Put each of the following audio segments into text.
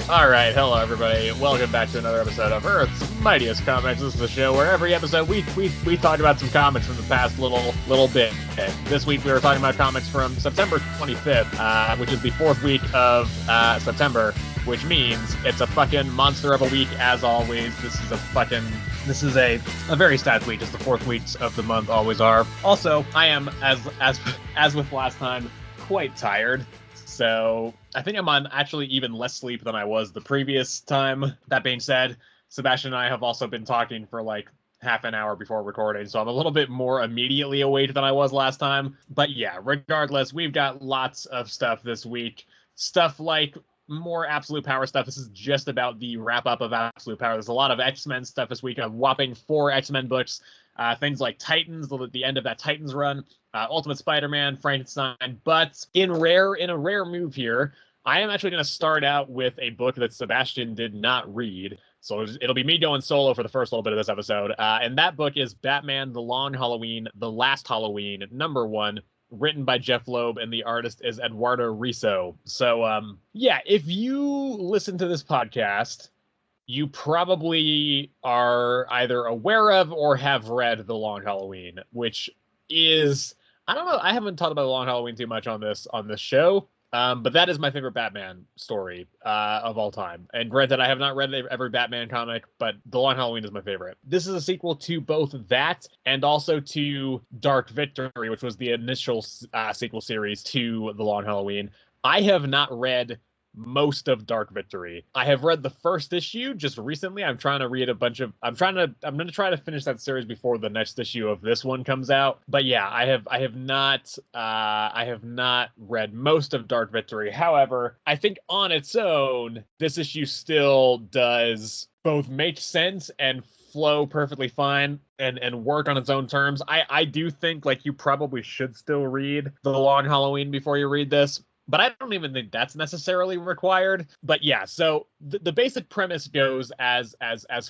All right, hello everybody. Welcome back to another episode of Earth's Mightiest Comics. This is the show where every episode we talk about some comics from the past little bit. This week we were talking about comics from September 25th, which is the fourth week of September, which means it's a fucking monster of a week as always. This is a very stacked week, as the fourth weeks of the month always are. Also, I am as with last time, quite tired. So I think I'm on actually even less sleep than I was the previous time. That being said, Sebastian and I have also been talking for like half an hour before recording, so I'm a little bit more immediately awake than I was last time. But yeah, regardless, we've got lots of stuff this week. Stuff like more Absolute Power stuff. This is just about the wrap-up of Absolute Power. There's a lot of X-Men stuff this week, a whopping 4 X-Men books. Things like Titans, the end of that Titans run, Ultimate Spider-Man, Frankenstein. But in a rare move here, I am actually going to start out with a book that Sebastian did not read. So it'll be me going solo for the first little bit of this episode. And that book is Batman: The Long Halloween, The Last Halloween, #1, written by Jeff Loeb, and the artist is Eduardo Risso. So, yeah, if you listen to this podcast, you probably are either aware of or have read The Long Halloween, which is, I don't know, I haven't talked about The Long Halloween too much on this show, but that is my favorite Batman story of all time. And granted, I have not read every Batman comic, but The Long Halloween is my favorite. This is a sequel to both that and also to Dark Victory, which was the initial sequel series to The Long Halloween. I have not read most of Dark Victory. I have read the first issue just recently. I'm trying to read I'm going to try to finish that series before the next issue of this one comes out. But yeah, I have not read most of Dark Victory. However, I think on its own, this issue still does both make sense and flow perfectly fine and work on its own terms. I do think like you probably should still read The Long Halloween before you read this, but I don't even think that's necessarily required. But yeah, so the basic premise goes as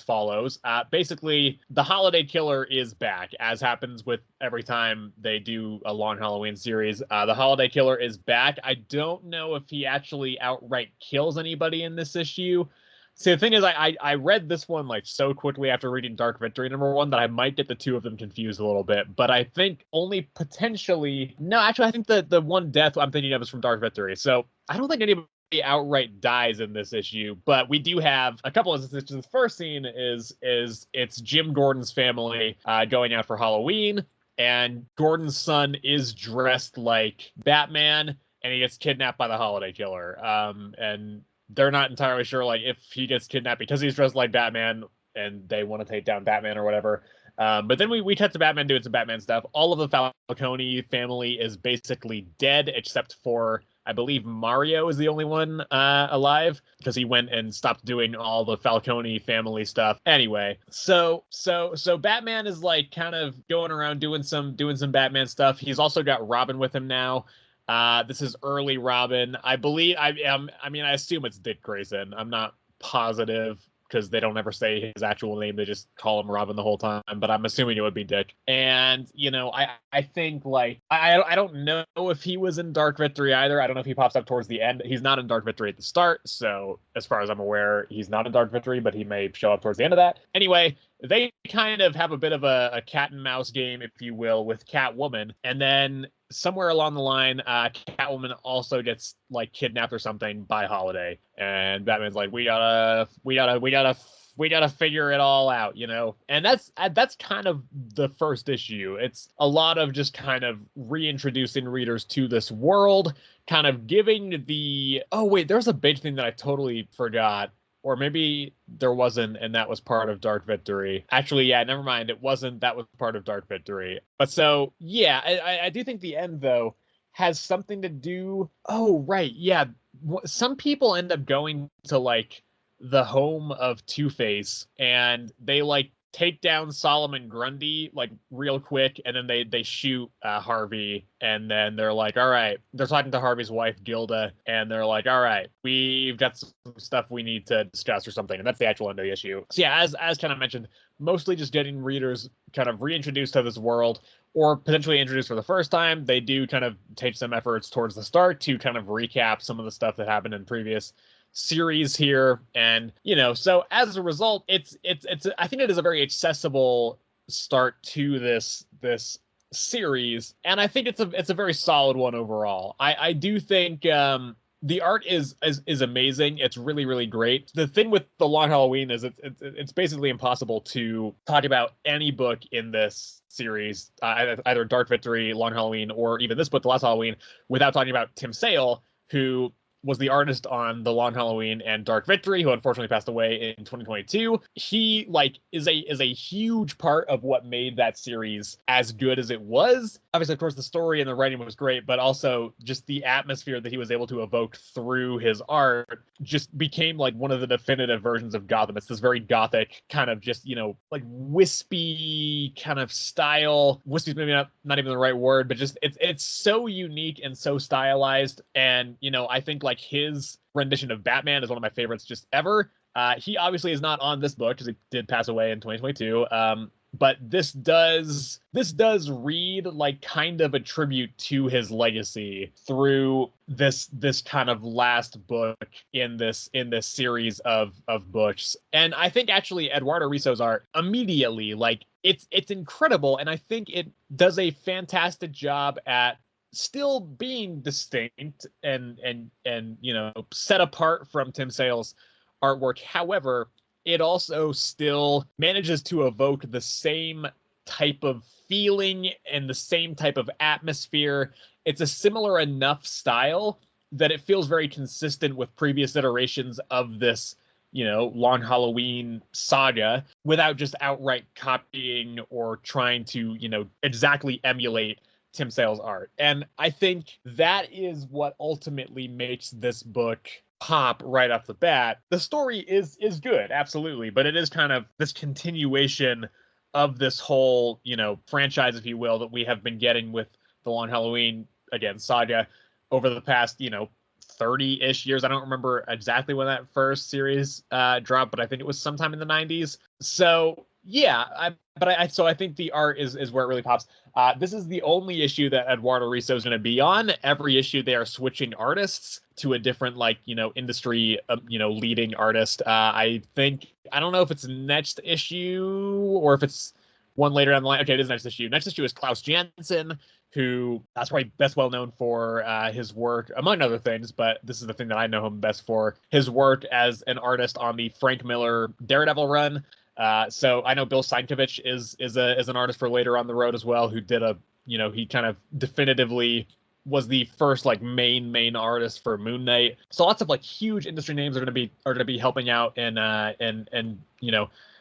follows. Basically, the Holiday Killer is back, as happens with every time they do a Long Halloween series. The Holiday Killer is back. I don't know if he actually outright kills anybody in this issue. See, the thing is, I read this one like so quickly after reading Dark Victory #1 that I might get the two of them confused a little bit. But I think only potentially... No, actually, I think the one death I'm thinking of is from Dark Victory. So I don't think anybody outright dies in this issue. But we do have a couple of instances. The first scene is it's Jim Gordon's family going out for Halloween. And Gordon's son is dressed like Batman. And he gets kidnapped by the Holiday Killer. And they're not entirely sure like if he gets kidnapped because he's dressed like Batman and they want to take down Batman or whatever. But then we cut to Batman doing some Batman stuff. All of the Falcone family is basically dead except for, I believe, Mario is the only one alive because he went and stopped doing all the Falcone family stuff. Anyway, so Batman is like kind of going around doing some Batman stuff. He's also got Robin with him now. This is early Robin. I believe, I assume it's Dick Grayson. I'm not positive because they don't ever say his actual name. They just call him Robin the whole time, but I'm assuming it would be Dick. And, you know, I think, like, I don't know if he was in Dark Victory either. I don't know if he pops up towards the end. He's not in Dark Victory at the start, so as far as I'm aware, he's not in Dark Victory, but he may show up towards the end of that. Anyway, they kind of have a bit of a cat and mouse game, if you will, with Catwoman, and then somewhere along the line, Catwoman also gets like kidnapped or something by Holiday, and Batman's like, we gotta figure it all out, you know. And that's kind of the first issue. It's a lot of just kind of reintroducing readers to this world, kind of giving the there's a big thing that I totally forgot. Or maybe there wasn't, and that was part of Dark Victory. Actually, yeah, never mind. It wasn't. That was part of Dark Victory. But so, yeah, I do think the end, though, has something to do... Oh, right, yeah. Some people end up going to, like, the home of Two-Face, and they, like, take down Solomon Grundy, like, real quick, and then they shoot Harvey, and then they're like, all right, they're talking to Harvey's wife, Gilda, and they're like, all right, we've got some stuff we need to discuss or something, and that's the actual end of the issue. So yeah, as kind of mentioned, mostly just getting readers kind of reintroduced to this world, or potentially introduced for the first time. They do kind of take some efforts towards the start to kind of recap some of the stuff that happened in previous series here, and so as a result, it's I think it is a very accessible start to this series, and I think it's a very solid one overall. I do think the art is amazing. It's really, really great. The thing with the Long Halloween is it's basically impossible to talk about any book in this series, either Dark Victory, Long Halloween, or even this book, The Last Halloween, without talking about Tim Sale, who was the artist on The Long Halloween and Dark Victory, who unfortunately passed away in 2022. He is a huge part of what made that series as good as it was. Obviously, of course, the story and the writing was great, but also just the atmosphere that he was able to evoke through his art just became like one of the definitive versions of Gotham. It's this very gothic kind of just, like wispy kind of style. Wispy's maybe not even the right word, but just it's so unique and so stylized. And, I think like his rendition of Batman is one of my favorites just ever. He obviously is not on this book because he did pass away in 2022. But this does read like kind of a tribute to his legacy through this kind of last book in this series of books. And I think actually Eduardo Risso's art immediately, like it's incredible, and I think it does a fantastic job at still being distinct and set apart from Tim Sale's artwork. However, it also still manages to evoke the same type of feeling and the same type of atmosphere. It's a similar enough style that it feels very consistent with previous iterations of this, Long Halloween saga, without just outright copying or trying to, exactly emulate Tim Sale's art. And I think that is what ultimately makes this book pop right off the bat. The story is good, absolutely, but it is kind of this continuation of this whole, franchise, if you will, that we have been getting with the Long Halloween, again, saga over the past, 30-ish years. I don't remember exactly when that first series dropped, but I think it was sometime in the 90s. So yeah, I think the art is where it really pops. This is the only issue that Eduardo Risso is going to be on. Every issue they are switching artists to a different, industry, leading artist. I don't know if it's next issue or if it's one later down the line. Okay, it is next issue. Next issue is Klaus Janson, who that's probably best well known for his work, among other things, but this is the thing that I know him best for, his work as an artist on the Frank Miller Daredevil run. So I know Bill Sienkiewicz is an artist for later on the road as well, who did he kind of definitively was the first main artist for Moon Knight. So lots of huge industry names are going to be helping out and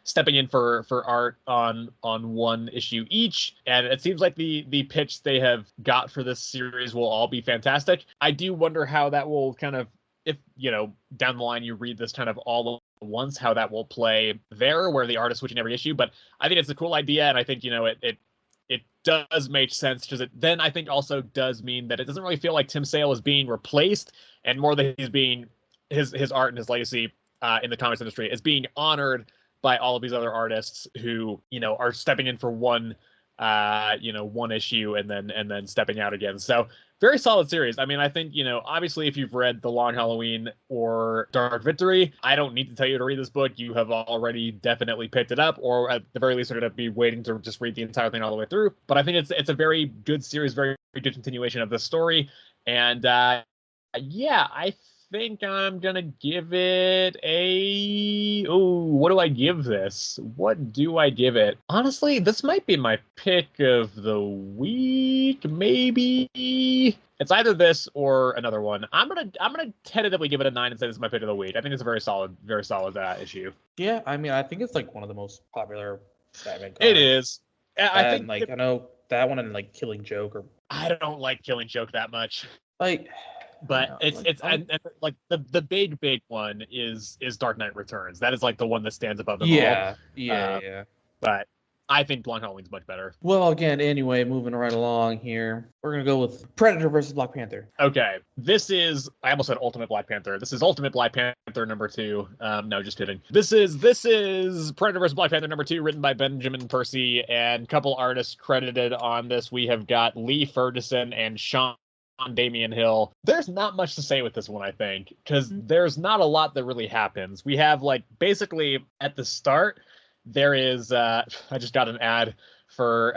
stepping in for art on one issue each. And it seems like the pitch they have got for this series will all be fantastic. I do wonder how that will kind of, if down the line you read this kind of all once, how that will play there, where the art is switching every issue. But I think it's a cool idea, and I think it does make sense, because it then I think also does mean that it doesn't really feel like Tim Sale is being replaced, and more that he's being his art and his legacy in the comics industry is being honored by all of these other artists who are stepping in for one issue and then stepping out again. So very solid series. I mean, I think, obviously if you've read The Long Halloween or Dark Victory, I don't need to tell you to read this book. You have already definitely picked it up, or at the very least are going to be waiting to just read the entire thing all the way through. But I think it's a very good series, very good continuation of the story. And I think I'm gonna give it what do I give this? What do I give it? Honestly, this might be my pick of the week, maybe. It's either this or another one. I'm gonna tentatively give it a 9 and say this is my pick of the week. I think it's a very solid issue. Yeah, I mean, I think it's one of the most popular Batman comics. It is. I think I know that one and Killing Joke, I don't like Killing Joke that much. But the big one is Dark Knight Returns. That is the one that stands above them all. Yeah. But I think Long Halloween's much better. Well, again, anyway, moving right along here, we're gonna go with Predator versus Black Panther. Okay, I almost said Ultimate Black Panther. This is Ultimate Black Panther number 2. No, just kidding. This is Predator versus Black Panther number 2, written by Benjamin Percy, and a couple artists credited on this. We have got Lee Ferguson and Sean Damian Hill. There's not much to say with this one, I think, because there's not a lot that really happens. We have, like, basically at the start, there is, I just got an ad for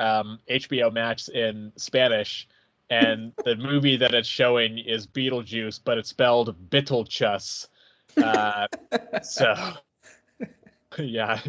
HBO Max in Spanish, and the movie that it's showing is Beetlejuice, but it's spelled Beetlejuice. So yeah.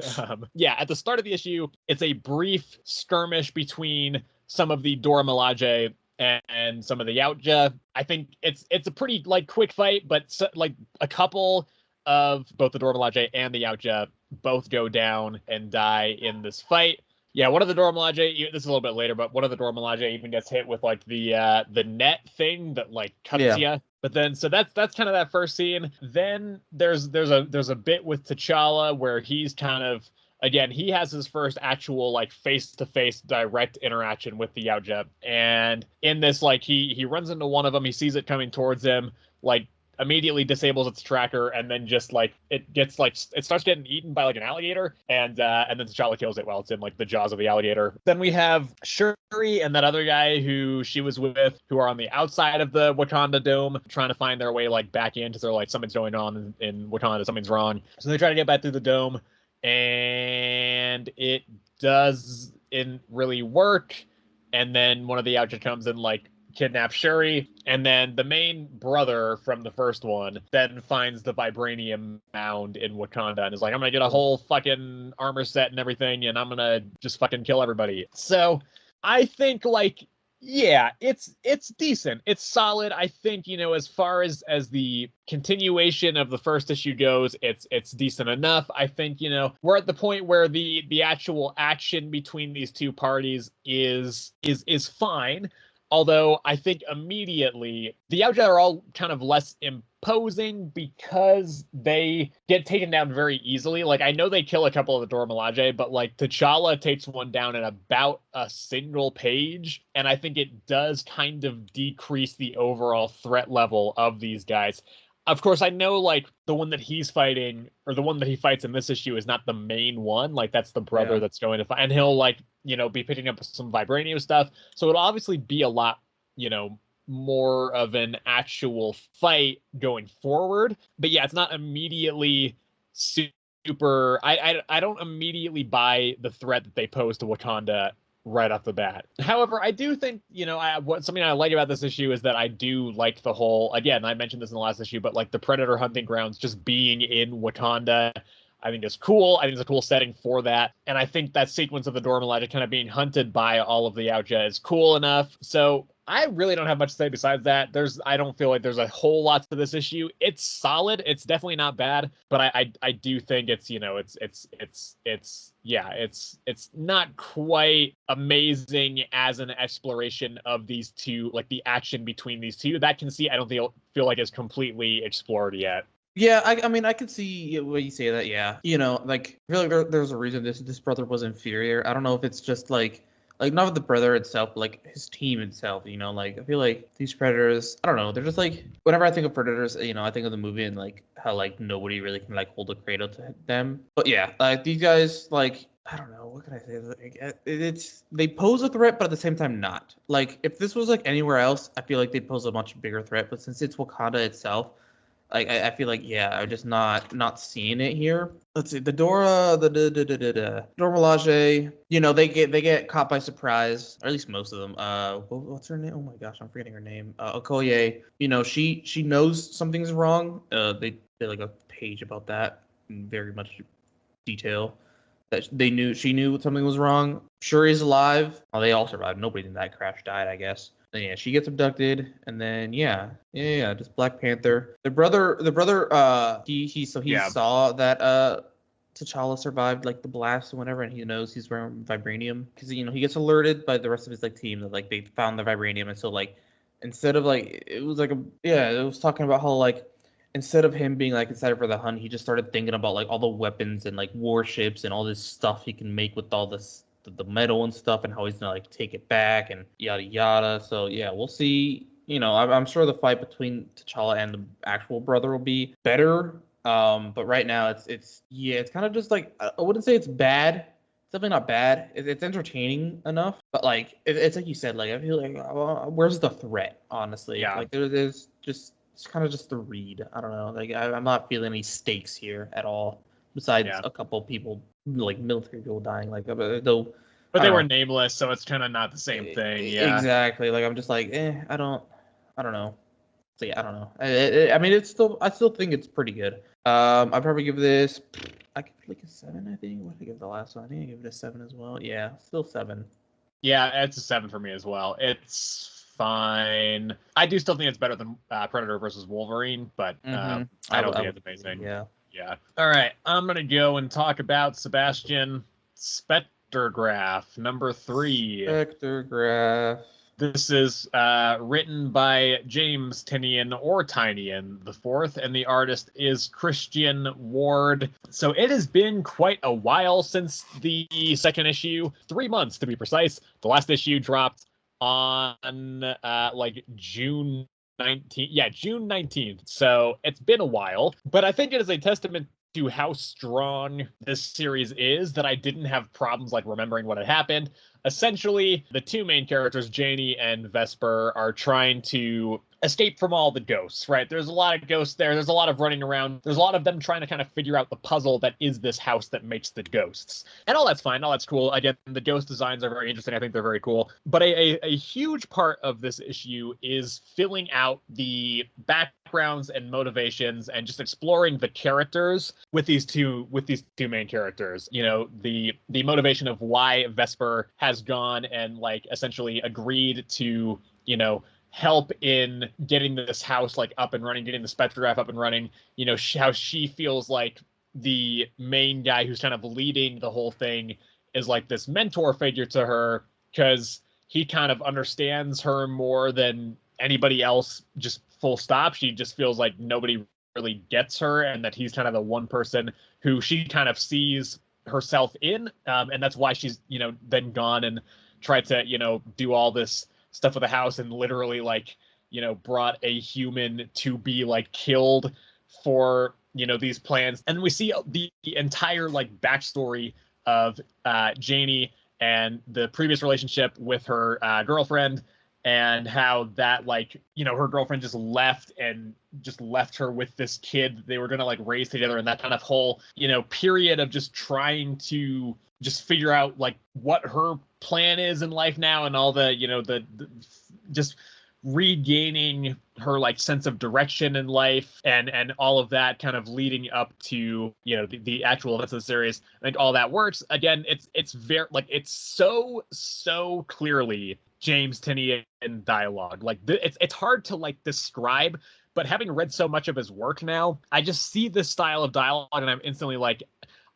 Yeah, at the start of the issue, it's a brief skirmish between some of the Dora Milaje and some of the Yautja. I think it's a pretty, like, quick fight, but like a couple of both the Dora Milaje and the Yautja both go down and die in this fight. Yeah, one of the Dora Milaje, this is a little bit later, but one of the Dora Milaje even gets hit with, like, the net thing that, like, cuts you. But then, so that's kind of that first scene. Then there's a bit with T'Challa where he's kind of, again, he has his first actual, like, face-to-face direct interaction with the Yautja. And in this, like, he runs into one of them, he sees it coming towards him, like, immediately disables its tracker, and then just, like, it starts getting eaten by, like, an alligator, and then T'Challa kills it while it's in, like, the jaws of the alligator. Then we have Shuri and that other guy who she was with, who are on the outside of the Wakanda dome, trying to find their way, like, back in, because they're like, something's going on in Wakanda, something's wrong. So they try to get back through the dome, and it doesn't really work. And then one of the Yautja comes and, like, kidnaps Shuri, and then the main brother from the first one then finds the vibranium mound in Wakanda and is like, I'm gonna get a whole fucking armor set and everything, and I'm gonna just fucking kill everybody. So I think, like, yeah, it's decent. It's solid. I think, you know, as far as the continuation of the first issue goes, it's decent enough. I think, you know, we're at the point where the actual action between these two parties is fine. Although I think immediately the Yautja are all kind of less imposing because they get taken down very easily. Like, I know they kill a couple of the Dora Milaje, but, like, T'Challa takes one down in about a single page, and I think it does kind of decrease the overall threat level of these guys. Of course, I know, like, the one that he's fighting, or the one that he fights in this issue, is not the main one. Like, that's the brother that's going to fight. And he'll, like, you know, be picking up some vibranium stuff. So it'll obviously be a lot, you know, more of an actual fight going forward. But yeah, it's not immediately super... I don't immediately buy the threat that they pose to Wakanda right off the bat. However, I do think, you know, something I like about this issue is that I do like the whole, again, I mentioned this in the last issue, but, like, the Predator hunting grounds just being in Wakanda, I think is cool. I think it's a cool setting for that. And I think that sequence of the Dora Milaje kind of being hunted by all of the Yautja is cool enough. So I really don't have much to say besides that. I don't feel like there's a whole lot to this issue. It's solid. It's definitely not bad, but I do think it's, you know, it's not quite amazing as an exploration of these two, like, the action between these two. That I don't feel like is completely explored yet. Yeah, I mean, I could see what you say that, yeah. You know, like, really, there's a reason this brother was inferior. I don't know if it's just, like, not with the brother itself, but, like, his team itself, you know? Like, I feel like these Predators, I don't know, they're just, like, whenever I think of Predators, you know, I think of the movie and, like, how, like, nobody really can, like, hold a cradle to them. But, yeah, like, these guys, like, I don't know, what can I say? They pose a threat, but at the same time not. Like, if this was, like, anywhere else, I feel like they'd pose a much bigger threat, but since it's Wakanda itself, like, I feel like, yeah, I'm just not seeing it here. Let's see, the Dora Milaje, you know, they get caught by surprise, or at least most of them. What's her name? Oh my gosh, I'm forgetting her name. Okoye, you know, she knows something's wrong. They did, like, a page about that in very much detail. That she knew something was wrong. Shuri's alive. Oh, they all survived. Nobody in that crash died, I guess. And yeah, she gets abducted, and then just Black Panther. The brother, he saw that T'Challa survived, like, the blast or whatever, and he knows he's wearing vibranium because, you know, he gets alerted by the rest of his, like, team that, like, they found the vibranium, and so, like, instead of, like, it was talking about how, like, instead of him being, like, excited for the hunt, he just started thinking about, like, all the weapons and, like, warships and all this stuff he can make with all this the metal and stuff, and how he's gonna, like, take it back and yada yada. So yeah, we'll see. You know, I'm sure the fight between T'Challa and the actual brother will be better. But right now it's kind of just, like, I wouldn't say it's bad. definitely not bad. It's entertaining enough, but like it's like you said, like I feel like where's the threat? Honestly, Yeah. like there's just it's kind of just the read. I don't know. Like I'm not feeling any stakes here at all. Besides Yeah. a couple people, like military people dying, like though. But I they don't were know. nameless, so it's kind of not the same thing. Yeah. Exactly. Like I'm just like, I don't know. So yeah, I don't know. I mean, I still think it's pretty good. I'd probably give this, I give it like a 7. I think. What did I give the last one? I think I give it a 7 as well. Yeah, still 7. Yeah, it's a 7 for me as well. It's fine. I do still think it's better than Predator versus Wolverine, but Mm-hmm. I don't I think would it's agree. amazing. Yeah. Yeah. All right, I'm gonna go and talk about Sebastian Spectregraph #3. Spectregraph. This is written by James Tinian or Tynion the fourth, and the artist is Christian Ward. So it has been quite a while since the second issue, 3 months to be precise. The last issue dropped on like June 19th. Yeah, June 19th. So it's been a while, but I think it is a testament to how strong this series is that I didn't have problems like remembering what had happened. Essentially, the two main characters, Janie and Vesper, are trying to escape from all the ghosts, right? There's a lot of ghosts there. There's a lot of running around. There's a lot of them trying to kind of figure out the puzzle that is this house that makes the ghosts. And all that's fine. All that's cool. Again, the ghost designs are very interesting. I think they're very cool. But a huge part of this issue is filling out the backgrounds and motivations and just exploring the characters with these two main characters. You know, the motivation of why Vesper has gone and like essentially agreed to, you know, help in getting this house like up and running, getting the Spectregraph up and running. You know, how she feels like the main guy who's kind of leading the whole thing is like this mentor figure to her because he kind of understands her more than anybody else, just full stop. She just feels like nobody really gets her, and that he's kind of the one person who she kind of sees herself in, and that's why she's, you know, then gone and tried to, you know, do all this stuff with the house and literally like, you know, brought a human to be like killed for, you know, these plans. And we see the entire like backstory of Janie and the previous relationship with her girlfriend, and how that, like, you know, her girlfriend just left her with this kid they were gonna like raise together, and that kind of whole, you know, period of just trying to just figure out like what her plan is in life now, and all the, you know, the just regaining her like sense of direction in life, and all of that kind of leading up to, you know, the actual events of the series. I think all that works. Again, it's very like, it's so clearly James Tinian dialogue. Like it's hard to like describe, but having read so much of his work now, I just see this style of dialogue and I'm instantly like,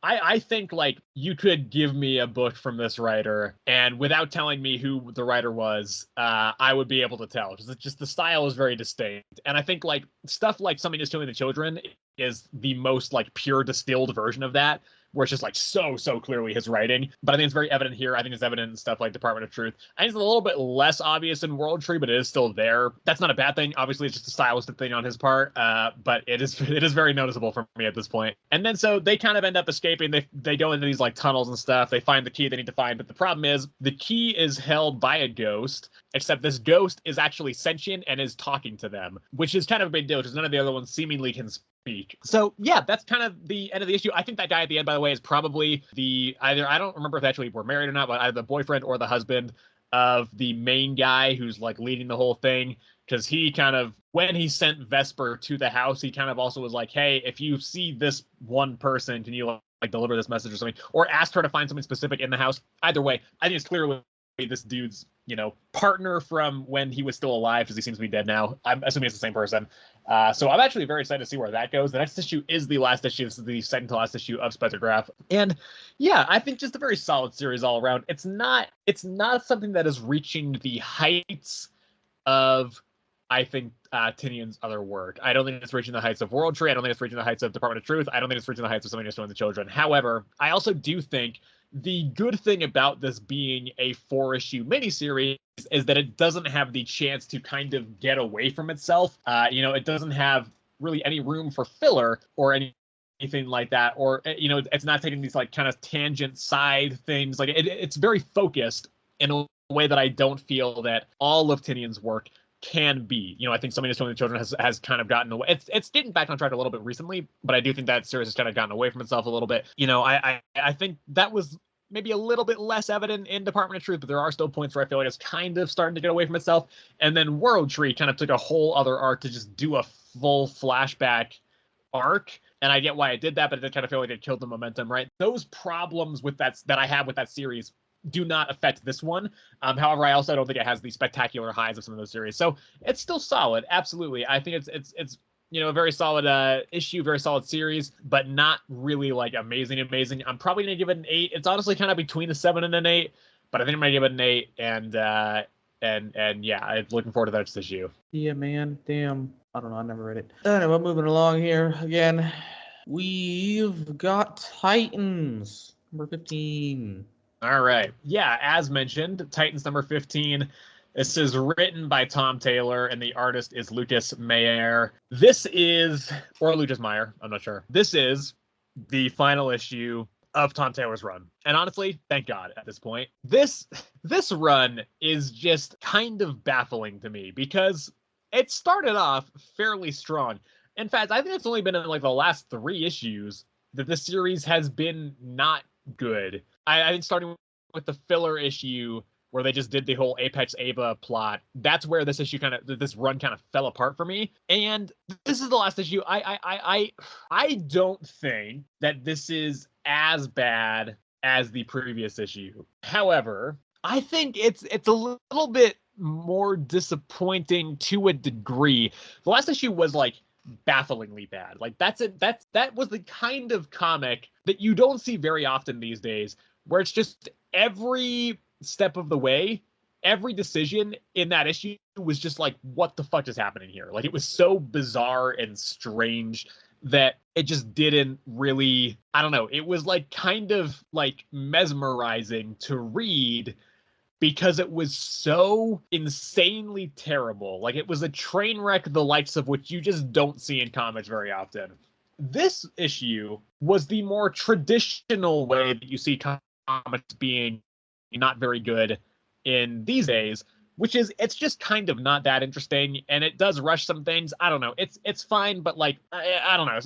I think like you could give me a book from this writer, and without telling me who the writer was, I would be able to tell, because it's just the style is very distinct. And I think like stuff like Something Is Killing the Children is the most like pure distilled version of that, where it's just like so clearly his writing. But I think it's very evident here. I think it's evident in stuff like Department of Truth. I think it's a little bit less obvious in World Tree, but it is still there. That's not a bad thing. Obviously, it's just a stylistic thing on his part, but it is very noticeable for me at this point. And then so they kind of end up escaping. They go into these like tunnels and stuff. They find the key they need to find, but the problem is the key is held by a ghost, except this ghost is actually sentient and is talking to them, which is kind of a big deal because none of the other ones seemingly can speak. So yeah, that's kind of the end of the issue. I think that guy at the end, by the way, is probably either, I don't remember if they actually were married or not, but either the boyfriend or the husband of the main guy who's like leading the whole thing. Because he kind of, when he sent Vesper to the house, he kind of also was like, hey, if you see this one person, can you like deliver this message or something, or ask her to find something specific in the house. Either way, I think it's clearly this dude's, you know, partner from when he was still alive, because he seems to be dead now. I'm assuming it's the same person. So I'm actually very excited to see where that goes. The next issue is the last issue. This is the second to last issue of Spectregraph. And yeah, I think just a very solid series all around. It's not something that is reaching the heights of, I think, Tinian's other work. I don't think it's reaching the heights of World Tree. I don't think it's reaching the heights of Department of Truth. I don't think it's reaching the heights of Something Is Killing the Children. However, I also do think the good thing about this being a 4-issue miniseries is that it doesn't have the chance to kind of get away from itself. You know, it doesn't have really any room for filler or any anything like that, or it's not taking these like kind of tangent side things. Like it's very focused in a way that I don't feel that all of Tinian's work can be. I think So Many Stolen Children has kind of gotten away. It's getting back on track a little bit recently, but I do think that series has kind of gotten away from itself a little bit. I think that was maybe a little bit less evident in Department of Truth, but there are still points where I feel like it's kind of starting to get away from itself. And then World Tree kind of took a whole other arc to just do a full flashback arc. And I get why it did that, but I kind of feel like it killed the momentum, right? Those problems with that I have with that series do not affect this one. However, I also don't think it has the spectacular highs of some of those series. So it's still solid. Absolutely. I think it's a very solid issue, very solid series, but not really like amazing. I'm probably going to give it an 8. It's honestly kind of between a 7 and an 8, but I think I'm going to give it an 8. And yeah, I'm looking forward to that next issue. Yeah, man. Damn. I don't know. I never read it. Anyway, moving along here again. We've got Titans, number 15. All right. Yeah, as mentioned, Titans number 15. This is written by Tom Taylor, and the artist is Lucas Meyer. Or Lucas Meyer, I'm not sure. This is the final issue of Tom Taylor's run. And honestly, thank God at this point. This run is just kind of baffling to me because it started off fairly strong. In fact, I think it's only been in like the last 3 issues that the series has been not good. I think starting with the filler issue where they just did the whole Apex Ava plot, that's where this run kind of fell apart for me. And this is the last issue. I don't think that this is as bad as the previous issue. However, I think it's a little bit more disappointing to a degree. The last issue was like bafflingly bad. Like that was the kind of comic that you don't see very often these days, where it's just every step of the way, every decision in that issue was just like, what the fuck is happening here? Like, it was so bizarre and strange that it just didn't really, I don't know, it was like kind of like mesmerizing to read because it was so insanely terrible. Like, it was a train wreck, the likes of which you just don't see in comics very often. This issue was the more traditional way that you see comics being not very good in these days, which is it's just kind of not that interesting, and it does rush some things. I don't know. It's fine, but like I don't know.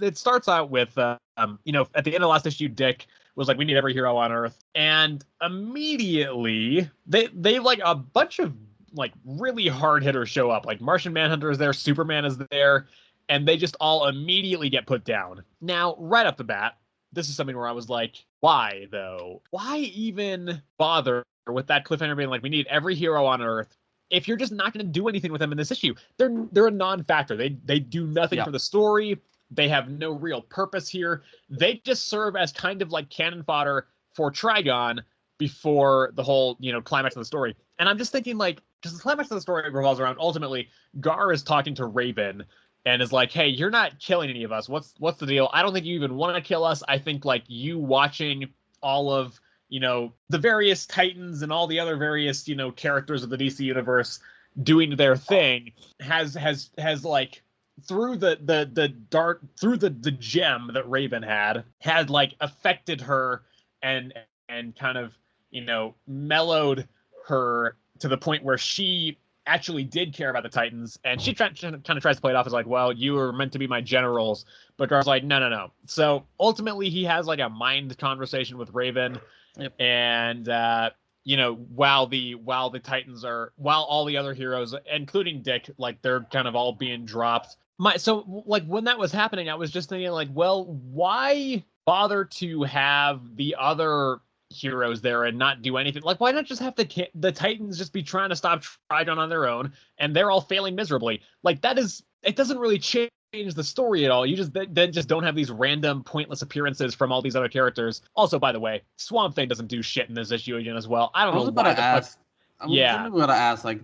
It starts out with at the end of last issue, Dick was like, we need every hero on Earth, and immediately they like a bunch of like really hard hitters show up. Like Martian Manhunter is there, Superman is there, and they just all immediately get put down. Now, right off the bat, this is something where I was like, why though? Why even bother with that cliffhanger being like, we need every hero on Earth if you're just not going to do anything with them in this issue? They're a non-factor. They do nothing for the story. They have no real purpose here. They just serve as kind of like cannon fodder for Trigon before the whole, climax of the story. And I'm just thinking like, because the climax of the story revolves around ultimately Gar is talking to Raven and is like, hey, you're not killing any of us. What's the deal? I don't think you even want to kill us. I think like you watching all of, the various Titans and all the other various, characters of the DC universe doing their thing has like through the gem that Raven had like affected her and kind of, mellowed her to the point where she actually did care about the Titans, and she kind of tries to play it off as like, well, you were meant to be my generals, but Gar's like, no. So ultimately he has like a mind conversation with Raven. Yep. And while the Titans while all the other heroes, including Dick, like they're kind of all being dropped. So like when that was happening, I was just thinking like, well, why bother to have the other heroes there and not do anything? Like, why not just have the Titans just be trying to stop Trigon on their own, and they're all failing miserably? Like, it doesn't really change the story at all. You just then just don't have these random pointless appearances from all these other characters. Also, by the way, Swamp Thing doesn't do shit in this issue again as well. I was about to ask, like,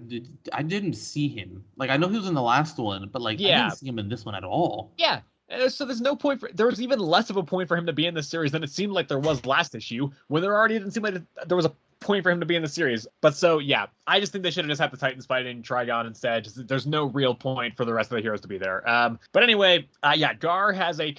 I didn't see him. Like, I know he was in the last one, but like, I didn't see him in this one at all. Yeah. So there's no point there was even less of a point for him to be in this series than it seemed like there was last issue, when there already didn't seem like there was point for him to be in the series. But so, yeah, I just think they should have just had the Titans fighting Trigon instead. Just, there's no real point for the rest of the heroes to be there. But anyway, yeah, Gar has a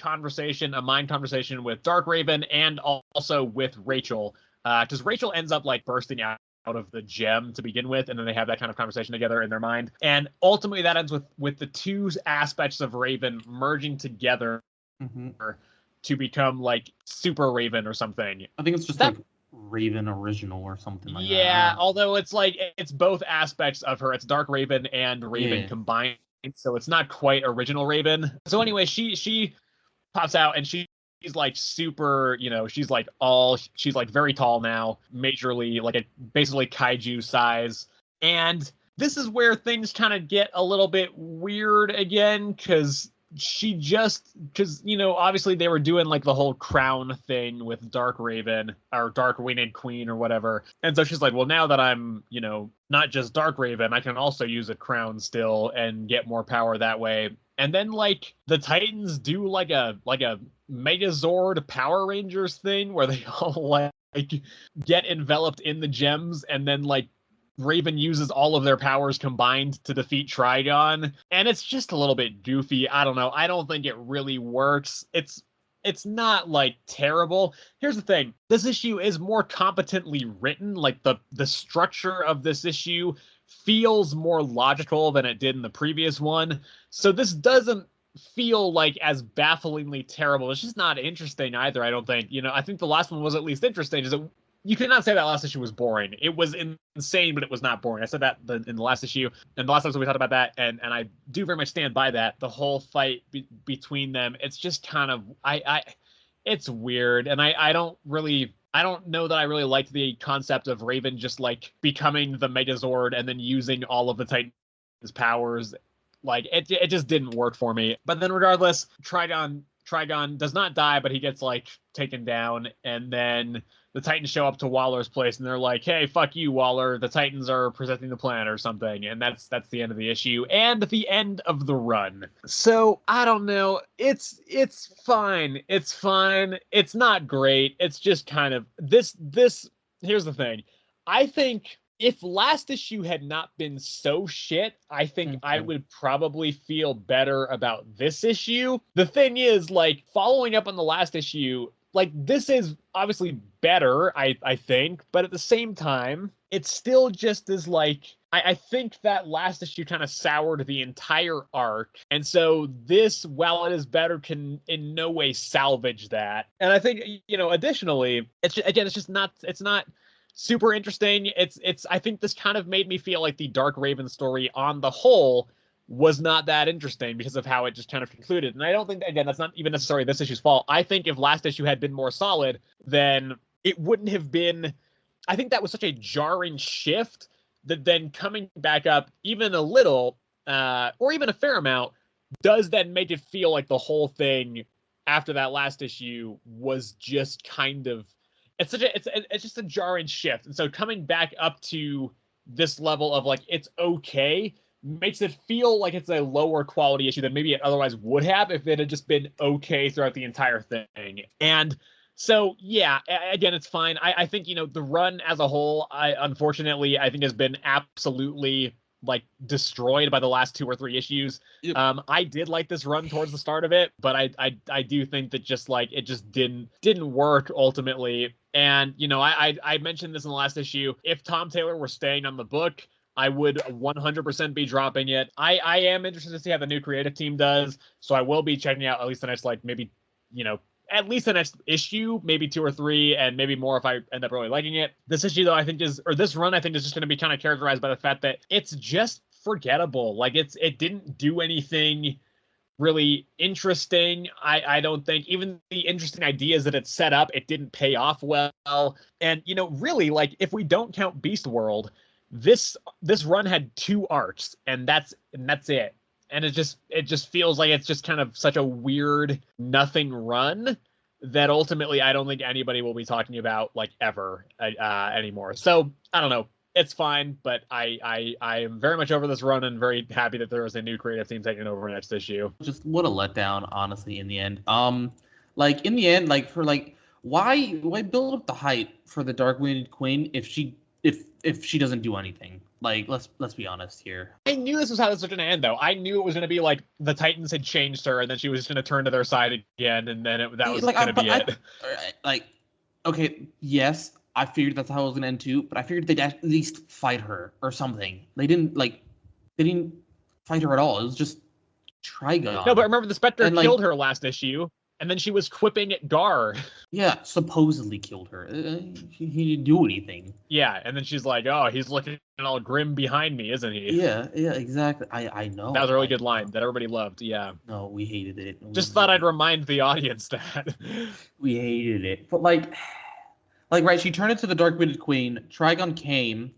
mind conversation with Dark Raven and also with Rachel. Because Rachel ends up like bursting out of the gem to begin with, and then they have that kind of conversation together in their mind. And ultimately that ends with the two aspects of Raven merging together to become like Super Raven or something. I think it's just like Raven original or something like that. Yeah, although it's like it's both aspects of her. It's Dark Raven and Raven combined, so it's not quite original Raven. So anyway, she pops out and she's like super, she's like very tall now, majorly like basically kaiju size. And this is where things kind of get a little bit weird again, because obviously they were doing like the whole crown thing with Dark Raven or Dark Winged Queen or whatever. And so she's like, well, now that I'm, not just Dark Raven, I can also use a crown still and get more power that way. And then like the Titans do like a Megazord Power Rangers thing where they all like get enveloped in the gems, and then like Raven uses all of their powers combined to defeat Trigon, and it's just a little bit goofy. I don't know. I don't think it really works. It's not like terrible. Here's the thing. This issue is more competently written. Like the structure of this issue feels more logical than it did in the previous one. So this doesn't feel like as bafflingly terrible. It's just not interesting either, I don't think. I think the last one was at least interesting. You could not say that last issue was boring. It was insane, but it was not boring. I said that in the last issue, and the last episode we talked about that, and I do very much stand by that. The whole fight between them, it's just kind of it's weird, and I don't know that I really liked the concept of Raven just like becoming the Megazord and then using all of the Titans' powers. Like it just didn't work for me. But then regardless, Trigon does not die, but he gets like taken down, and then the Titans show up to Waller's place, and they're like, "Hey, fuck you, Waller. The Titans are protecting the planet," or something. And that's the end of the issue and the end of the run. So I don't know. It's fine. It's fine. It's not great. It's just kind of this. Here's the thing. I think if last issue had not been so shit, I think I would probably feel better about this issue. The thing is, like, following up on the last issue, like, this is obviously better, I think, but at the same time, it's still just as, like, I think that last issue kind of soured the entire arc, and so this, while it is better, can in no way salvage that. And I think, additionally, it's not super interesting. I think this kind of made me feel like the Dark Raven story on the whole was not that interesting because of how it just kind of concluded. And I don't think, again, that's not even necessarily this issue's fault. I think if last issue had been more solid, then it wouldn't have been, I think that was such a jarring shift that then coming back up even a little, or even a fair amount, does then make it feel like the whole thing after that last issue was just kind of, it's just a jarring shift. And so coming back up to this level of like, it's okay, makes it feel like it's a lower quality issue than maybe it otherwise would have if it had just been okay throughout the entire thing. And so, yeah, again, it's fine. I think, the run as a whole, unfortunately, I think has been absolutely like destroyed by the last 2 or 3 issues. Yep. I did like this run towards the start of it, but I do think that just like it just didn't work ultimately. And I mentioned this in the last issue. If Tom Taylor were staying on the book, I would 100% be dropping it. I am interested to see how the new creative team does, so I will be checking out at least the next maybe at least the next issue, maybe 2 or 3, and maybe more if I end up really liking it. This issue, though, this run, I think, is just going to be kind of characterized by the fact that it's just forgettable. Like, it didn't do anything really interesting. I don't think. Even the interesting ideas that it set up, it didn't pay off well. And, really, like, if we don't count Beast World, this run had 2 arcs, and that's it. And it just feels like it's just kind of such a weird nothing run that ultimately I don't think anybody will be talking about like ever anymore. So I don't know. It's fine, but I am very much over this run and very happy that there is a new creative team taking over next issue. Just what a letdown, honestly, in the end. Like in the end, like for like why build up the hype for the Dark-Winged Queen if she doesn't do anything? Like, let's be honest here. I knew this was how this was going to end, though. I knew it was going to be like the Titans had changed her, and then she was going to turn to their side again, and then that was going to be it. Okay, yes, I figured that's how it was going to end too, but I figured they'd at least fight her or something. They didn't fight her at all. It was just Trigon. No, but remember the Spectre killed her last issue, and then she was quipping at Gar. Yeah, supposedly killed her. He didn't do anything. Yeah, and then she's like, "Oh, he's looking all grim behind me, isn't he?" Yeah, exactly. I know. That was a really good line that everybody loved. Yeah. No, we hated it. Just thought I'd remind the audience that. We hated it, but right, she turned into the Dark-Winged Queen. Trigon came,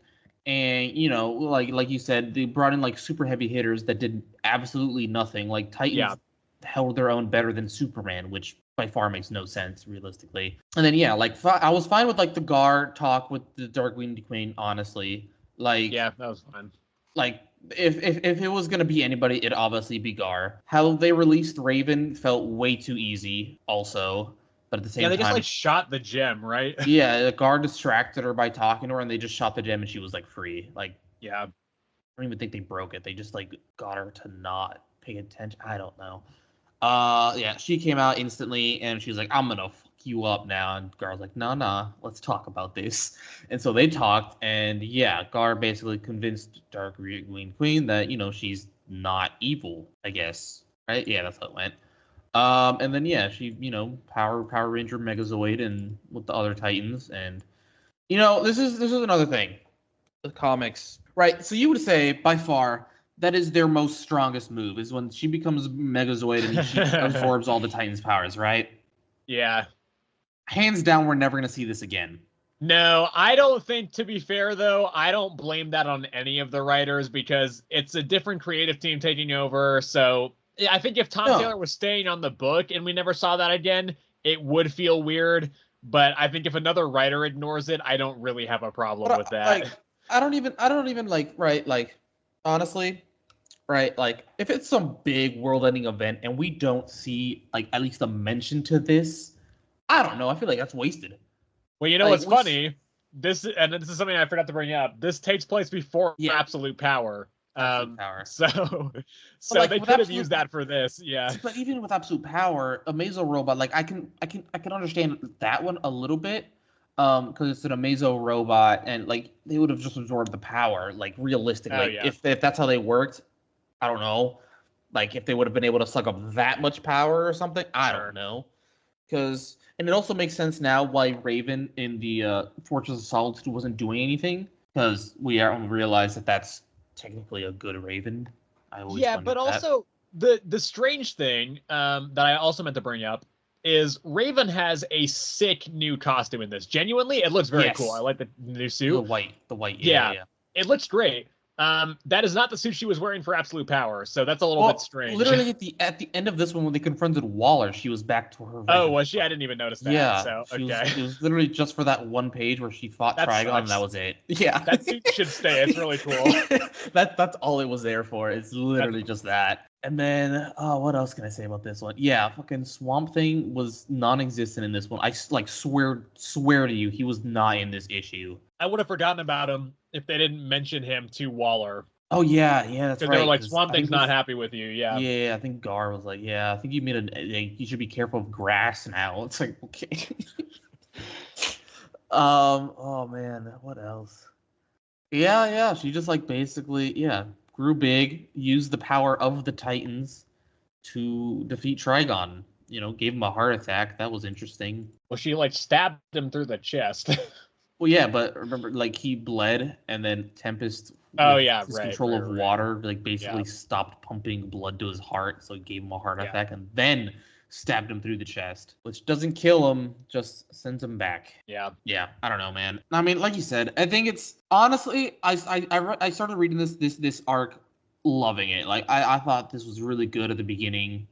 and like you said, they brought in like super heavy hitters that did absolutely nothing. Like Titans held their own better than Superman, which by far makes no sense realistically. And then I was fine with like the Gar talk with the Dark-Winged Queen. Honestly, that was fine. Like if it was gonna be anybody, it'd obviously be Gar. How they released Raven felt way too easy. Also. But at the same time... Yeah, they just, shot the gem, right? Yeah, the guard distracted her by talking to her, and they just shot the gem, and she was, free. Yeah. I don't even think they broke it. They just, got her to not pay attention. I don't know. Yeah, she came out instantly, and she was like, I'm gonna fuck you up now. And Gar was like, nah, let's talk about this. And so they talked, and yeah, Gar basically convinced Dark-Winged Queen that, she's not evil, I guess. Right? Yeah, that's how it went. And then she Power Ranger Megazord and with the other Titans, and this is another thing. The comics, right? So you would say by far that is their most strongest move is when she becomes Megazord and she absorbs all the Titans' powers, right? Yeah. Hands down, we're never gonna see this again. No, I don't think, to be fair, though, I don't blame that on any of the writers because it's a different creative team taking over, so... I think if Tom Taylor was staying on the book and we never saw that again, it would feel weird. But I think if another writer ignores it, I don't really have a problem with that. I don't even honestly, right? If it's some big world-ending event and we don't see at least a mention to this, I don't know. I feel like that's wasted. Well, what's funny? This is something I forgot to bring up. This takes place before Absolute Power. Power. So they could have used that for this, yeah. But even with Absolute Power, Amazo Robot, I can understand that one a little bit, because it's an Amazo Robot, and they would have just absorbed the power, realistically. If that's how they worked, I don't know, if they would have been able to suck up that much power or something, I don't know, and it also makes sense now why Raven in the Fortress of Solitude wasn't doing anything, because we realize that that's technically a good Raven. But also the strange thing that I also meant to bring up is Raven has a sick new costume in this. Genuinely, it looks very cool. I like the new suit. The white. Yeah. It looks great. That is not the suit she was wearing for Absolute Power, so that's a little bit strange. Literally at the end of this one, when they confronted Waller, she was back to her. Oh, was she? I didn't even notice that. Yeah. So it was literally just for that one page where she fought Trigon, and that was it. Yeah. That suit should stay. It's really cool. That's all it was there for. It's literally just that. And then, what else can I say about this one? Yeah, fucking Swamp Thing was non-existent in this one. I swear to you, he was not in this issue. I would have forgotten about him if they didn't mention him to Waller. Oh yeah, that's right. Because they were like, Swamp Thing's not happy with you. Yeah. Yeah, I think Gar was like, I think you you should be careful of grass now. It's like, okay. Oh man, what else? Yeah. She just basically grew big, used the power of the Titans to defeat Trigon. Gave him a heart attack. That was interesting. Well, she stabbed him through the chest. Well, yeah, but remember, he bled, and then Tempest, his control of water, basically stopped pumping blood to his heart, so it gave him a heart attack, and then stabbed him through the chest, which doesn't kill him, just sends him back. Yeah. Yeah, I don't know, man. I mean, like you said, I think it's honestly, I started reading this arc, loving it. I thought this was really good at the beginning.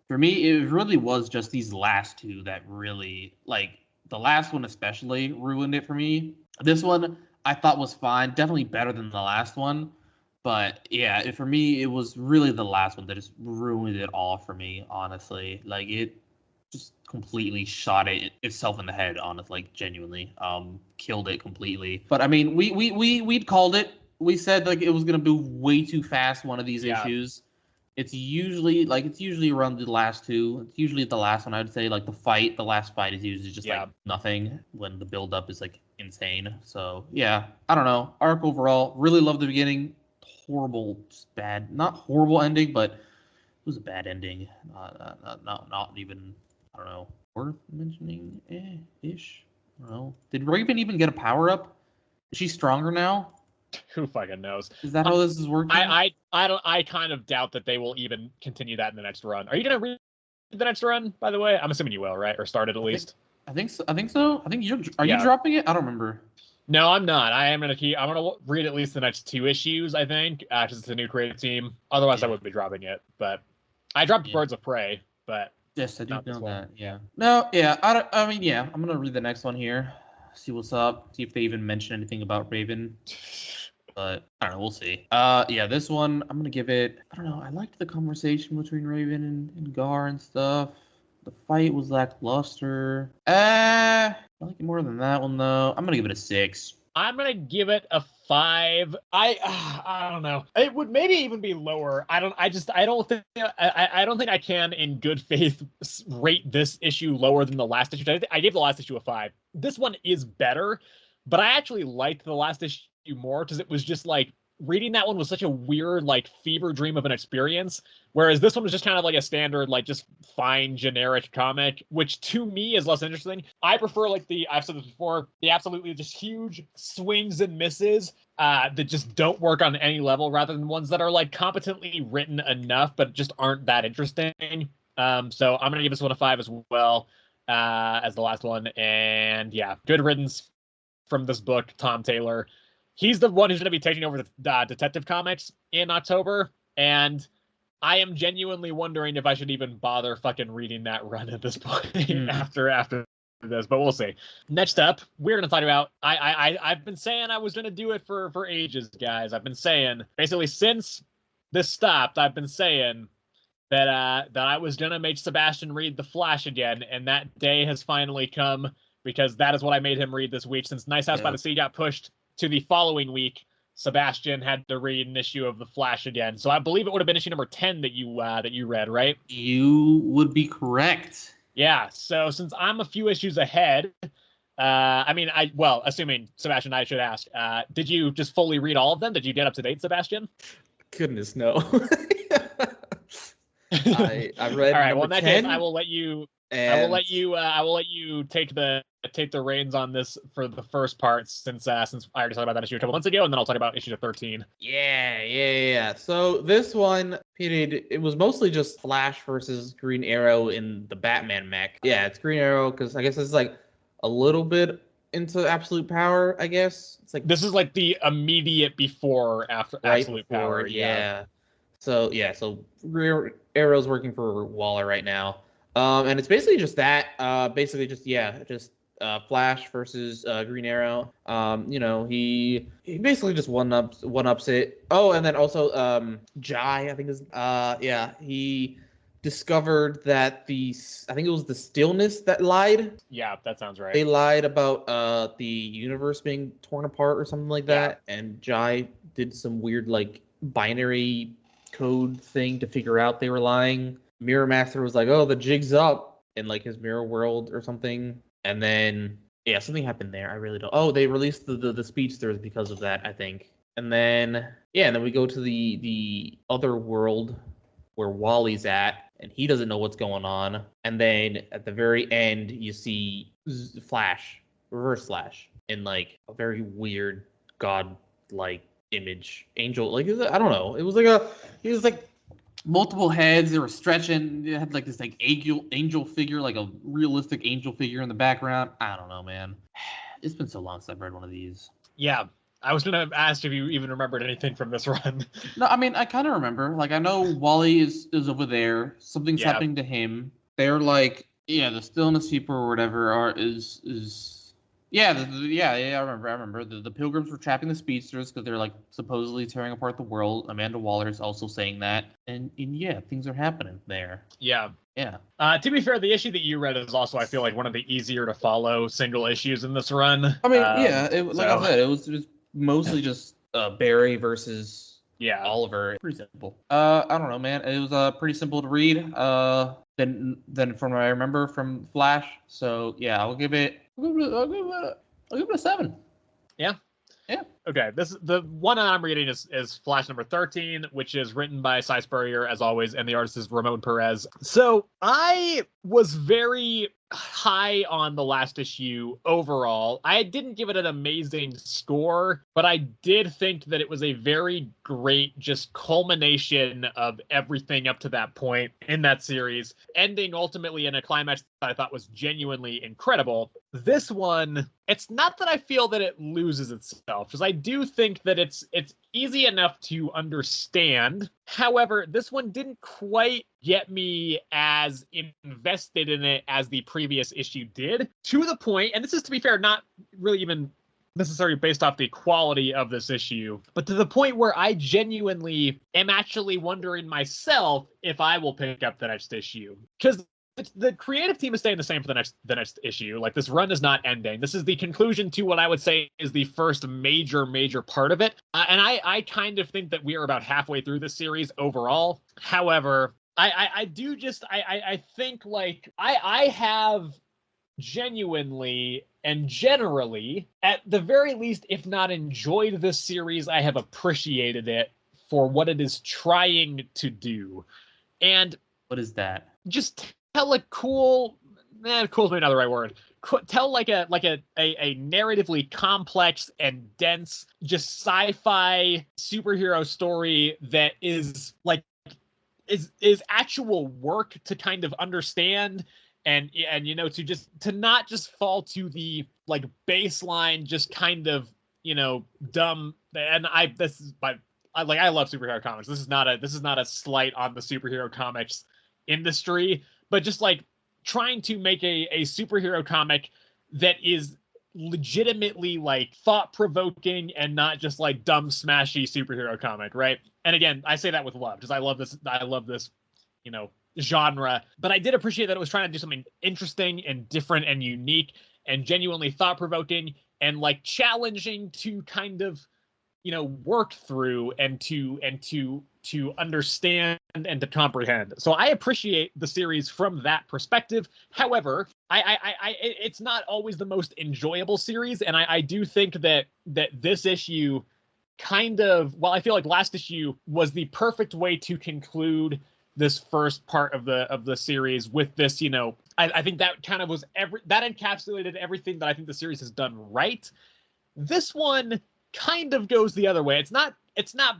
For me, it really was just these last two that really the last one especially ruined it for me. This one I thought was fine, definitely better than the last one. But yeah, for me, it was really the last one that just ruined it all for me, honestly. just completely shot itself in the head, honestly, like genuinely, killed it completely. But I mean, we'd called it. We said like it was gonna be way too fast. One of these issues. It's usually around the last two. It's usually the last one. I would say like the last fight is usually just like nothing when the build up is like insane. So yeah, I don't know. Arc overall, really loved the beginning. Horrible, just bad. Not horrible ending, but it was a bad ending. Not even. I don't know. Worth mentioning, ish. I don't know. Did Raven even get a power up? Is she stronger now? Who fucking knows? Is that how this is working? I kind of doubt that they will even continue that in the next run. Are you gonna read the next run, by the way? I'm assuming you will, right? Or started at least. I think so. You dropping it? I don't remember. No, I'm not. I'm gonna read at least the next 2 issues, I think, because it's a new creative team. Otherwise, I would be dropping it. But I dropped Birds of Prey, but yes, I do know that. Yeah. No, yeah. I mean, yeah. I'm gonna read the next one here. See what's up. See if they even mention anything about Raven. But I don't know. We'll see. Yeah. This one, I'm gonna give it. I don't know. I liked the conversation between Raven and Gar and stuff. The fight was lackluster. I like it more than that one though. I'm gonna give it a 6. I'm gonna give it a 5. I don't know. It would maybe even be lower. I don't think I can in good faith rate this issue lower than the last issue. I gave the last issue a 5. This one is better, but I actually liked the last issue more because it was just like reading that one was such a weird like fever dream of an experience, whereas this one was just kind of like a standard like just fine generic comic, which to me is less interesting. I prefer like I've said this before, the absolutely just huge swings and misses that just don't work on any level, rather than ones that are like competently written enough but just aren't that interesting. So I'm gonna give this one a 5 as well as the last one. And yeah, good riddance from this book, Tom Taylor. He's the one who's going to be taking over the Detective Comics in October, and I am genuinely wondering if I should even bother fucking reading that run at this point after this, but we'll see. Next up, we're going to talk about, I've been saying I was going to do it for ages, guys. I've been saying, basically since this stopped, I've been saying that I was going to make Sebastian read The Flash again, and that day has finally come, because that is what I made him read this week. Since Nice House by the Sea got pushed to the following week, Sebastian had to read an issue of The Flash again. So I believe it would have been issue number 10 that you read, right? You would be correct. Yeah. So since I'm a few issues ahead, assuming Sebastian, I should ask, did you just fully read all of them? Did you get up to date, Sebastian? Goodness, no. I read. All right. Well, in that 10, case, I will let you. I will let you take the reins on this for the first part, since I already talked about that issue a couple months ago, and then I'll talk about issue 13. Yeah. So this one, it was mostly just Flash versus Green Arrow in the Batman mech. Yeah, it's Green Arrow because I guess it's like a little bit into absolute power. I guess it's like this is like the immediate before after absolute power. Yeah. So Green Arrow's working for Waller right now. And it's basically just that. Flash versus Green Arrow. He basically just one ups it. Oh, and then also Jai, I think is he discovered that I think it was the stillness that lied. Yeah, that sounds right. They lied about the universe being torn apart or something like that, and Jai did some weird like binary code thing to figure out they were lying. Mirror Master was like, "Oh, the jig's up," in like his mirror world or something. And then something happened there. I really don't. Oh, they released the speedsters because of that, I think. And then we go to the other world where Wally's at, and he doesn't know what's going on. And then at the very end, you see Flash, Reverse Flash, in like a very weird god-like image, angel. Like I don't know. It was like he was like multiple heads. They were stretching. They had like this like angel figure, like a realistic angel figure in the background. I don't know, man. It's been so long since I've read one of these. Yeah, I was gonna ask if you even remembered anything from this run. No, I mean I kind of remember. Like I know Wally is over there. Something's happening to him. They're like the stillness people or whatever is Yeah, I remember. The Pilgrims were trapping the speedsters because they're like supposedly tearing apart the world. Amanda Waller's also saying that, and yeah, things are happening there. Yeah. Yeah. To be fair, the issue that you read is also, I feel like, one of the easier to follow single issues in this run. I mean, like I said, it was mostly just Barry versus Oliver. Pretty simple. I don't know, man. It was pretty simple to read. Then from what I remember from Flash. So yeah, I'll give it a 7. Yeah. Yeah. Okay. The one I'm reading is Flash number 13, which is written by Cy Spurrier, as always, and the artist is Ramon Perez. So I was very high on the last issue overall. I didn't give it an amazing score, but I did think that it was a very great just culmination of everything up to that point in that series, ending ultimately in a climax that I thought was genuinely incredible. This one, it's not that I feel that it loses itself, because I do think that it's easy enough to understand. However, this one didn't quite get me as invested in it as the previous issue did, to the point, and this is, to be fair, not really even necessarily based off the quality of this issue, but to the point where I genuinely am actually wondering myself if I will pick up the next issue. Because the creative team is staying the same for the next issue. Like, this run is not ending. This is the conclusion to what I would say is the first major part of it. And I kind of think that we are about halfway through this series overall. However, I think, like, I have genuinely and generally, at the very least, if not enjoyed this series, I have appreciated it for what it is trying to do. And what is that? Just tell a cool is maybe not the right word. Tell like a narratively complex and dense, just sci-fi superhero story that is like is actual work to kind of understand, and you know, to not just fall to the like baseline just kind of, you know, dumb. And I love superhero comics. This is not a slight on the superhero comics industry, but just like trying to make a superhero comic that is legitimately like thought-provoking and not just like dumb smashy superhero comic, right? And again, I say that with love, because I love this, you know, genre, but I did appreciate that it was trying to do something interesting and different and unique and genuinely thought-provoking and like challenging to kind of, you know, work through and to understand and to comprehend. So I appreciate the series from that perspective. However, it's not always the most enjoyable series, and I do think that this issue kind of, well, I feel like last issue was the perfect way to conclude this first part of the series with this, you know, I think that kind of was that encapsulated everything that I think the series has done right. This one kind of goes the other way. It's not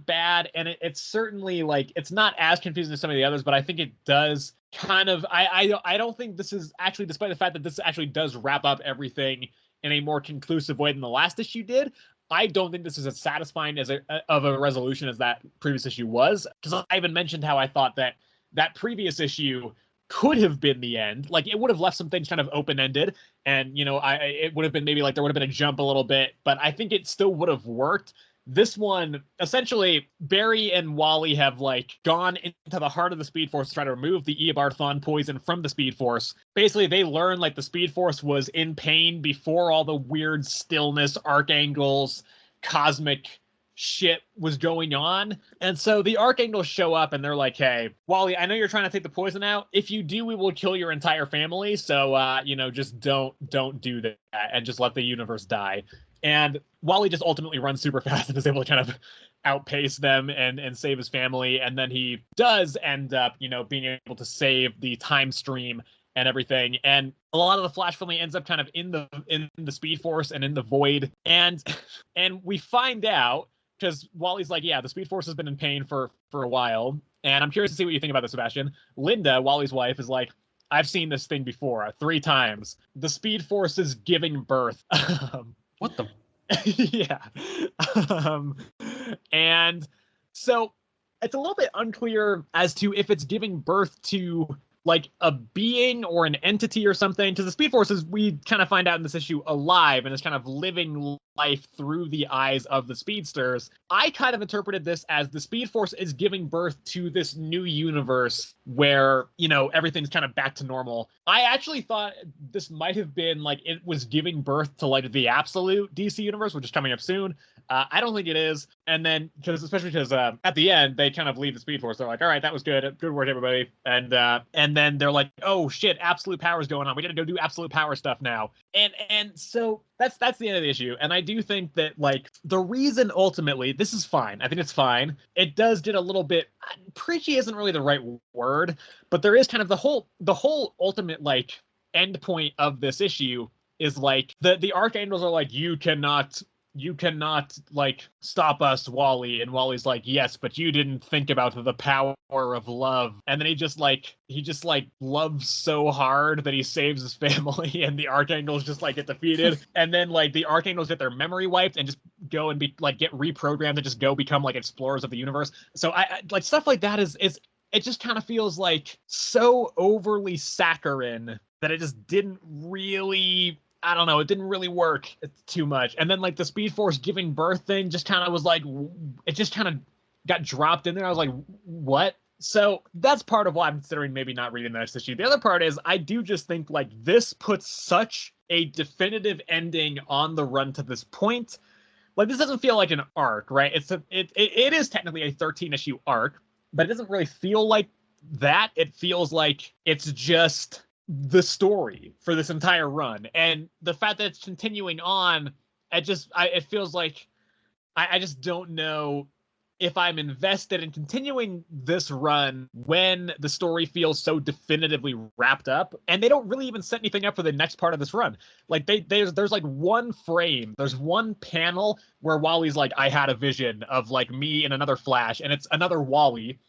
bad, and it's certainly like it's not as confusing as some of the others, but I think it does kind of I don't think this is actually, despite the fact that this actually does wrap up everything in a more conclusive way than the last issue did, I don't think this is as satisfying as of a resolution as that previous issue was, because I even mentioned how I thought that previous issue could have been the end. Like, it would have left some things kind of open-ended, and, you know, it would have been maybe like there would have been a jump a little bit, but I think it still would have worked. This one, essentially, Barry and Wally have like gone into the heart of the Speed Force to try to remove the Eobarthon poison from the Speed Force. Basically, they learned like the Speed Force was in pain before all the weird stillness, archangels, cosmic shit was going on. And so the archangels show up and they're like, hey, Wally, I know you're trying to take the poison out. If you do, we will kill your entire family. So, you know, just don't do that and just let the universe die. And Wally just ultimately runs super fast and is able to kind of outpace them and save his family. And then he does end up, you know, being able to save the time stream and everything. And a lot of the Flash family ends up kind of in the Speed Force and in the Void. And we find out, because Wally's like, yeah, the Speed Force has been in pain for a while. And I'm curious to see what you think about this, Sebastian. Linda, Wally's wife, is like, I've seen this thing before 3 times. The Speed Force is giving birth. What the? Yeah. And so it's a little bit unclear as to if it's giving birth to like a being or an entity or something. Because the Speed Force is, we kind of find out in this issue, alive and is kind of living life through the eyes of the speedsters. I kind of interpreted this as the Speed Force is giving birth to this new universe where, you know, everything's kind of back to normal. I actually thought this might have been like it was giving birth to like the absolute DC universe, which is coming up soon. I don't think it is. And then, especially because at the end, they kind of leave the Speed Force. They're like, all right, that was good. Good work, everybody. And then they're like, oh, shit, absolute power is going on. We got to go do absolute power stuff now. And so that's the end of the issue. And I do think that, like, the reason ultimately, this is fine. I think it's fine. It does get a little bit, preachy isn't really the right word, but there is kind of the whole ultimate, like, end point of this issue is, like, the Archangels are like, you cannot like stop us, Wally. And Wally's like, yes, but you didn't think about the power of love. And then he just loves so hard that he saves his family, and the Archangels just like get defeated. And then like the Archangels get their memory wiped and just go and be like get reprogrammed to just go become like explorers of the universe. So I like stuff like that is it just kind of feels like so overly saccharine that it just didn't really, I don't know, it didn't really work too much. And then like the Speed Force giving birth thing just kind of was like, it just kind of got dropped in there. I was like, what? So that's part of why I'm considering maybe not reading the next issue. The other part is I do just think like this puts such a definitive ending on the run to this point. Like this doesn't feel like an arc, right? It is technically a 13-issue arc, but it doesn't really feel like that. It feels like it's just the story for this entire run, and the fact that it's continuing on, it feels like I just don't know if I'm invested in continuing this run when the story feels so definitively wrapped up, and they don't really even set anything up for the next part of this run. Like there's like one frame, there's one panel where Wally's like, I had a vision of like me in another Flash, and it's another Wally,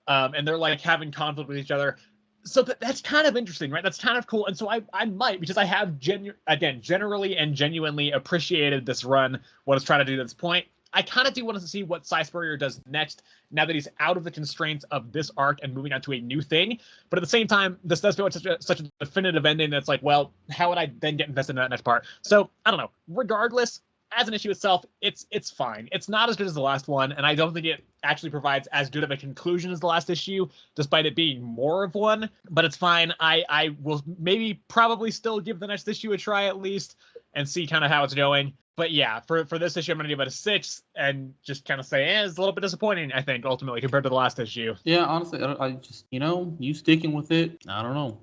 and they're like having conflict with each other. So that's kind of interesting, right? That's kind of cool. And so I might, because I have generally and genuinely appreciated this run, what it's trying to do at this point. I kind of do want to see what Cy Spurrier does next, now that he's out of the constraints of this arc and moving on to a new thing. But at the same time, this does feel like such a definitive ending that's like, well, how would I then get invested in that next part? So I don't know. Regardless, as an issue itself, it's fine. It's not as good as the last one, and I don't think it actually provides as good of a conclusion as the last issue, despite it being more of one. But it's fine. I will probably still give the next issue a try at least and see kind of how it's going. But yeah, for this issue, I'm going to give it a 6 and just kind of say, it's a little bit disappointing, I think, ultimately, compared to the last issue. Yeah, honestly, I just, you sticking with it, I don't know.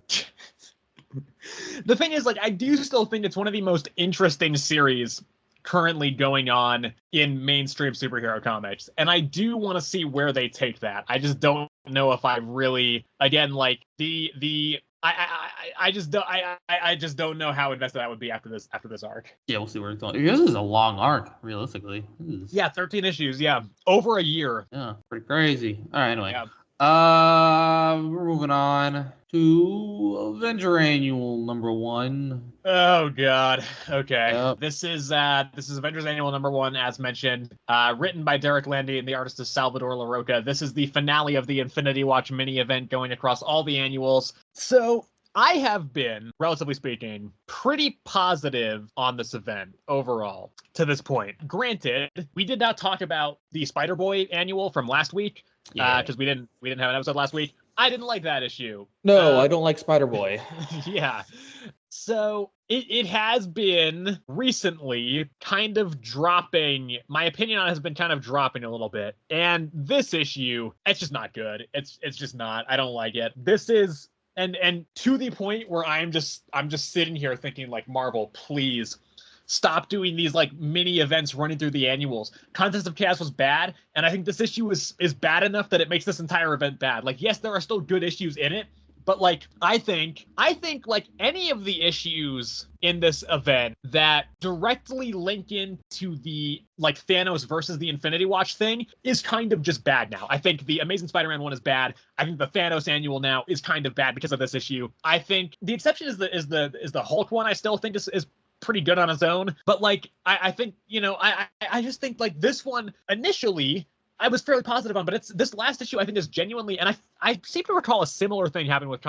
The thing is, like, I do still think it's one of the most interesting series currently going on in mainstream superhero comics, and I do want to see where they take that. I just don't know if I really, again, like I just don't know how invested I would be after this arc. Yeah, we'll see where it's going. This is a long arc, realistically. Yeah, 13 issues. Yeah, over a year. Yeah, pretty crazy. All right, anyway. Yeah. We're moving on to Avenger Annual #1. Oh God. Okay. Yep. This is Avengers Annual #1, as mentioned. Written by Derek Landy and the artist is Salvador LaRocca. This is the finale of the Infinity Watch mini event going across all the annuals. So I have been, relatively speaking, pretty positive on this event overall to this point. Granted, we did not talk about the Spider-Boy annual from last week, because we didn't have an episode last week. I didn't like that issue. No, I don't like Spider-Boy. Yeah. So it has been recently kind of dropping. My opinion on it has been kind of dropping a little bit. And this issue, it's just not good. It's just not. I don't like it. This is and to the point where I'm just sitting here thinking, like, Marvel, please stop doing these like mini events running through the annuals. Contest of Chaos was bad, and I think this issue is bad enough that it makes this entire event bad. Like, yes, there are still good issues in it, but like I think like any of the issues in this event that directly link into the like Thanos versus the Infinity Watch thing is kind of just bad now. I think the Amazing Spider-Man one is bad. I think the Thanos annual now is kind of bad because of this issue. I think the exception is the Hulk one. I still think is pretty good on its own, but like I think I just think like this one initially I was fairly positive on, but it's this last issue I think is genuinely, and I seem to recall a similar thing happening with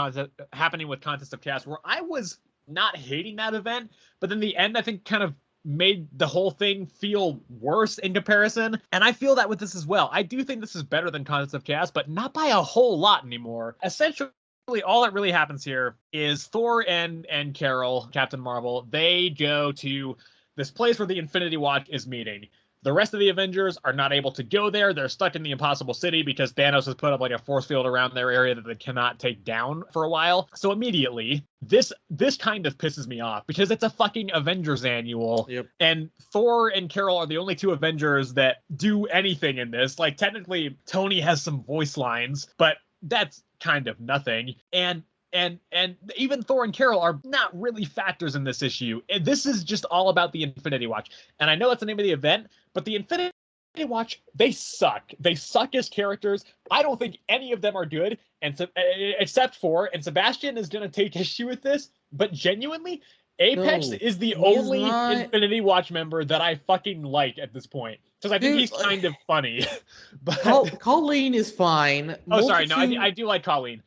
Contest of Chaos, where I was not hating that event, but then the end I think kind of made the whole thing feel worse in comparison, and I feel that with this as well. I do think this is better than Contest of Chaos, but not by a whole lot anymore. Essentially, all that really happens here is Thor and Carol, Captain Marvel, they go to this place where the Infinity Watch is meeting. The rest of the Avengers are not able to go there. They're stuck in the Impossible City because Thanos has put up like a force field around their area that they cannot take down for a while. So immediately, this kind of pisses me off because it's a fucking Avengers Annual. Yep. And Thor and Carol are the only two Avengers that do anything in this. Like, technically, Tony has some voice lines, but that's kind of nothing. And even Thor and Carol are not really factors in this issue. This is just all about the Infinity Watch. And I know that's the name of the event, but the Infinity Watch, they suck. They suck as characters. I don't think any of them are good, and except for, and Sebastian is going to take issue with this, but genuinely, Apex is the only Infinity Watch member that I fucking like at this point. Because I think he's kind of funny. But Colleen is fine. Oh, sorry. No, I do like Colleen.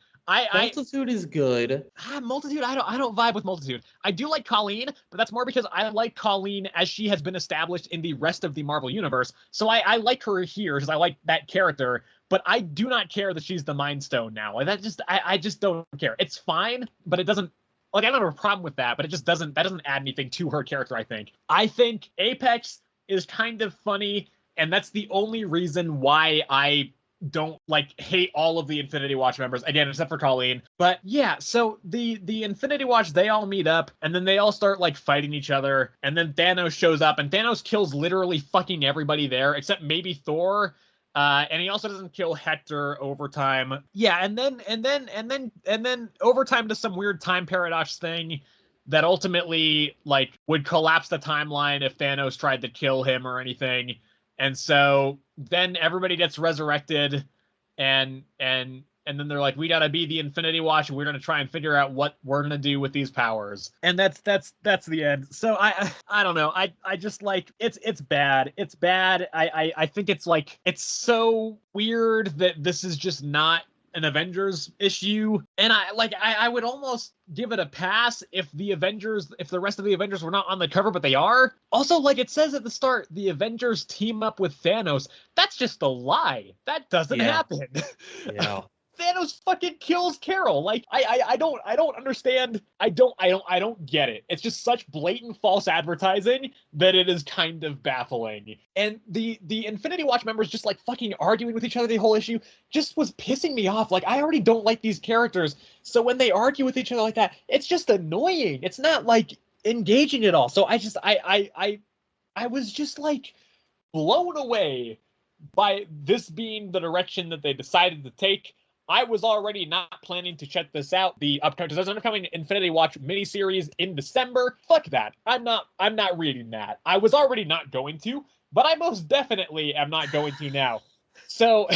Multitude is good. Multitude, I don't vibe with Multitude. I do like Colleen, but that's more because I like Colleen as she has been established in the rest of the Marvel Universe. So I like her here because I like that character, but I do not care that she's the Mind Stone now. Like, I just don't care. It's fine, but it doesn't, like, I don't have a problem with that, but that doesn't add anything to her character, I think. I think Apex is kind of funny, and that's the only reason why I don't hate all of the Infinity Watch members, again, except for Colleen. But yeah, so the Infinity Watch, they all meet up, and then they all start fighting each other, and then Thanos shows up, and Thanos kills literally fucking everybody there except maybe Thor. And he also doesn't kill Hector overtime. Yeah, and then overtime does some weird time paradox thing that ultimately would collapse the timeline if Thanos tried to kill him or anything. And so then everybody gets resurrected, and then they're like, we gotta be the Infinity Watch, and we're gonna try and figure out what we're gonna do with these powers. And that's the end. So I don't know. I just it's bad. It's bad. I think it's so weird that this is just not an Avengers issue, and I would almost give it a pass if the rest of the Avengers were not on the cover, but they are. Also, it says at the start, the Avengers team up with Thanos. That's just a lie. That doesn't happen. Yeah. Thanos fucking kills Carol. I don't understand. I don't get it. It's just such blatant false advertising that it is kind of baffling. And the Infinity Watch members just fucking arguing with each other the whole issue just was pissing me off. I already don't like these characters. So when they argue with each other like that, it's just annoying. It's not engaging at all. So I was just blown away by this being the direction that they decided to take. I was already not planning to check this out. There's an upcoming Infinity Watch miniseries in December. Fuck that. I'm not reading that. I was already not going to, but I most definitely am not going to now. So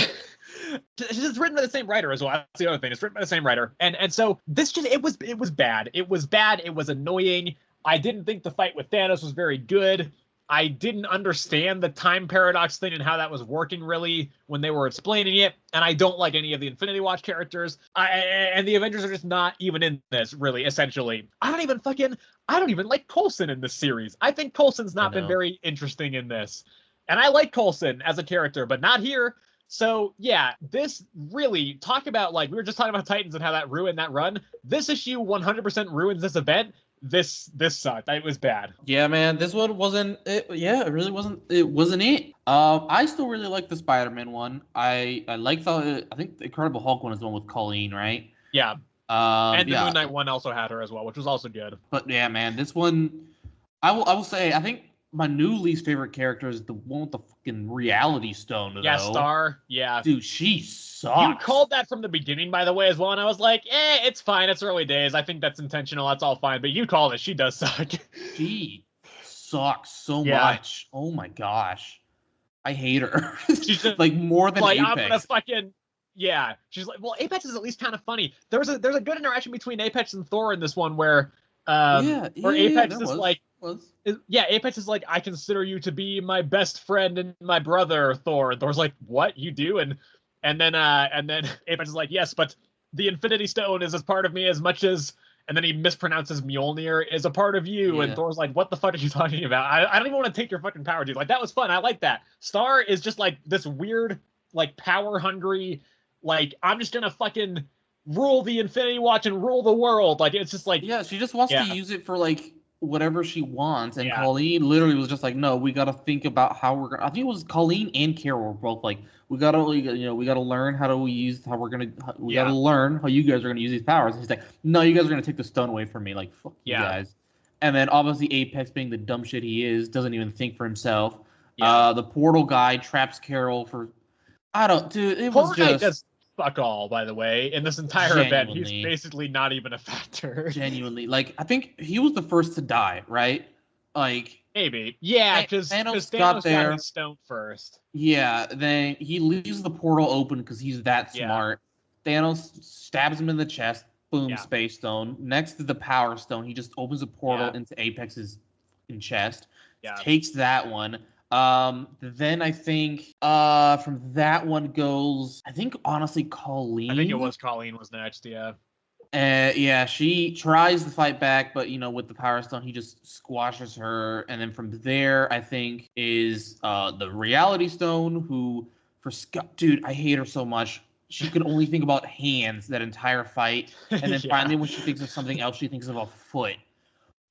it's written by the same writer as well. That's the other thing. It's written by the same writer. And so this it was bad. It was bad. It was annoying. I didn't think the fight with Thanos was very good. I didn't understand the time paradox thing and how that was working really when they were explaining it. And I don't like any of the Infinity Watch characters. And the Avengers are just not even in this, really, essentially. I don't even like Coulson in this series. I think Coulson's not been very interesting in this. And I like Coulson as a character, but not here. So yeah, this really, talk about we were just talking about Titans and how that ruined that run. This issue 100% ruins this event. This sucked. It was bad. Yeah, man. This one wasn't. It really wasn't. It wasn't it. I still really like the Spider-Man one. I like I think the Incredible Hulk one is the one with Colleen, right? Yeah. And the Moon Knight one also had her as well, which was also good. But yeah, man, this one, I will say, I think my new least favorite character is the one with the fucking Reality Stone. Yeah, Star. Yeah. Dude, she sucks. You called that from the beginning, by the way, as well, and I was like, it's fine. It's early days. I think that's intentional. That's all fine. But you called it. She does suck. She sucks so much. Oh my gosh. I hate her. She's just more than Apex. I'm gonna fucking... Yeah. She's like, well, Apex is at least kind of funny. There's a good interaction between Apex and Thor in this one where Apex is Was. Yeah, Apex is like, I consider you to be my best friend and my brother, Thor. And Thor's like, what? You do? And then Apex is like, yes, but the Infinity Stone is as part of me as much as, and then he mispronounces Mjolnir is a part of you. Yeah. And Thor's like, what the fuck are you talking about? I don't even want to take your fucking power, dude. Like, that was fun. I like that. Star is just like this weird, like, power hungry, like, I'm just gonna fucking rule the Infinity Watch and rule the world. Like, it's just like, Yeah, she just wants to use it for like whatever she wants, and Yeah. Colleen literally was just like, "No, we got to think about how we're gonna." I think it was Colleen and Carol were both like, "We gotta, we gotta learn how to use how we're gonna, we Yeah. gotta learn how you guys are gonna use these powers." And he's like, "No, you guys are gonna take the stone away from me, like fuck you Yeah. guys." And then obviously Apex, being the dumb shit he is, doesn't even think for himself. Yeah. The portal guy traps Carol for, I don't, dude, it was Fortnite just does fuck all, by the way. In this entire event, he's Genuinely. basically not even a factor. genuinely like I think he was the first to die, right? Like. Maybe. Yeah, because Thanos Thanos got got there. his stone first. Yeah, then he leaves the portal open because he's that Yeah. smart. Thanos stabs him in the chest. Boom, Yeah. space stone. Next to the power stone, he just opens a portal Yeah. into Apex's chest. Yeah. Takes that one. Then I think from that one goes, I think honestly Colleen. I think it was Colleen was next, yeah. Yeah, she tries to fight back, but with the Power Stone, he just squashes her. And then from there, I think is the Reality Stone, who for Scott, dude, I hate her so much. She could only think about hands that entire fight, and then Yeah. finally, when she thinks of something else, she thinks of a foot.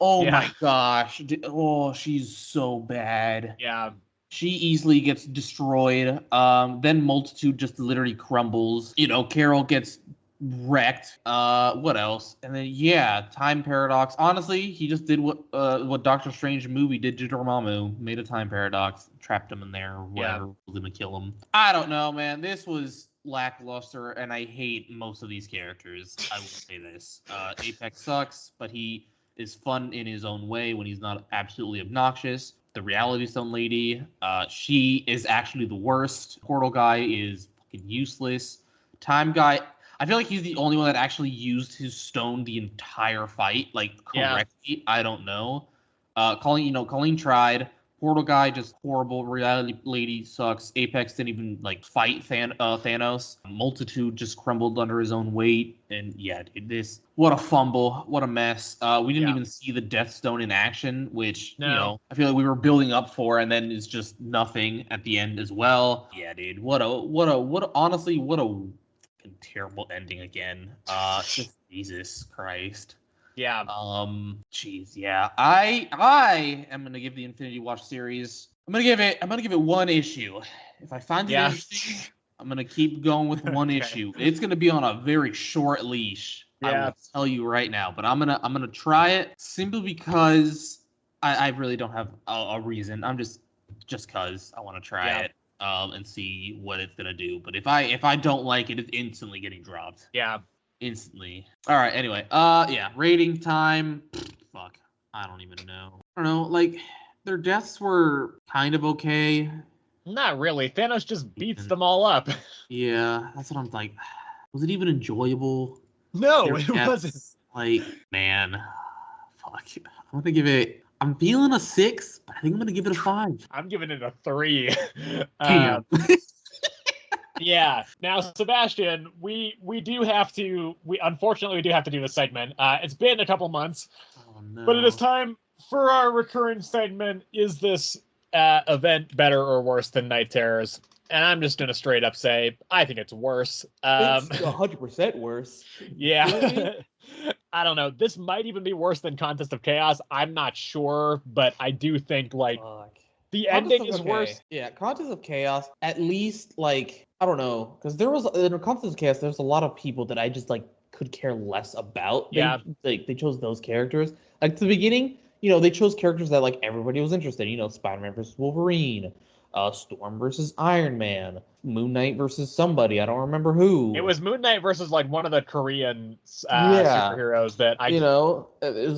Oh Yeah. my gosh! Oh, she's so bad. Yeah. She easily gets destroyed. Then Multitude just literally crumbles. Carol gets wrecked. What else? And then time paradox. Honestly, he just did what Doctor Strange movie did to Dormammu. Made a time paradox, trapped him in there, or whatever, was gonna kill him. I don't know, man. This was lackluster, and I hate most of these characters. I will say this. Apex sucks, but he is fun in his own way when he's not absolutely obnoxious. The Reality Stone lady, she is actually the worst. Portal guy is fucking useless. Time guy, I feel like he's the only one that actually used his stone the entire fight, like correctly. I don't know. Colleen tried. Portal guy just horrible. Reality lady sucks. Apex didn't even fight Thanos. Multitude just crumbled under his own weight. And what a fumble, what a mess. We didn't even see the Death Stone in action, which I feel like we were building up for, and then it's just nothing at the end as well. Yeah, dude. Honestly, what a terrible ending again. Just Jesus Christ. Yeah. Jeez, yeah. I am gonna give the Infinity Watch series. I'm gonna give it one issue. If I find it interesting, I'm gonna keep going with one issue. It's gonna be on a very short leash. I will tell you right now. But I'm gonna try it simply because I really don't have a reason. I'm just cause I want to try it. And see what it's gonna do. But if I don't like it, it's instantly getting dropped. Yeah. Instantly. All right. Anyway. Rating time. Fuck. I don't even know. I don't know. Their deaths were kind of okay. Not really. Thanos just beats them all up. Yeah, that's what I'm like. Was it even enjoyable? No, it wasn't. Man. Fuck. I'm gonna give it. I'm feeling a 6, but I think I'm gonna give it a 5. I'm giving it a 3. Damn. Yeah. Now, Sebastian, we unfortunately do have to do this segment. It's been a couple months, but it is time for our recurring segment. Is this event better or worse than Night Terrors? And I'm just gonna straight up say I think it's worse. It's 100% worse. Yeah. Really? I don't know. This might even be worse than Contest of Chaos. I'm not sure, but I do think the ending is worse. Yeah, Contest of Chaos, at least I don't know, because there was in Contest of Chaos, there's a lot of people that I just could care less about. They chose those characters. At the beginning, they chose characters that everybody was interested in. Spider-Man versus Wolverine, Storm versus Iron Man, Moon Knight versus somebody. I don't remember who. It was Moon Knight versus one of the Korean superheroes that it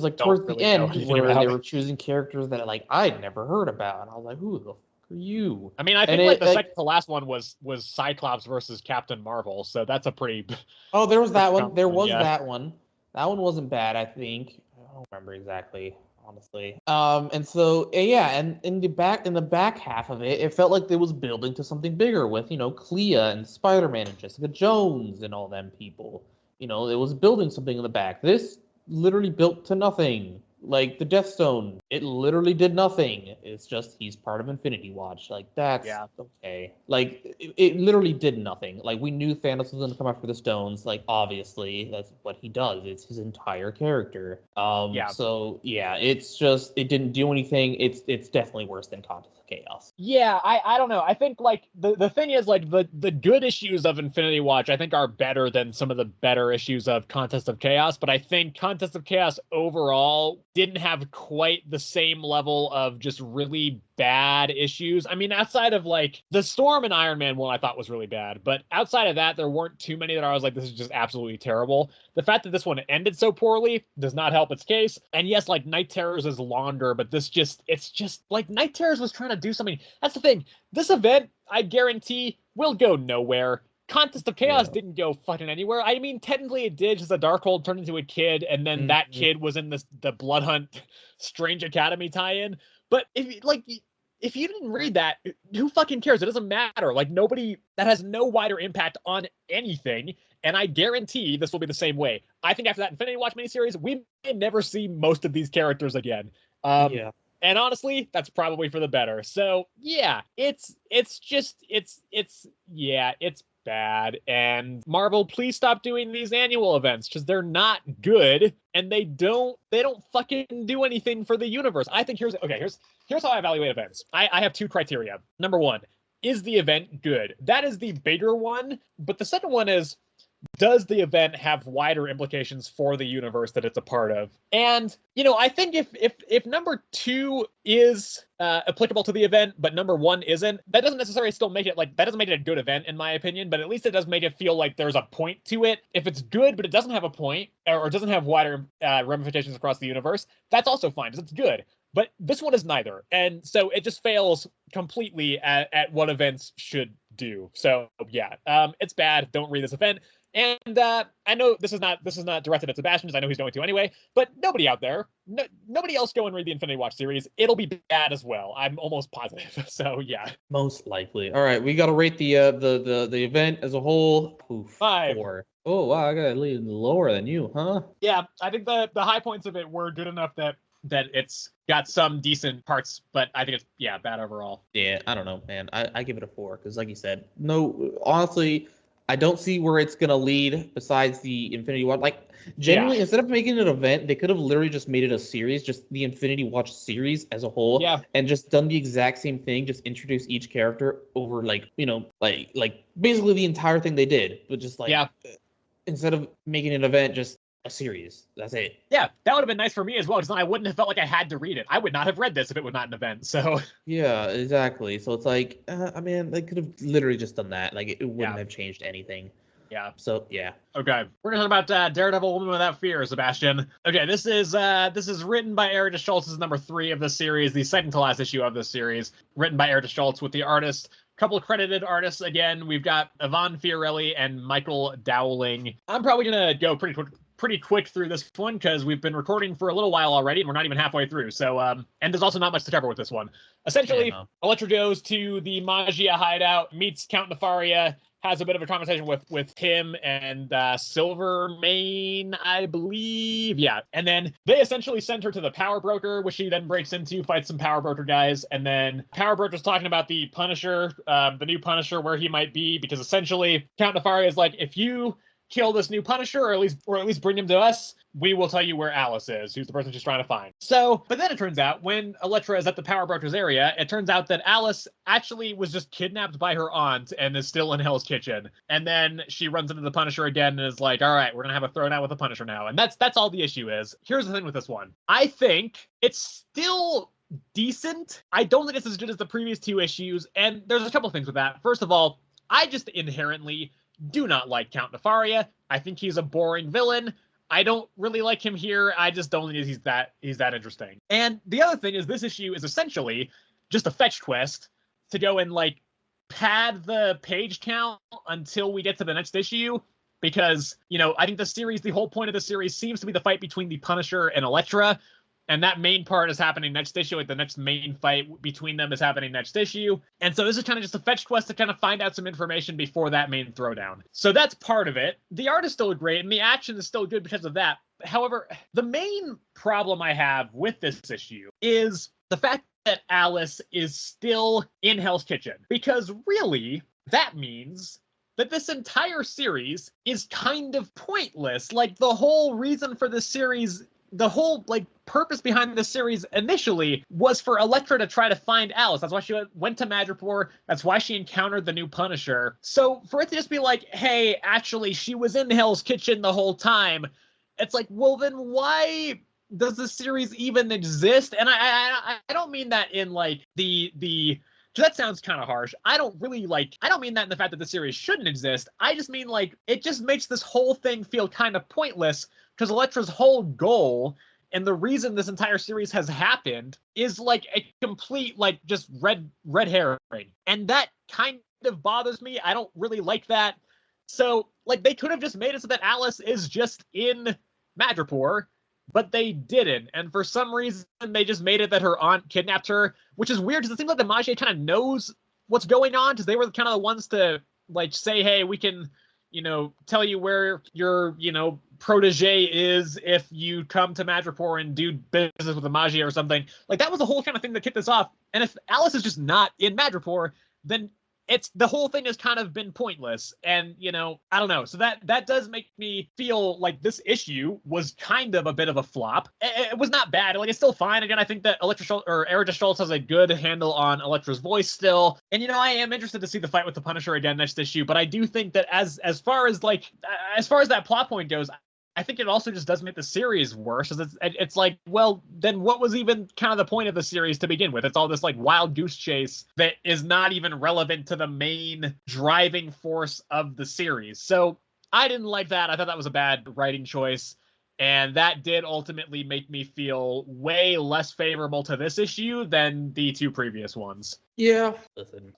was towards the end where they were choosing characters that I'd never heard about, and I was like, who the fuck are you? I mean, I think the second to last one was Cyclops versus Captain Marvel, so that's a pretty. Oh, there was that one. There was that one. That one wasn't bad, I think. I don't remember exactly. honestly. And so yeah, and in the back half of it, it felt like it was building to something bigger with, Clea and Spider-Man and Jessica Jones and all them people. It was building something in the back. This literally built to nothing. Like the Death Stone, it literally did nothing. It's just he's part of Infinity Watch. Like that's okay. Like it literally did nothing. Like we knew Thanos was going to come after the stones. Like obviously that's what he does. It's his entire character. So yeah, it's just it didn't do anything. It's definitely worse than Contest of Chaos. Yeah, I don't know. I think like the thing is like the good issues of Infinity Watch I think are better than some of the better issues of Contest of Chaos, but I think Contest of Chaos overall didn't have quite the same level of just really bad issues. I mean, outside of like the Storm and Iron Man one I thought was really bad, but outside of that there weren't too many that I was like, this is just absolutely terrible. The fact that this one ended so poorly does not help its case. And yes, like Night Terrors is longer, but it's just like Night Terrors was trying to do something. That's the thing. This event, I guarantee, will go nowhere. Contest of Chaos didn't go fucking anywhere. I mean, technically it did, just a Darkhold turned into a kid, and then that kid was in the Blood Hunt Strange Academy tie-in. But if you didn't read that, who fucking cares? It doesn't matter. Like nobody, that has no wider impact on anything. And I guarantee this will be the same way. I think after that Infinity Watch miniseries, we may never see most of these characters again. And honestly, that's probably for the better. So yeah, it's bad. And Marvel, please stop doing these annual events because they're not good and they don't fucking do anything for the universe. I think here's how I evaluate events. I have two criteria. Number one, is the event good? That is the bigger one. But the second one is, does the event have wider implications for the universe that it's a part of? And, I think if number two is applicable to the event, but number one isn't, that doesn't necessarily still make it that doesn't make it a good event in my opinion, but at least it does make it feel like there's a point to it. If it's good, but it doesn't have a point or doesn't have wider ramifications across the universe, that's also fine because it's good. But this one is neither. And so it just fails completely at what events should do. So yeah, it's bad. Don't read this event. And I know this is not directed at Sebastian, because I know he's going to anyway, but nobody out there, nobody else go and read the Infinity Watch series. It'll be bad as well. I'm almost positive. So yeah. Most likely. All right, we got to rate the event as a whole. Oof, 5. 4. Oh wow, I got to leave lower than you, huh? Yeah, I think the high points of it were good enough that it's got some decent parts, but I think it's bad overall. Yeah, I don't know, man. I give it a 4 because, like you said, no, honestly, I don't see where it's gonna lead besides the Infinity Watch. Like, genuinely, instead of making it an event, they could have literally just made it a series, just the Infinity Watch series as a whole, and just done the exact same thing. Just introduce each character over, like basically the entire thing they did, but just instead of making an event, just a series. That's it. Yeah, that would have been nice for me as well, because then I wouldn't have felt like I had to read it. I would not have read this if it was not an event. So yeah, exactly. So it's like, I mean, they could have literally just done that. Like, it wouldn't have changed anything. Yeah. So yeah. Okay, we're gonna talk about Daredevil, Woman Without Fear, Sebastian. Okay, this is written by Eric Schultz. This is number 3 of the series, the second to last issue of this series. Written by Eric Schultz with the artist. Couple of credited artists again. We've got Yvonne Fiorelli and Michael Dowling. I'm probably gonna go pretty quick through this one because we've been recording for a little while already and we're not even halfway through. So and there's also not much to cover with this one. Essentially, Elektra goes to the Magia hideout, meets Count Nefaria, has a bit of a conversation with him and Silvermane, I believe. Yeah. And then they essentially send her to the Power Broker, which she then breaks into, fights some Power Broker guys. And then Power Broker's talking about the Punisher, the new Punisher, where he might be, because essentially Count Nefaria is like, if you kill this new Punisher, or at least bring him to us, we will tell you where Alice is, who's the person she's trying to find. So, but then it turns out, when Elektra is at the Power Brokers area, it turns out that Alice actually was just kidnapped by her aunt and is still in Hell's Kitchen. And then she runs into the Punisher again and is like, all right, we're gonna have a throwdown with the Punisher now. And that's all the issue is. Here's the thing with this one. I think it's still decent. I don't think it's as good as the previous 2 issues, and there's a couple things with that. First of all, I just inherently do not like Count Nefaria. I think he's a boring villain. I don't really like him here. I just don't think he's that interesting. And the other thing is, this issue is essentially just a fetch quest to go and pad the page count until we get to the next issue. Because, I think the whole point of the series seems to be the fight between the Punisher and Elektra. And that main part is happening next issue. Like the next main fight between them is happening next issue. And so this is kind of just a fetch quest to kind of find out some information before that main throwdown. So that's part of it. The art is still great and the action is still good because of that. However, the main problem I have with this issue is the fact that Alice is still in Hell's Kitchen. Because really, that means that this entire series is kind of pointless. Like, the whole reason for this series, the whole, like, purpose behind this series initially was for Elektra to try to find Alice. That's why she went to Madripoor. That's why she encountered the new Punisher. So for it to just be like, hey, actually, she was in Hell's Kitchen the whole time, it's like, well, then why does the series even exist? And I don't mean that in, like, the that sounds kind of harsh. I don't mean that in the fact that the series shouldn't exist. I just mean, like, it just makes this whole thing feel kind of pointless because Elektra's whole goal and the reason this entire series has happened is, like, a complete, like, just red herring. And that kind of bothers me. I don't really like that. So, like, they could have just made it so that Alice is just in Madripoor, but they didn't. And for some reason, they just made it that her aunt kidnapped her, which is weird because it seems like the Magi kind of knows what's going on because they were kind of the ones to, like, say, hey, we can, you know, tell you where your, you know, protege is if you come to Madripoor and do business with the Magi or something. Like, that was the whole kind of thing that kicked this off. And if Alice is just not in Madripoor, then the whole thing has kind of been pointless. And, you know, I don't know. So that does make me feel like this issue was kind of a bit of a flop. It was not bad. Like, it's still fine. Again, I think that Erika Schultz has a good handle on Elektra's voice still. And, you know, I am interested to see the fight with the Punisher again next issue. But I do think that as far as that plot point goes, I think it also just does make the series worse. It's like, well, then what was even kind of the point of the series to begin with? It's all this, like, wild goose chase that is not even relevant to the main driving force of the series. So I didn't like that. I thought that was a bad writing choice. And that did ultimately make me feel way less favorable to this issue than the two previous ones. Yeah. Listen,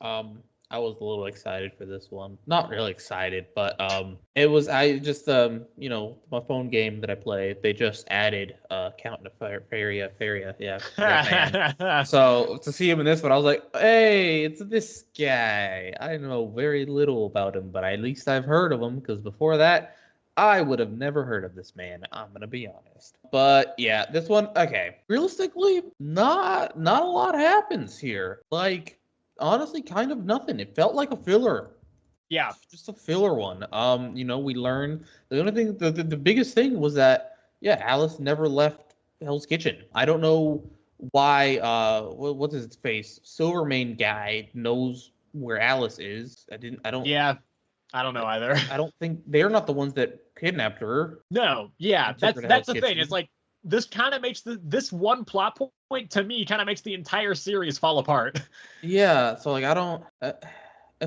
I was a little excited for this one. Not really excited, but you know, my phone game that I play, they just added Count Nefaria, yeah. that man. So to see him in this one, I was like, hey, it's this guy. I know very little about him, but at least I've heard of him, because before that, I would have never heard of this man. I'm gonna be honest. But yeah, this one, okay. Realistically, not a lot happens here. Like, honestly, kind of nothing. It felt like a filler. Yeah. Just a filler one. You know, we learned the only thing, the biggest thing was that, yeah, Alice never left Hell's Kitchen. I don't know why, what's his face? Silvermane guy knows where Alice is. Yeah, I don't know either. I don't think they're not the ones that kidnapped her. No, yeah, that's the thing. It's like, this kind of makes this one plot point to me kind of makes the entire series fall apart. Yeah, so, like, I don't.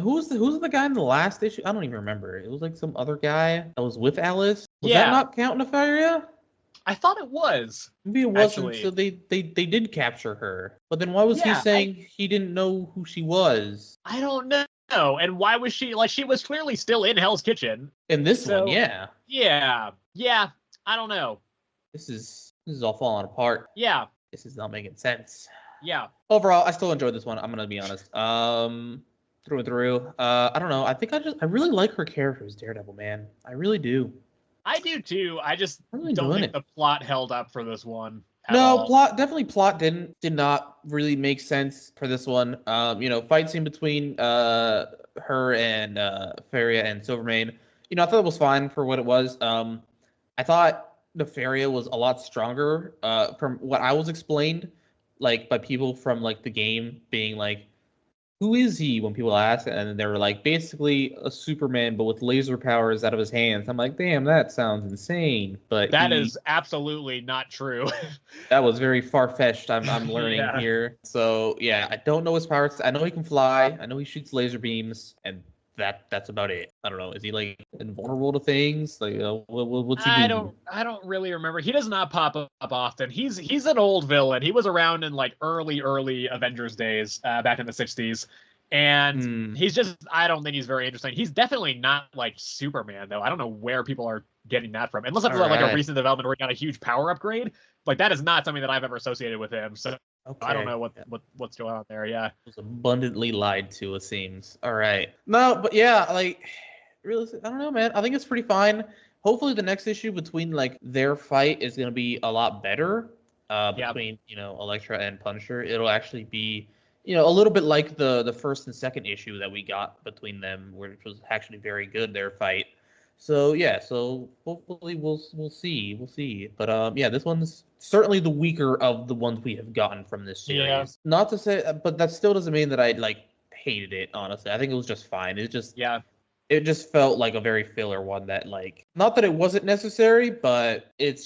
Who's the guy in the last issue? I don't even remember. It was like some other guy that was with Alice. Was that not Count Nefaria? I thought it was. Maybe it wasn't. So they did capture her. But then why was he saying he didn't know who she was? I don't know. And why was she, like, she was clearly still in Hell's Kitchen. In this one, yeah. Yeah. I don't know. This is all falling apart. Yeah. This is not making sense. Yeah. Overall, I still enjoyed this one. I'm gonna be honest. Through and through. I don't know. I think I really like her character as Daredevil, man. I really do. I do too. I just really don't think the plot held up for this one. No, plot did not really make sense for this one. You know, fight scene between her and Faria and Silvermane. You know, I thought it was fine for what it was. I thought Nefaria was a lot stronger from what I was explained, like, by people from, like, the game, being like, who is he, when people ask, and they were like, basically a Superman but with laser powers out of his hands. I'm like, damn, that sounds insane. But that is absolutely not true. That was very far-fetched. I'm learning here. So yeah, I don't know his powers. I know he can fly. I know he shoots laser beams, and that's about it. I don't know. Is he, like, invulnerable to things? Like, what's he doing? I don't really remember. He does not pop up often. He's an old villain. He was around in, like, early Avengers days back in the 60s. And he's just, I don't think he's very interesting. He's definitely not like Superman, though. I don't know where people are getting that from. Unless it's like a recent development where he got a huge power upgrade. Like, that is not something that I've ever associated with him. So I don't know what's going on there. Yeah. It was abundantly lied to, it seems. All right. No, but yeah, like, really, I don't know, man. I think it's pretty fine. Hopefully the next issue between, like, their fight is going to be a lot better. Between, Elektra and Punisher. It'll actually be, a little bit like the first and second issue that we got between them, which was actually very good, their fight. So yeah, so hopefully we'll see. But this one's certainly the weaker of the ones we have gotten from this series. Yeah. Not to say, but that still doesn't mean that I like hated it. Honestly, I think it was just fine. It just felt like a very filler one that, like, not that it wasn't necessary, but it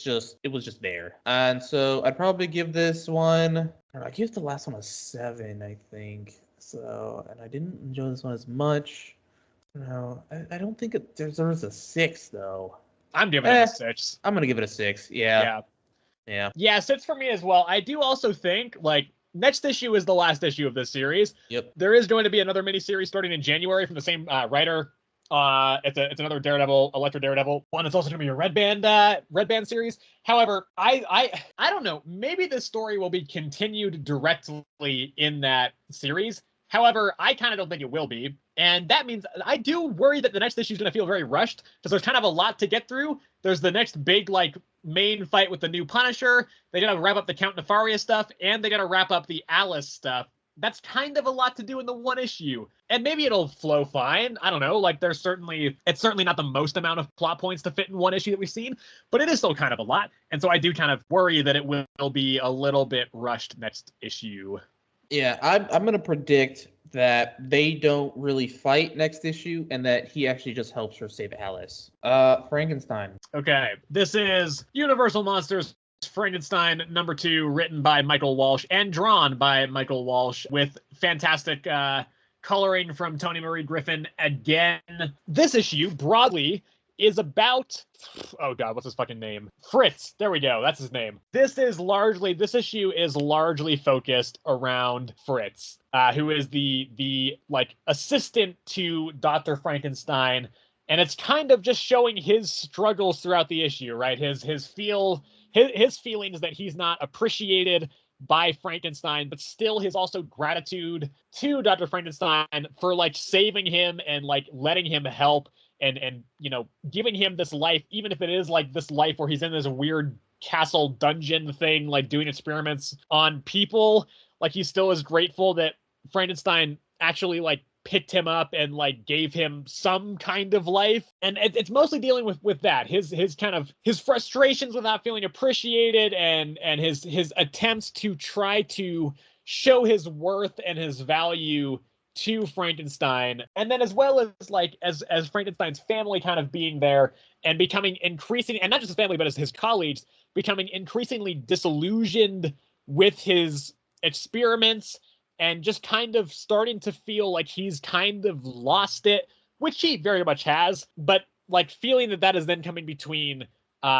was just there. And so I'd probably give this one, I give the last one a 7, I think. So, and I didn't enjoy this one as much. No, I don't think it deserves a 6 though. I'm giving it a 6. I'm gonna give it a 6. Yeah. Yeah, 6 for me as well. I do also think, like, next issue is the last issue of this series. Yep. There is going to be another miniseries starting in January from the same writer. It's another Daredevil, Elektra Daredevil one. It's also going to be a Red Band series. However, I don't know. Maybe this story will be continued directly in that series. However, I kind of don't think it will be. And that means I do worry that the next issue is going to feel very rushed because there's kind of a lot to get through. There's the next big, like, main fight with the new Punisher. They got to wrap up the Count Nefaria stuff, and they got to wrap up the Alice stuff. That's kind of a lot to do in the one issue. And maybe it'll flow fine. I don't know. Like, it's certainly not the most amount of plot points to fit in one issue that we've seen, but it is still kind of a lot. And so I do kind of worry that it will be a little bit rushed next issue. Yeah, I'm going to predict that they don't really fight next issue and that he actually just helps her save Alice. Frankenstein. Okay. This is Universal Monsters Frankenstein #2, written by Michael Walsh and drawn by Michael Walsh with fantastic coloring from Tony Marie Griffin again. This issue, broadly, is about, oh god, what's his fucking name? Fritz. There we go. That's his name. This issue is largely focused around Fritz, who is the like assistant to Dr. Frankenstein, and it's kind of just showing his struggles throughout the issue, right? His feelings that he's not appreciated by Frankenstein, but still his also gratitude to Dr. Frankenstein for, like, saving him and, like, letting him help and giving him this life, even if it is like this life where he's in this weird castle dungeon thing, like doing experiments on people. Like, he still is grateful that Frankenstein actually, like, picked him up and, like, gave him some kind of life. And it's mostly dealing with that, his frustrations with not feeling appreciated, and his attempts to try to show his worth and his value to Frankenstein. And then as well as, like, as Frankenstein's family kind of being there and becoming increasing, and not just his family, but as his colleagues, becoming increasingly disillusioned with his experiments and just kind of starting to feel like he's kind of lost it, which he very much has, but, like, feeling that is then coming between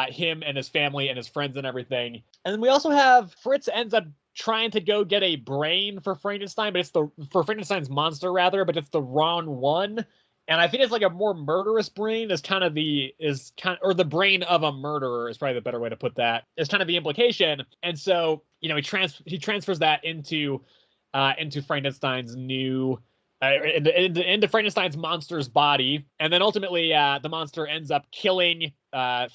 him and his family and his friends and everything. And then we also have Fritz ends up trying to go get a brain for Frankenstein, but for Frankenstein's monster rather, but it's the wrong one. And I think it's like a more murderous brain or the brain of a murderer is probably the better way to put that. Is kind of the implication. And so, he transfers that into Frankenstein's new into Frankenstein's monster's body, and then ultimately the monster ends up killing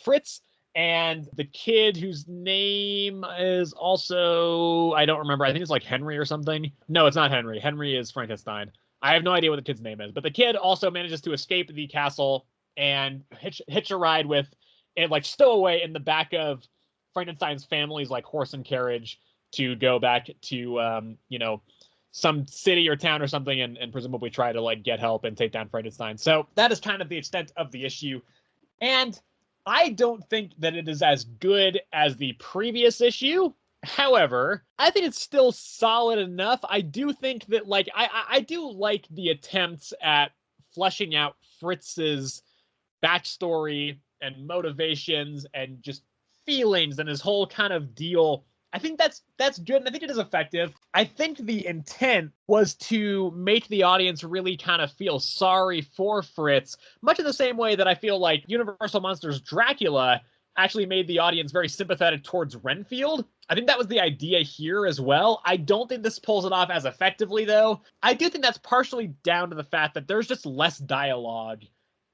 Fritz and the kid, whose name is also, I don't remember. I think it's like Henry or something. No, it's not Henry. Henry is Frankenstein. I have no idea what the kid's name is, but the kid also manages to escape the castle and hitch a ride with and, like, stow away in the back of Frankenstein's family's, like, horse and carriage to go back to some city or town or something, and presumably try to, like, get help and take down Frankenstein. So that is kind of the extent of the issue. And I don't think that it is as good as the previous issue. However, I think it's still solid enough. I do think that, like, I do like the attempts at fleshing out Fritz's backstory and motivations and just feelings and his whole kind of deal I think that's good, and I think it is effective. I think the intent was to make the audience really kind of feel sorry for Fritz, much in the same way that I feel like Universal Monsters Dracula actually made the audience very sympathetic towards Renfield. I think that was the idea here as well. I don't think this pulls it off as effectively, though. I do think that's partially down to the fact that there's just less dialogue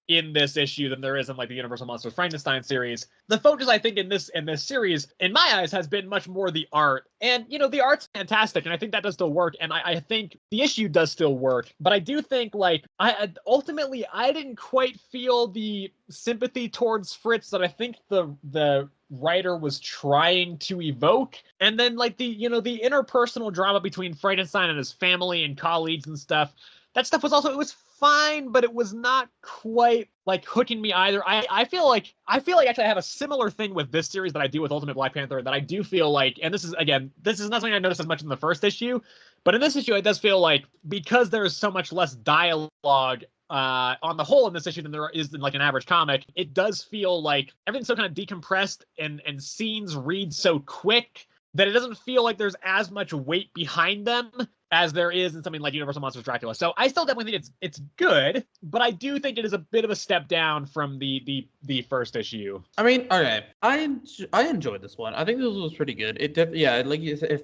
in this issue than there is in like the Universal Monsters Frankenstein series. The focus, I think, in this series, in my eyes, has been much more the art. And, you know, the art's fantastic, and I think that does still work, and I think the issue does still work. But I do think, like, I didn't quite feel the sympathy towards Fritz that I think the writer was trying to evoke. And then, like, the interpersonal drama between Frankenstein and his family and colleagues and stuff, that stuff was also, it was fine, but it was not quite like hooking me either. I feel like actually I have a similar thing with this series that I do with Ultimate Black Panther, that I do feel like, and this is not something I noticed as much in the first issue, but in this issue it does feel like, because there is so much less dialogue on the whole in this issue than there is in like an average comic, it does feel like everything's so kind of decompressed and scenes read so quick that it doesn't feel like there's as much weight behind them as there is in something like Universal Monsters Dracula. So I still definitely think it's good, but I do think it is a bit of a step down from the first issue. I mean, okay, I enjoyed this one. I think this was pretty good. Like you said,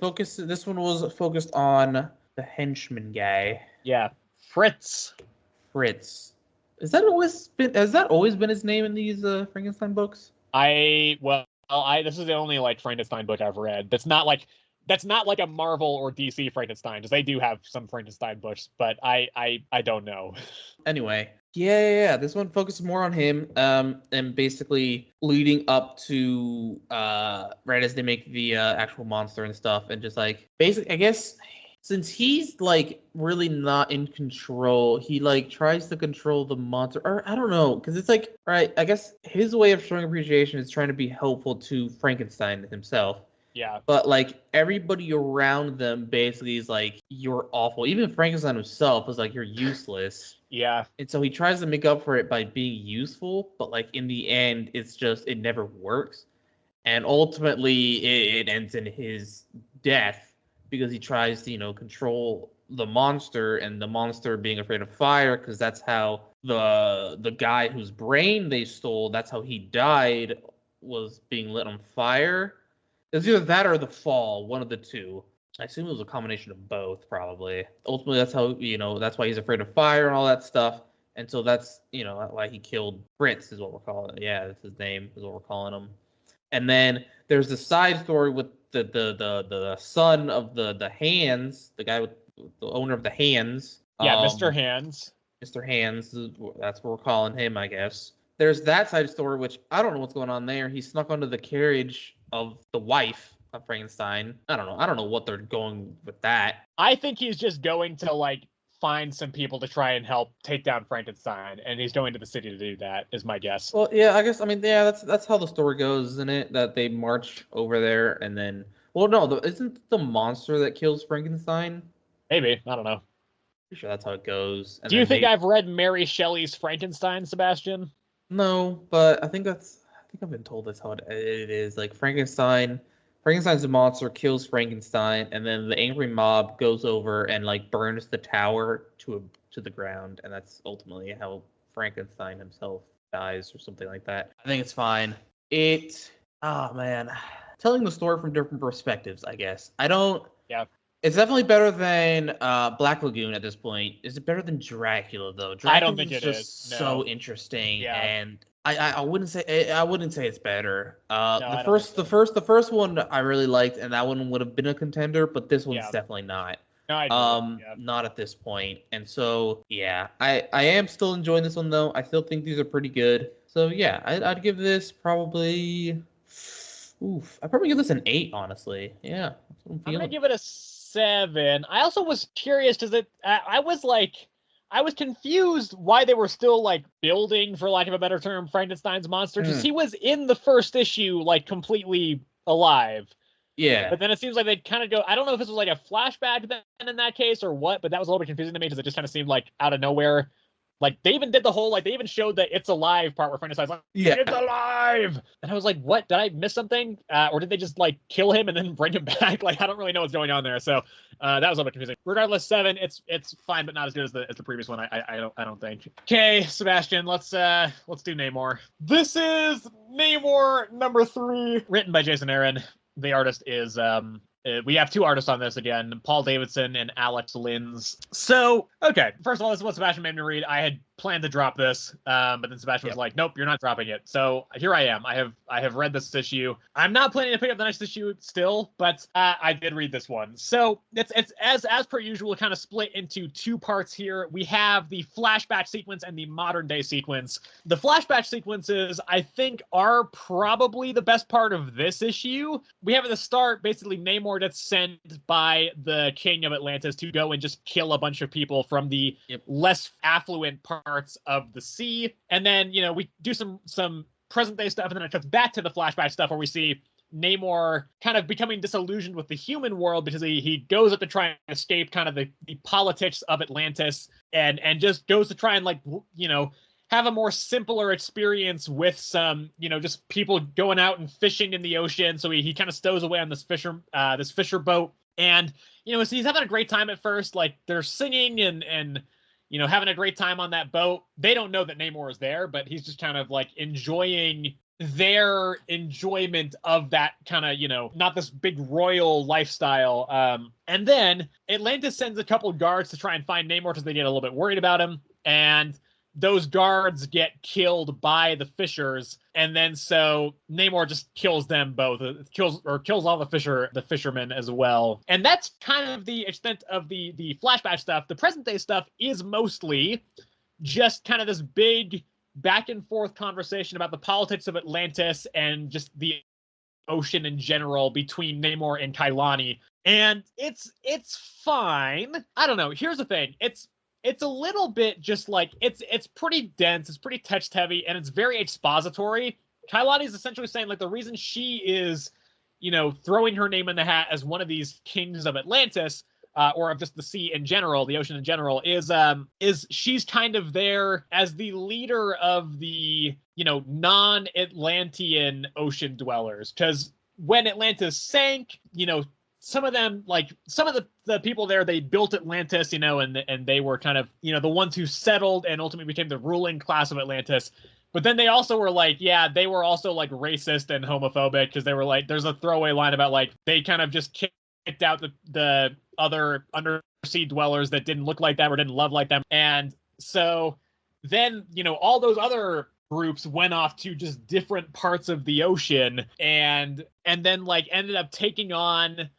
this one was focused on the henchman guy. Yeah, Fritz. Has that always been his name in these Frankenstein books? This is the only like Frankenstein book I've read. That's not like a Marvel or DC Frankenstein, because they do have some Frankenstein books, but I don't know. Anyway, yeah. This one focuses more on him, and basically leading up to right as they make the actual monster and stuff, and just like basically, I guess, since he's like really not in control, he like tries to control the monster, or I don't know, because it's like, right, I guess his way of showing appreciation is trying to be helpful to Frankenstein himself. Yeah. But like everybody around them basically is like, you're awful. Even Frankenstein himself is like, you're useless. Yeah. And so he tries to make up for it by being useful, but like in the end, it never works. And ultimately it ends in his death, because he tries to, control the monster, and the monster being afraid of fire, because that's how the guy whose brain they stole, that's how he died, was being lit on fire. It was either that or the fall, one of the two. I assume it was a combination of both, probably. Ultimately, that's how, that's why he's afraid of fire and all that stuff. And so that's, why he killed Fritz, is what we're calling it. Yeah, that's his name, is what we're calling him. And then there's the side story with the son of the Hands, the guy with the owner of the Hands. Yeah, Mr. Hands. Mr. Hands, that's what we're calling him, I guess. There's that side story, which I don't know what's going on there. He snuck onto the carriage of the wife of Frankenstein. I don't know what they're going with that. I think he's just going to like find some people to try and help take down Frankenstein, and he's going to the city to do that, is my guess. Well, yeah, I guess, that's how the story goes, isn't it? That they march over there, and then, well, no, isn't the monster that kills Frankenstein? Maybe, I don't know. Pretty sure that's how it goes. And do you think I've read Mary Shelley's Frankenstein, Sebastian? No, but I think I've been told that's how it is. Like Frankenstein's a monster, kills Frankenstein, and then the angry mob goes over and like burns the tower to the ground, and that's ultimately how Frankenstein himself dies, or something like that. I think it's fine. Telling the story from different perspectives, I guess. Yeah. It's definitely better than Black Lagoon at this point. Is it better than Dracula though? Dracula I don't think it is. No. So interesting, yeah. And I wouldn't say it's better. No, the first one I really liked, and that one would have been a contender, but this one's definitely not. No, I agree. Not at this point. And so yeah, I am still enjoying this one though. I still think these are pretty good. So yeah, I'd give this probably. I'd probably give this an 8, honestly. Yeah, that's what I'm feeling. I'm gonna give it a 7. I also was curious because I was confused why they were still like building, for lack of a better term, Frankenstein's monster, because he was in the first issue like completely alive. Yeah. But then it seems like they kind of go, I don't know if this was like a flashback then in that case or what, but that was a little bit confusing to me, because it just kind of seemed like out of nowhere Like they even did the whole, like they even showed the "It's Alive" part where Frankenstein's like, Yeah. "It's alive," and I was like, "What? Did I miss something? Or did they just like kill him and then bring him back?" Like I don't really know what's going on there. So that was a little bit confusing. Regardless, 7, it's fine, but not as good as the previous one. I don't think. Okay, Sebastian, let's do Namor. This is Namor number 3, written by Jason Aaron. The artist is we have 2 artists on this again, Paul Davidson and Alex Linz. So, okay, first of all, this is what Sebastian made me read. I had planned to drop this, but then Sebastian was like, "Nope, you're not dropping it." So here I am. I have read this issue. I'm not planning to pick up the next issue still, but I did read this one. So it's as per usual, kind of split into 2 parts here. We have the flashback sequence and the modern day sequence. The flashback sequences, I think, are probably the best part of this issue. We have at the start, basically, Namor gets sent by the king of Atlantis to go and just kill a bunch of people from the less affluent parts of the sea. And then, we do some present day stuff, and then it cuts back to the flashback stuff where we see Namor kind of becoming disillusioned with the human world because he goes up to try and escape kind of the politics of Atlantis and just goes to try and have a more simpler experience with some, just people going out and fishing in the ocean. So he kind of stows away on this fisher boat. And, so he's having a great time at first. Like they're singing and having a great time on that boat. They don't know that Namor is there, but he's just kind of like enjoying their enjoyment of that kind of, not this big royal lifestyle. And then Atlantis sends a couple guards to try and find Namor because they get a little bit worried about him. And those guards get killed by the fishers, and then so Namor just kills them both. Kills all the fishermen as well. And that's kind of the extent of the flashback stuff. The present day stuff is mostly just kind of this big back and forth conversation about the politics of Atlantis and just the ocean in general between Namor and Kailani. And it's fine. I don't know. Here's the thing. It's a little bit just like it's pretty dense, it's pretty text heavy, and it's very expository. Kailani is essentially saying like the reason she is, throwing her name in the hat as one of these kings of Atlantis, or of just the sea in general, the ocean in general, is she's kind of there as the leader of the, non-Atlantean ocean dwellers. Because when Atlantis sank, some of them, like some of the people there, they built Atlantis, and they were kind of, the ones who settled and ultimately became the ruling class of Atlantis. But then they also were like, they were also like racist and homophobic because they were like, there's a throwaway line about like they kind of just kicked out the other undersea dwellers that didn't look like them or didn't love like them. And so then, all those other groups went off to just different parts of the ocean and then like ended up taking on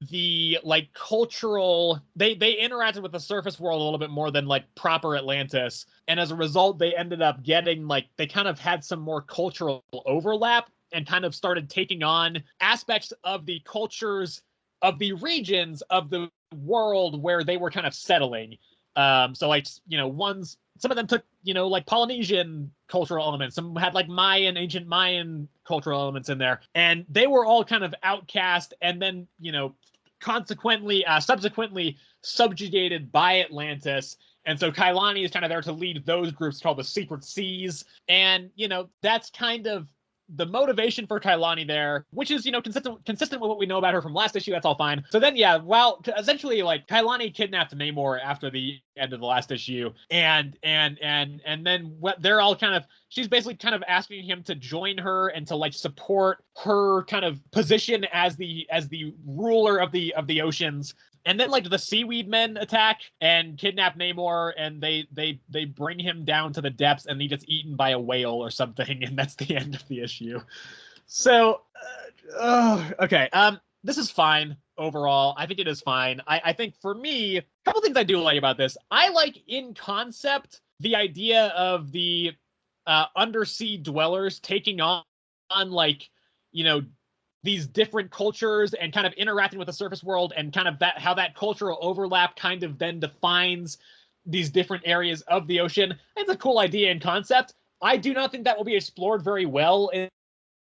the like cultural, they interacted with the surface world a little bit more than like proper Atlantis, and as a result they ended up getting like they kind of had some more cultural overlap and kind of started taking on aspects of the cultures of the regions of the world where they were kind of settling. So like some of them took like Polynesian cultural elements, some had like ancient Mayan cultural elements in there, and they were all kind of outcast and then subsequently subjugated by Atlantis. And so Kailani is kind of there to lead those groups called the Secret Seas. And, that's kind of the motivation for Kailani there, which is, consistent with what we know about her from last issue. That's all fine. So then, essentially, like Kailani kidnapped Namor after the end of the last issue, and then what they're all kind of, she's basically kind of asking him to join her and to like support her kind of position as the ruler of the oceans. And then like the seaweed men attack and kidnap Namor, and they bring him down to the depths, and he gets eaten by a whale or something, and that's the end of the issue. So, okay. This is fine overall. I think it is fine. I think for me, a couple things I do like about this. I like in concept the idea of the undersea dwellers taking on like, these different cultures and kind of interacting with the surface world, and kind of how that cultural overlap kind of then defines these different areas of the ocean. It's a cool idea and concept. I do not think that will be explored very well in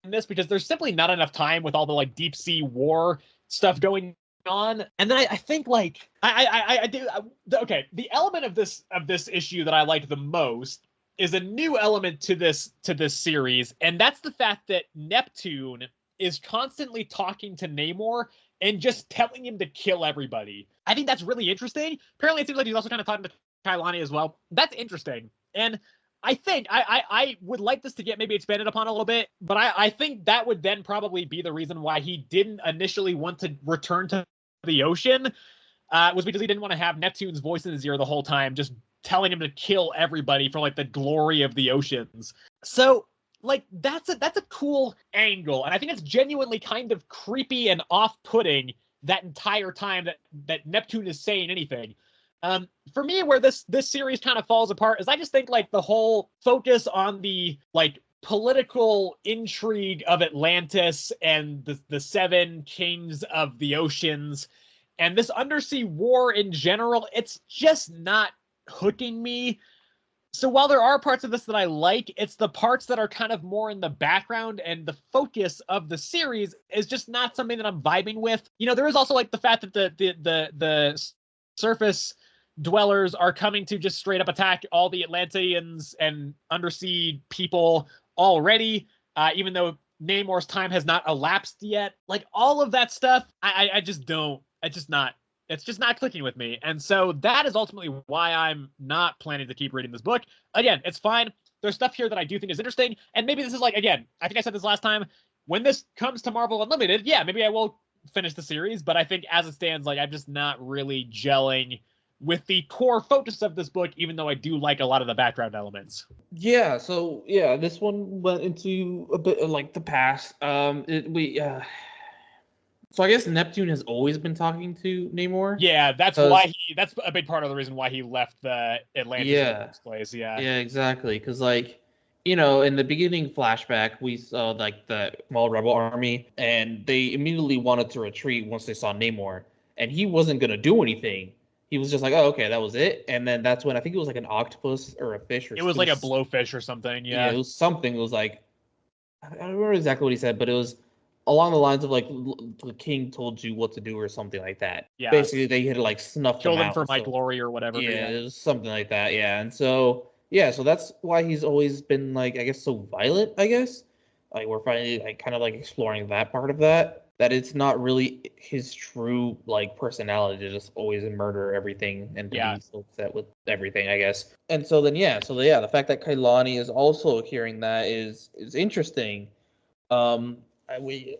this, because there's simply not enough time with all the like deep sea war stuff going on. And then I think like okay, the element of this issue that I like the most is a new element to this series, and that's the fact that Neptune is constantly talking to Namor and just telling him to kill everybody. I think that's really interesting. Apparently, it seems like he's also kind of talking to Kailani as well. That's interesting. And I think I would like this to get maybe expanded upon a little bit, but I think that would then probably be the reason why he didn't initially want to return to the ocean, was because he didn't want to have Neptune's voice in his ear the whole time, just telling him to kill everybody for like the glory of the oceans. So like that's a cool angle, and I think it's genuinely kind of creepy and off-putting that entire time that Neptune is saying anything. For me, where this series kind of falls apart is I just think like the whole focus on the like political intrigue of Atlantis and the seven kings of the oceans and this undersea war in general, it's just not hooking me. So while there are parts of this that I like, it's the parts that are kind of more in the background, and the focus of the series is just not something that I'm vibing with. You know, there is also like the fact that the surface dwellers are coming to just straight up attack all the Atlanteans and undersea people already, even though Namor's time has not elapsed yet. Like all of that stuff, I just don't. It's just not clicking with me. And so that is ultimately why I'm not planning to keep reading this book. Again, it's fine. There's stuff here that I do think is interesting. And maybe this is like, again, I think I said this last time, when this comes to Marvel Unlimited, yeah, maybe I will finish the series. But I think as it stands, like I'm just not really gelling with the core focus of this book, even though I do like a lot of the background elements. Yeah, so yeah, this one went into a bit of like the past. So I guess Neptune has always been talking to Namor. Yeah, that's why that's a big part of the reason why he left the Atlantis in the first place. Yeah. Yeah, exactly. Because like, you know, in the beginning flashback, we saw like the small rebel army, and they immediately wanted to retreat once they saw Namor, and he wasn't gonna do anything. He was just like, oh, okay, that was it. And then that's when I think it was like an octopus or a fish or it was like a blowfish or something. Yeah, it was something. It was like, I don't remember exactly what he said, but it was along the lines of like the king told you what to do or something like that. Yeah. Basically, they had to like snuff kill them out, for my glory or whatever. Yeah, it was something like that. Yeah, and so so that's why he's always been like, I guess, so violent. I guess like we're finally like kind of like exploring that part of that. That it's not really his true like personality to just always murder everything and to be so upset with everything, I guess. And so then the fact that Kailani is also hearing that is interesting. I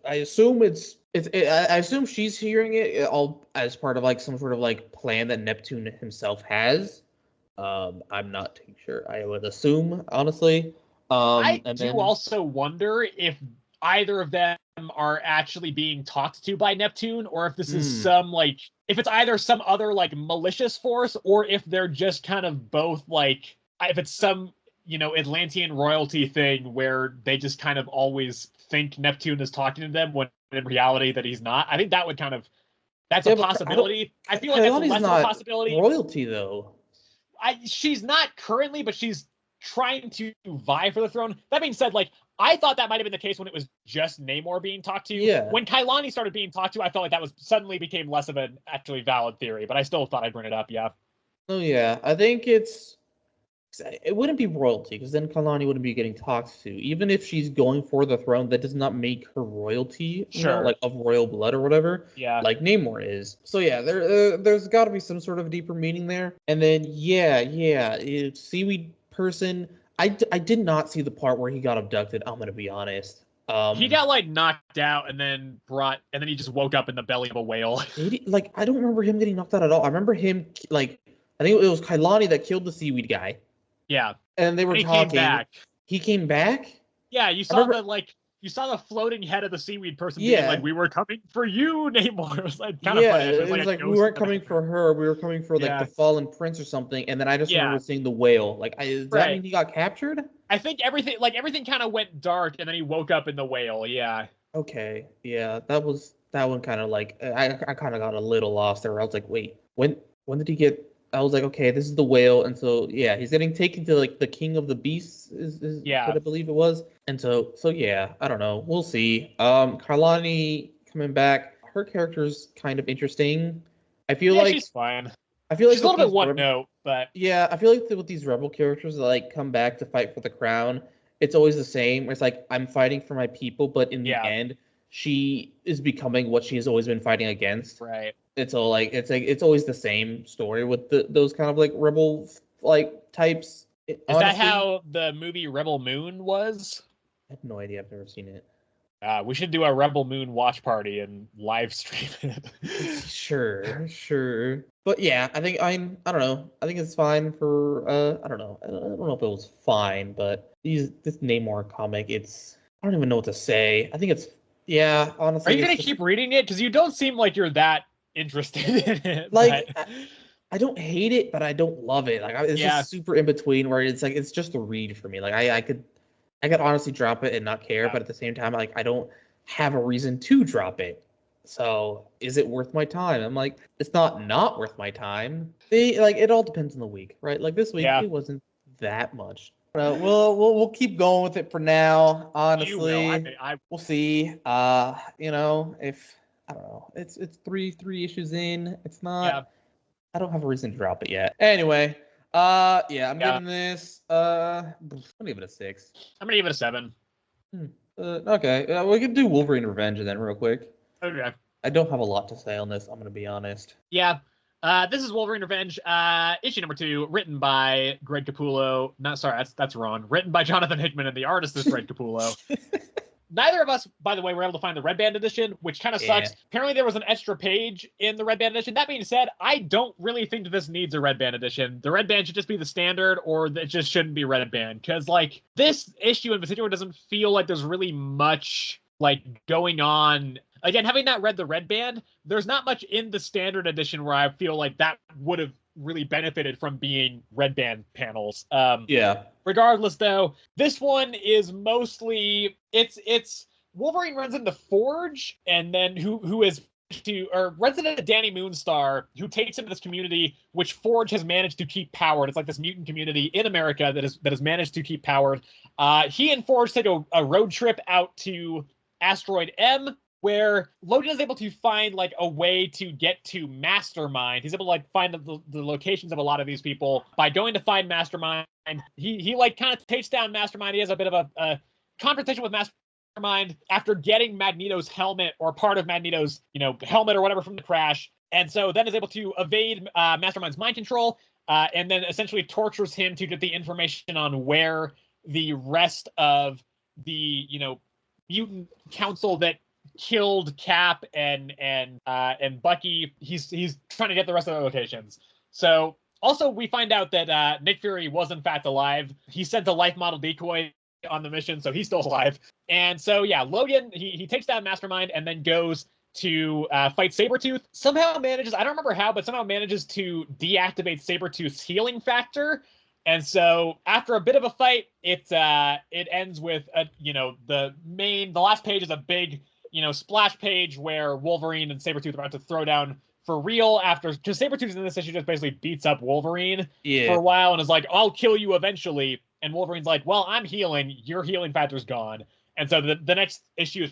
assume I assume she's hearing it all as part of like some sort of like plan that Neptune himself has. I'm not too sure. I would assume, honestly. I also wonder if either of them are actually being talked to by Neptune, or if this is some like, if it's either some other like malicious force, or if they're just kind of both like, if it's some, you know, Atlantean royalty thing where they just kind of always think Neptune is talking to them when in reality that he's not. I think that would kind of, that's a possibility. I feel like that's less of a possibility. Royalty though. She's not currently, but she's trying to vie for the throne. That being said, like, I thought that might have been the case when it was just Namor being talked to. Yeah. When Kailani started being talked to, I felt like that was suddenly became less of an actually valid theory, but I still thought I'd bring it up, yeah. Oh, yeah. I think it wouldn't be royalty, because then Kailani wouldn't be getting talked to. Even if she's going for the throne, that does not make her royalty, you know, like of royal blood or whatever. Yeah. Like Namor is. So yeah, there's got to be some sort of deeper meaning there. And then seaweed person. I did not see the part where he got abducted. I'm gonna be honest. He got like knocked out and then he just woke up in the belly of a whale. I don't remember him getting knocked out at all. I remember him like, I think it was Kailani that killed the seaweed guy. Yeah. And they were talking. Came back. He came back? Yeah, you saw the floating head of the seaweed person being like, we were coming for you, Namor. It was like kind of funny. It was like we weren't coming for her. We were coming for like the fallen prince or something. And then I just remember seeing the whale. Like, does that mean he got captured? I think everything kind of went dark, and then he woke up in the whale. Yeah. Okay. Yeah, that one kind of like, I kind of got a little lost there. I was like, wait, when did he get? I was like, okay, this is the whale, and so he's getting taken to like the king of the beasts is what I believe it was, and so yeah, I don't know, we'll see. Kailani coming back, her character's kind of interesting. I feel Yeah, like she's fine. I feel like She's a little with bit these one note, but yeah, I feel like with these rebel characters that like come back to fight for the crown, it's always the same. It's like I'm fighting for my people, but in the yeah, end, she is becoming what she has always been fighting against. right. It's all like it's always the same story with those kind of like rebel like types. Is that Honestly, how the movie Rebel Moon was? I have no idea. I've never seen it. We should do a Rebel Moon watch party and live stream it. Sure. But yeah, I don't know. I think it's fine for I don't know. I don't know if it was fine, but this Namor comic, I don't even know what to say. I think it's yeah, Are honestly. you gonna keep reading it? Because you don't seem like you're that interested in it. Like but... I don't hate it, but I don't love it. Like it's just super in between where it's like it's just a read for me. Like I could honestly drop it and not care, but at the same time, like I don't have a reason to drop it. So is it worth my time? I'm like, it's not worth my time. It all depends on the week, right? Like this week, it wasn't that much. We'll keep going with it for now. Honestly, we'll see. If I don't know, it's three issues in. It's not. Yeah. I don't have a reason to drop it yet. Anyway, I'm giving this. I'm gonna give it a 6. I'm gonna give it a 7. Okay, we can do Wolverine Revenge then real quick. Okay. I don't have a lot to say on this. I'm gonna be honest. Yeah. This is Wolverine Revenge, issue number 2, written by Greg Capullo. That's wrong. Written by Jonathan Hickman, and the artist is Greg Capullo. Neither of us, by the way, were able to find the Red Band edition, which kind of sucks. Apparently, there was an extra page in the Red Band edition. That being said, I don't really think that this needs a Red Band edition. The Red Band should just be the standard, or it just shouldn't be Red Band. Because, like, this issue in particular doesn't feel like there's really much, like, going on. Again, having not read the Red Band, there's not much in the standard edition where I feel like that would have really benefited from being Red Band panels. Regardless, though, this one is mostly it's Wolverine runs into Forge, and then who runs into Danny Moonstar, who takes him to this community which Forge has managed to keep powered. It's like this mutant community in America that has managed to keep powered. He and Forge take a road trip out to Asteroid M, where Logan is able to find like a way to get to Mastermind. He's able to like find the locations of a lot of these people by going to find Mastermind. He like kind of takes down Mastermind. He has a bit of a confrontation with Mastermind after getting Magneto's helmet, or part of Magneto's, helmet or whatever, from the crash. And so then is able to evade Mastermind's mind control, and then essentially tortures him to get the information on where the rest of the, mutant council that killed Cap and Bucky. He's trying to get the rest of the locations. So also we find out that Nick Fury was in fact alive. He sent a life model decoy on the mission, so he's still alive. And so yeah, Logan he takes down Mastermind and then goes to fight Sabretooth. Somehow manages, I don't remember how, but somehow manages to deactivate Sabretooth's healing factor. And so after a bit of a fight, it ends with the last page is a big splash page where Wolverine and Sabretooth are about to throw down for real, because Sabretooth in this issue just basically beats up Wolverine for a while and is like, I'll kill you eventually. And Wolverine's like, well, I'm healing. Your healing factor's gone. And so the next issue is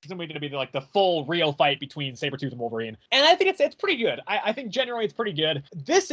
going to be like the full real fight between Sabretooth and Wolverine. And I think it's pretty good. I think generally it's pretty good. This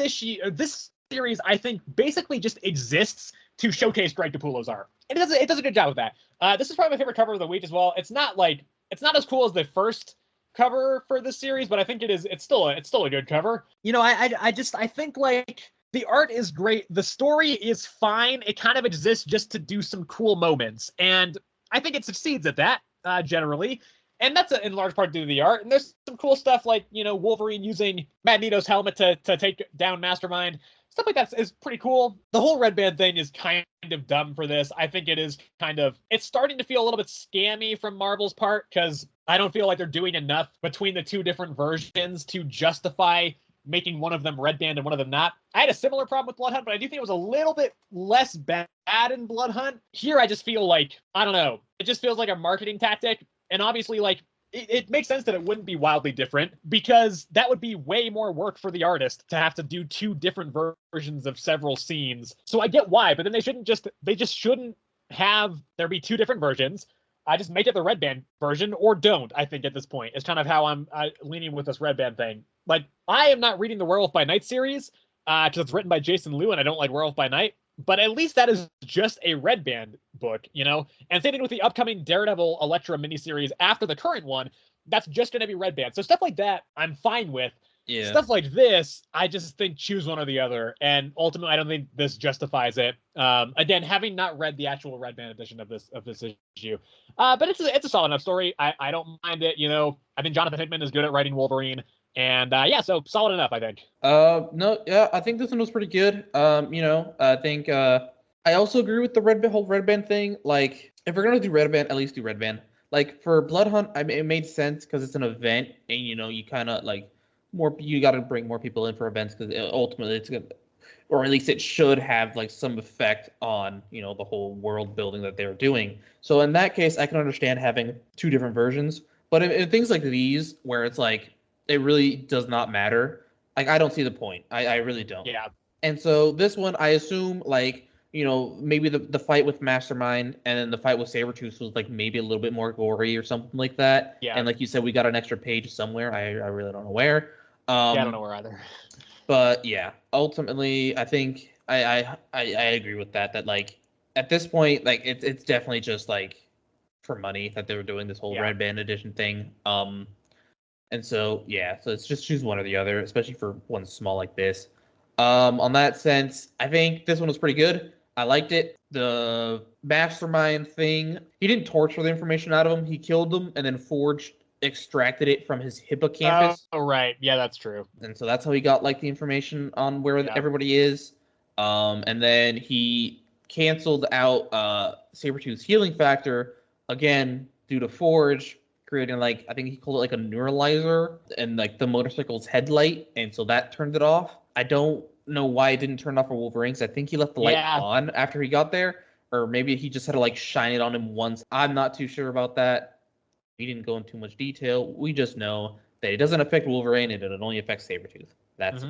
series, I think, basically just exists to showcase Greg Capullo's art. And it does a good job of that. This is probably my favorite cover of the week as well. It's not as cool as the first cover for this series, but I think it's still a good cover. I think like the art is great. The story is fine. It kind of exists just to do some cool moments. And I think it succeeds at that, generally. And that's in large part due to the art. And there's some cool stuff like, Wolverine using Magneto's helmet to take down Mastermind. Stuff like that is pretty cool. The whole Red Band thing is kind of dumb for this. I think it's starting to feel a little bit scammy from Marvel's part, because I don't feel like they're doing enough between the two different versions to justify making one of them Red Band and one of them not. I had a similar problem with Blood Hunt, but I do think it was a little bit less bad in Blood Hunt. Here, I just feel like, I don't know, it just feels like a marketing tactic. And obviously, like, it makes sense that it wouldn't be wildly different, because that would be way more work for the artist to have to do two different versions of several scenes. So I get why, but then they just shouldn't have there be two different versions. just make it the red band version or don't. I think at this point is kind of how I'm leaning with this red band thing. Like, I am not reading the Werewolf by Night series because it's written by Jason Liu, and I don't like Werewolf by Night. But at least that is just a red band book, you know? And same thing with the upcoming Daredevil Elektra miniseries after the current one. That's just going to be red band. So stuff like that, I'm fine with. Yeah. Stuff like this, I just think choose one or the other. And ultimately, I don't think this justifies it. Again, having not read the actual red band edition of this issue. But it's a solid enough story. I don't mind it, you know? I think Jonathan Hickman is good at writing Wolverine. And yeah, so solid enough, I think. No, yeah, I think this one was pretty good. You know, I think I also agree with the whole red band thing. Like, if we're gonna do red band, at least do red band. Like for Blood Hunt, I mean, it made sense because it's an event, and you know, you kind of like you got to bring more people in for events because ultimately it's gonna, or at least it should have like some effect on, you know, the whole world building that they're doing. So in that case, I can understand having two different versions. But in things like these, where it's like it really does not matter, like I don't see the point. I really don't. Yeah. And so this one, I assume, like, you know, maybe the fight with Mastermind and then the fight with Sabretooth was like maybe a little bit more gory or something like that. Yeah. And like you said, we got an extra page somewhere. I really don't know where. Yeah, I don't know where either. But yeah, ultimately, I think I agree with that. That like at this point, like it's definitely just like for money that they were doing this whole red band edition thing. And so yeah, so it's just choose one or the other, especially for one small like this. On that sense, I think this one was pretty good. I liked it. The Mastermind thing, he didn't torture the information out of him. He killed them and then extracted it from his hippocampus. Oh, right. Yeah, that's true. And so that's how he got like the information on where everybody is. And then he canceled out Sabretooth's healing factor again due to Forge creating like, I think he called it like a neuralizer and like the motorcycle's headlight, and so that turned it off. I don't know why it didn't turn off for Wolverine, because I think he left the light on after he got there, or maybe he just had to like shine it on him once. I'm not too sure about that. We didn't go into too much detail. We just know that it doesn't affect Wolverine and it only affects Sabretooth. That's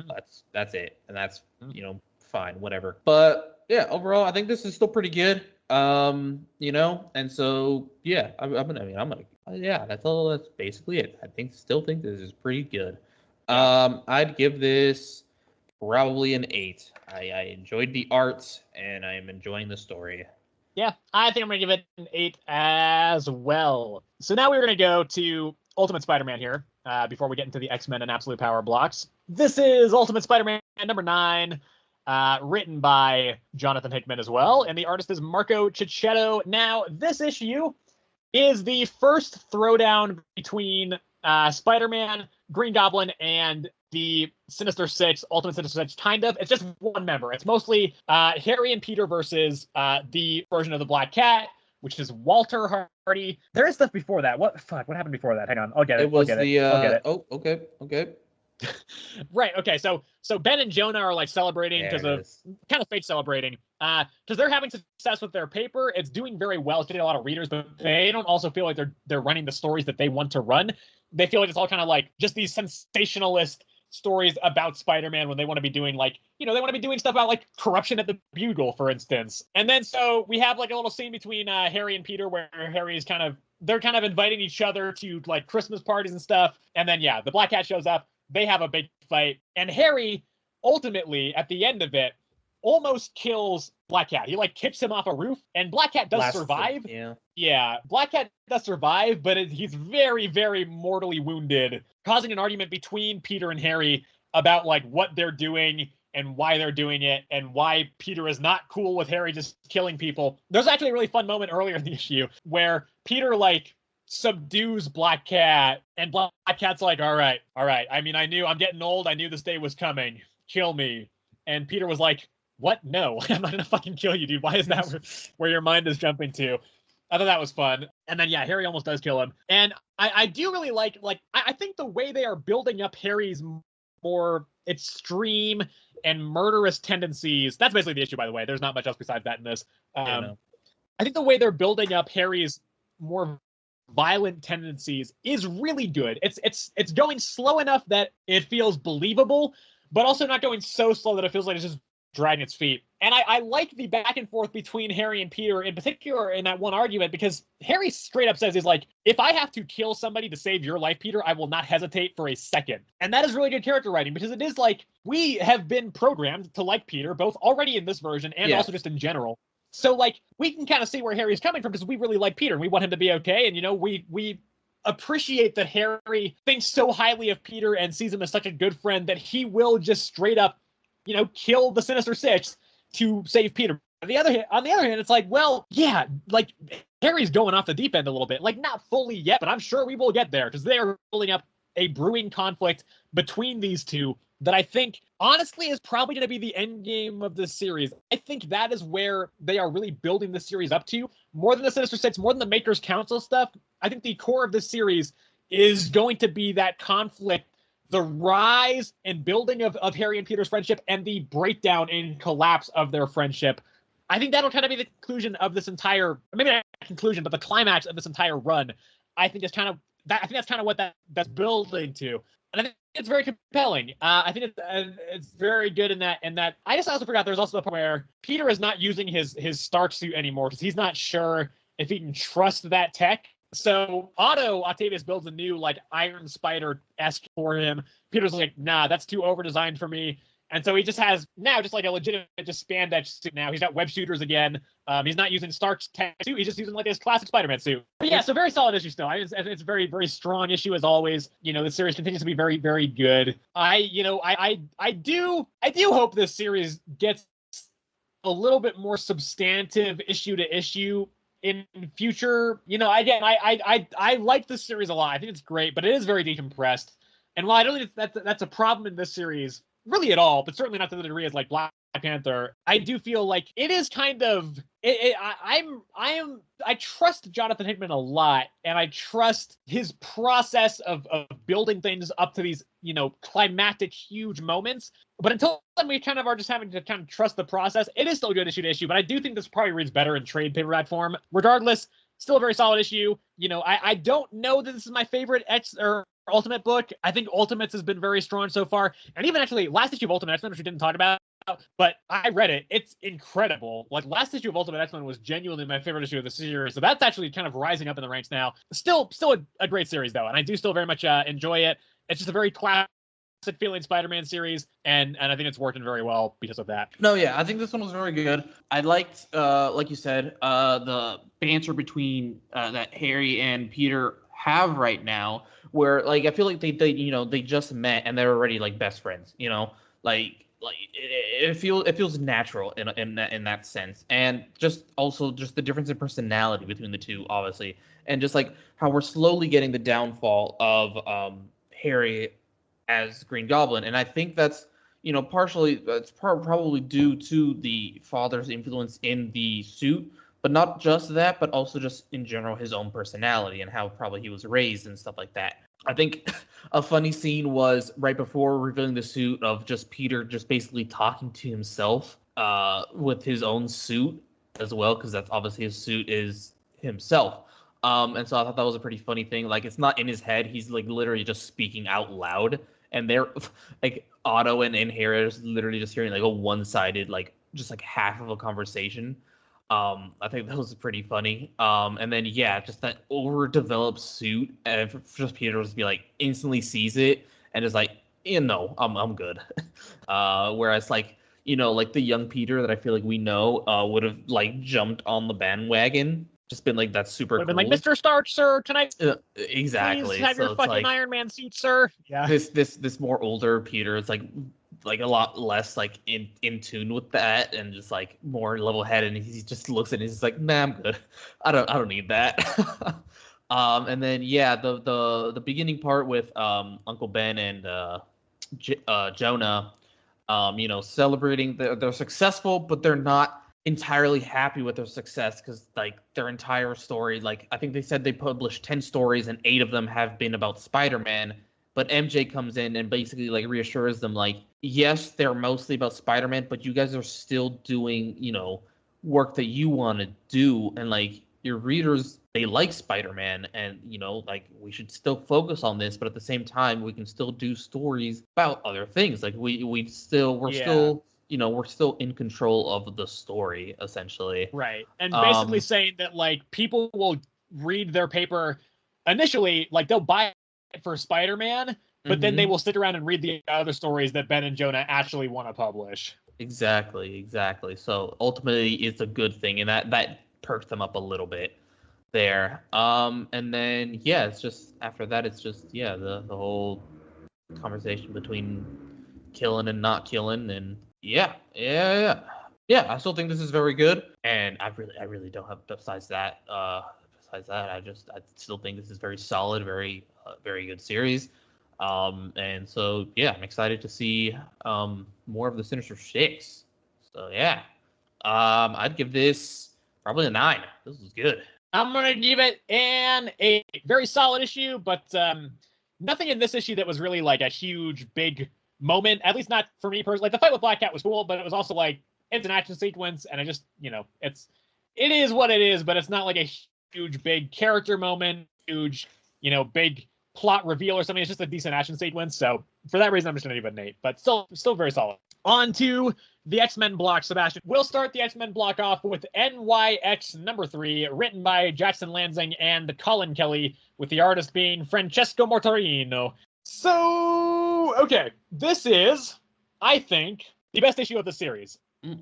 it. And that's, you know, fine, whatever. But yeah, overall, I think this is still pretty good. You know, and so yeah, that's all. That's basically it. Still think this is pretty good. I'd give this probably an 8. I enjoyed the art and I'm enjoying the story. Yeah, I think I'm going to give it an 8 as well. So now we're going to go to Ultimate Spider-Man here before we get into the X-Men and Absolute Power blocks. This is Ultimate Spider-Man number 9, written by Jonathan Hickman as well, and the artist is Marco Cicchetto. Now, this issue is the first throwdown between Spider-Man, Green Goblin, and the Sinister Six, Ultimate Sinister Six, kind of. It's just one member. It's mostly Harry and Peter versus the version of the Black Cat, which is Walter Hardy. There is stuff before that. What happened before that? Hang on, I'll get it. I'll get it. Oh, okay. Right. Okay. So Ben and Jonah are like celebrating because of kind of fake celebrating, because they're having success with their paper. It's doing very well. It's getting a lot of readers, but they don't also feel like they're running the stories that they want to run. They feel like it's all kind of like just these sensationalist stories about Spider-Man when they want to be doing like, you know, they want to be doing stuff about like corruption at the Bugle, for instance. And then so we have like a little scene between Harry and Peter where Harry's they're kind of inviting each other to like Christmas parties and stuff. And then yeah, the Black Cat shows up. They have a big fight, and Harry ultimately at the end of it almost kills Black Cat. He like kicks him off a roof, and Black Cat does survive. Yeah, Black Cat does survive, but he's very, very mortally wounded, causing an argument between Peter and Harry about like what they're doing and why they're doing it, and why Peter is not cool with Harry just killing people. There's actually a really fun moment earlier in the issue where Peter like subdues Black Cat, and Black Cat's like, all right. I mean, I'm getting old. I knew this day was coming. Kill me. And Peter was like, what? No, I'm not gonna fucking kill you, dude. Why is that where your mind is jumping to? I thought that was fun. And then yeah, Harry almost does kill him. And I do really like I think the way they are building up Harry's more extreme and murderous tendencies. That's basically the issue, by the way. There's not much else besides that in this. I think the way they're building up Harry's more violent tendencies is really good. It's going slow enough that it feels believable, but also not going so slow that it feels like it's just dragging its feet. And I like the back and forth between Harry and Peter, in particular in that one argument, because Harry straight up says, he's like, if I have to kill somebody to save your life, Peter, I will not hesitate for a second. And that is really good character writing, because it is like, we have been programmed to like Peter, both already in this version and also just in general. So, like, we can kind of see where Harry's coming from, because we really like Peter, and we want him to be okay, and, you know, we appreciate that Harry thinks so highly of Peter and sees him as such a good friend that he will just straight up, you know, kill the Sinister Six to save Peter. On the other hand, it's like, well, yeah, like, Harry's going off the deep end a little bit. Like, not fully yet, but I'm sure we will get there, because they are building up a brewing conflict between these two that I think, honestly, is probably going to be the end game of this series. I think that is where they are really building the series up to. More than the Sinister Six, more than the Maker's Council stuff, I think the core of this series is going to be that conflict, the rise and building of Harry and Peter's friendship, and the breakdown and collapse of their friendship. I think that'll kind of be the conclusion of this entire, maybe not conclusion, but the climax of this entire run. I think it's kind of that. I think that's kind of what that's building to, and I think it's very compelling. I think it's very good in that. I just also forgot there's also the part where Peter is not using his Stark suit anymore because he's not sure if he can trust that tech. So Octavius builds a new, like, Iron Spider-esque for him. Peter's like, nah, that's too over-designed for me. And so he just has now just like a legitimate just spandex suit now. He's got web shooters again. He's not using Stark's tech suit. He's just using like his classic Spider-Man suit. But yeah, so very solid issue still. It's a very, very strong issue as always. You know, the series continues to be very, very good. I do hope this series gets a little bit more substantive issue to issue in future. You know, again, I like this series a lot. I think it's great, but it is very decompressed. And while I don't think that's a problem in this series really at all, but certainly not to the degree as like Black Panther, I do feel like it is kind of I trust Jonathan Hickman a lot, and I trust his process of building things up to these, you know, climactic huge moments. But until then, we kind of are just having to kind of trust the process. It is still a good issue to issue, but I do think this probably reads better in trade paperback form. Regardless, still a very solid issue. You know, I don't know that this is my favorite Ultimate book. I think Ultimates has been very strong so far. And even actually, last issue of Ultimate X-Men, which we didn't talk about, but I read it. It's incredible. Like, last issue of Ultimate X-Men was genuinely my favorite issue of the series. So that's actually kind of rising up in the ranks now. Still a great series, though. And I do still very much enjoy it. It's just a very classic feeling Spider-Man series. And I think it's working very well because of that. No, yeah, I think this one was very good. I liked, like you said, the banter between that Harry and Peter have right now, where, like, I feel like they just met and they're already like best friends, you know, like it feels natural in that sense. And just the difference in personality between the two, obviously, and just like how we're slowly getting the downfall of Harry as Green Goblin. And I think that's, you know, partially that's probably due to the father's influence in the suit, but not just that, but also just in general his own personality and how probably he was raised and stuff like that. I think a funny scene was right before revealing the suit of just Peter just basically talking to himself with his own suit as well, because that's obviously his suit is himself. And so I thought that was a pretty funny thing. Like, it's not in his head. He's like literally just speaking out loud. And they're like Otto and Harry are literally just hearing like a one-sided, like just like half of a conversation. I think that was pretty funny. And then, yeah, just that overdeveloped suit, and just Peter just be like instantly sees it and is like, you know, I'm good. Whereas, like, you know, like the young Peter that I feel like we know would have like jumped on the bandwagon, just been like, that's super cool. Been like, Mr. Stark, sir, tonight. Exactly. Please have so your fucking like, Iron Man suit, sir. Yeah. This more older Peter is like a lot less like in tune with that, and just like more level headed, and he just looks at it and he's like, nah, I'm good. I don't need that. And then yeah, the beginning part with Uncle Ben and Jonah, you know, celebrating they're successful, but they're not entirely happy with their success, because like their entire story, like I think they said they published 10 stories and 8 of them have been about Spider-Man. But MJ comes in and basically like reassures them, like, yes, they're mostly about Spider-Man, but you guys are still doing, you know, work that you want to do. And like your readers, they like Spider-Man, and, you know, like we should still focus on this, but at the same time, we can still do stories about other things. Like we're still we're still in control of the story, essentially. Right. And basically Um, saying that, like, people will read their paper initially, like, they'll buy it for Spider-Man, but then they will stick around and read the other stories that Ben and Jonah actually want to publish. Exactly. So ultimately, it's a good thing, and that perks them up a little bit there. And then it's just after that, it's just the whole conversation between killing and not killing, and yeah. I still think this is very good, and I really don't have besides that. I still think this is very solid, very very good series. And so I'm excited to see more of the Sinister Six. So I'd give this probably a 9. This is good. I'm gonna give it a very solid issue, but nothing in this issue that was really like a huge big moment. At least not for me personally. Like, the fight with Black Cat was cool, but it was also like, it's an action sequence, and I just, it is what it is, but it's not like a huge big character moment, huge, big plot reveal or something. It's just a decent action sequence. So for that reason, I'm just gonna give it an 8, but still very solid. On to the X-Men block, Sebastian. We'll start the X-Men block off with NYX number 3, written by Jackson Lansing and Colin Kelly, with the artist being Francesco Mortarino. So, okay, this is, I think, the best issue of the series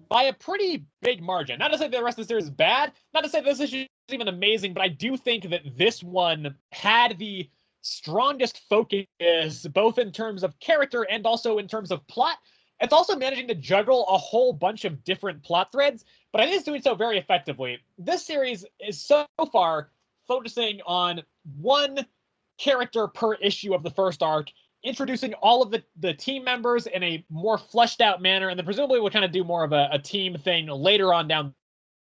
by a pretty big margin. Not to say the rest of the series is bad, not to say this issue is even amazing, but I do think that this one had the strongest focus, both in terms of character and also in terms of plot. It's also managing to juggle a whole bunch of different plot threads, but I think it's doing so very effectively. This series is so far focusing on one character per issue of the first arc, introducing all of the team members in a more fleshed out manner, and then presumably we'll kind of do more of a team thing later on down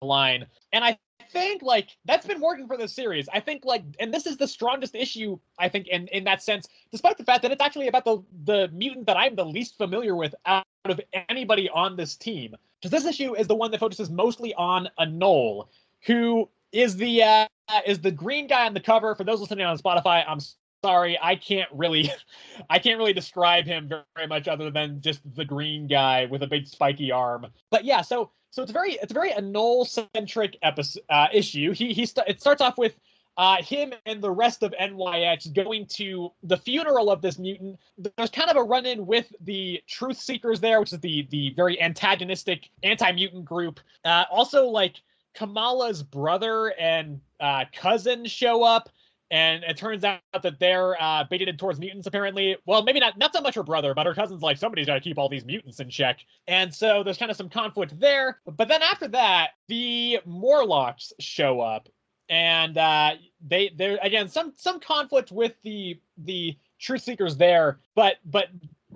the line. And I think, like, that's been working for this series. I think, like, and this is the strongest issue, I think, in that sense, despite the fact that it's actually about the mutant that I'm the least familiar with out of anybody on this team. Because this issue is the one that focuses mostly on Anole, who is the green guy on the cover. For those listening on Spotify, I'm sorry, I can't really describe him very much other than just the green guy with a big spiky arm. But yeah, so it's a very Anole centric issue. It starts off with him and the rest of NYX going to the funeral of this mutant. There's kind of a run-in with the Truth Seekers there, which is the very antagonistic anti-mutant group. Also, like, Kamala's brother and cousin show up, and it turns out that they're baited towards mutants, apparently. Well, maybe not so much her brother, but her cousin's like, somebody's got to keep all these mutants in check. And so there's kind of some conflict there. But then after that, the Morlocks show up. And they're again some conflict with the Truth Seekers there, but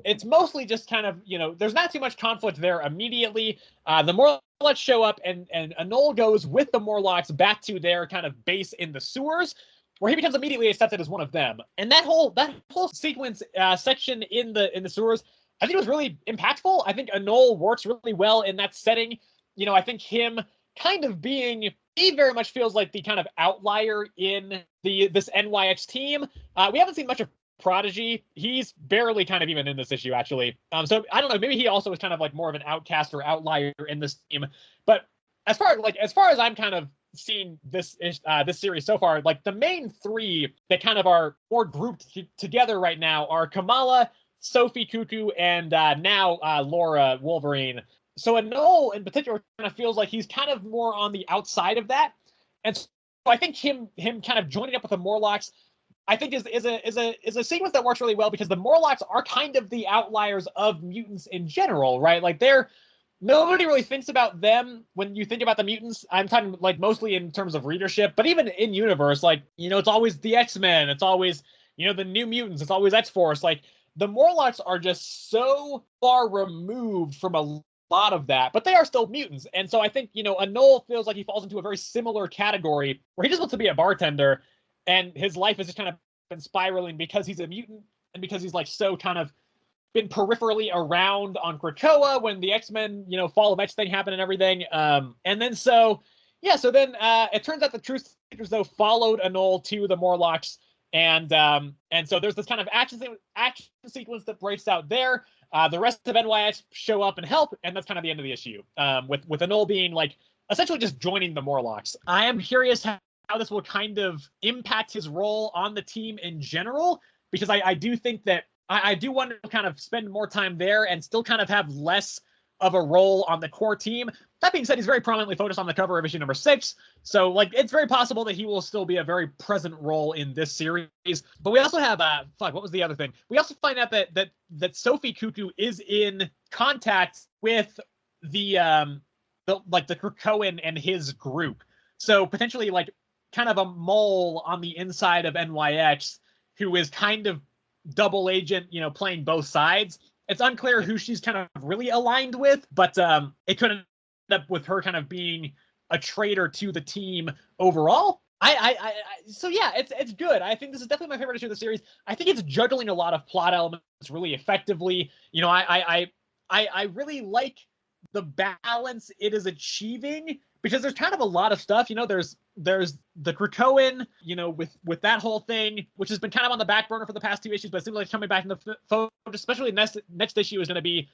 it's mostly just kind of, there's not too much conflict there immediately. The Morlocks show up, and Anole goes with the Morlocks back to their kind of base in the sewers, where he becomes immediately accepted as one of them. And that whole sequence section in the sewers, I think it was really impactful. I think Anole works really well in that setting. I think him kind of being, he very much feels like the kind of outlier in this NYX team. We haven't seen much of Prodigy. He's barely kind of even in this issue, actually. So I don't know, maybe he also is kind of like more of an outcast or outlier in this team. But as far as I'm kind of seeing this series so far, like, the main 3 that kind of are more grouped together right now are Kamala, Sophie Cuckoo, and now Laura Wolverine. So Anole in particular kind of feels like he's kind of more on the outside of that. And so I think him kind of joining up with the Morlocks, I think is a sequence that works really well, because the Morlocks are kind of the outliers of mutants in general, right? Like, nobody really thinks about them when you think about the mutants. I'm talking, like, mostly in terms of readership, but even in universe, like, it's always the X-Men, it's always, the New Mutants, it's always X-Force. Like, the Morlocks are just so far removed from a lot of that, but they are still mutants. And so I think, Anole feels like he falls into a very similar category, where he just wants to be a bartender, and his life has just kind of been spiraling because he's a mutant, and because he's, like, so kind of been peripherally around on Krakoa when the X-Men, Fall of X thing happened and everything. And then so then it turns out the Truth Seekers, though, followed Anole to the Morlocks, and so there's this kind of action sequence that breaks out there. The rest of NYX show up and help, and that's kind of the end of the issue. With Anole being like essentially just joining the Morlocks. I am curious how this will kind of impact his role on the team in general, because I do think that I do want to kind of spend more time there and still kind of have less of a role on the core team. That being said, he's very prominently focused on the cover of issue number 6. So like it's very possible that he will still be a very present role in this series. But we also have what was the other thing? We also find out that Sophie Cuckoo is in contact with the Krakoan and his group. So potentially like kind of a mole on the inside of NYX who is kind of double agent, playing both sides. It's unclear who she's kind of really aligned with, but it could end up with her kind of being a traitor to the team overall. So yeah, it's good. I think this is definitely my favorite issue of the series. I think it's juggling a lot of plot elements really effectively. I really like the balance it is achieving, because there's kind of a lot of stuff. There's the Krakoan, with that whole thing, which has been kind of on the back burner for the past 2 issues, but it seems like it's coming back in the focus. Especially next issue is going to be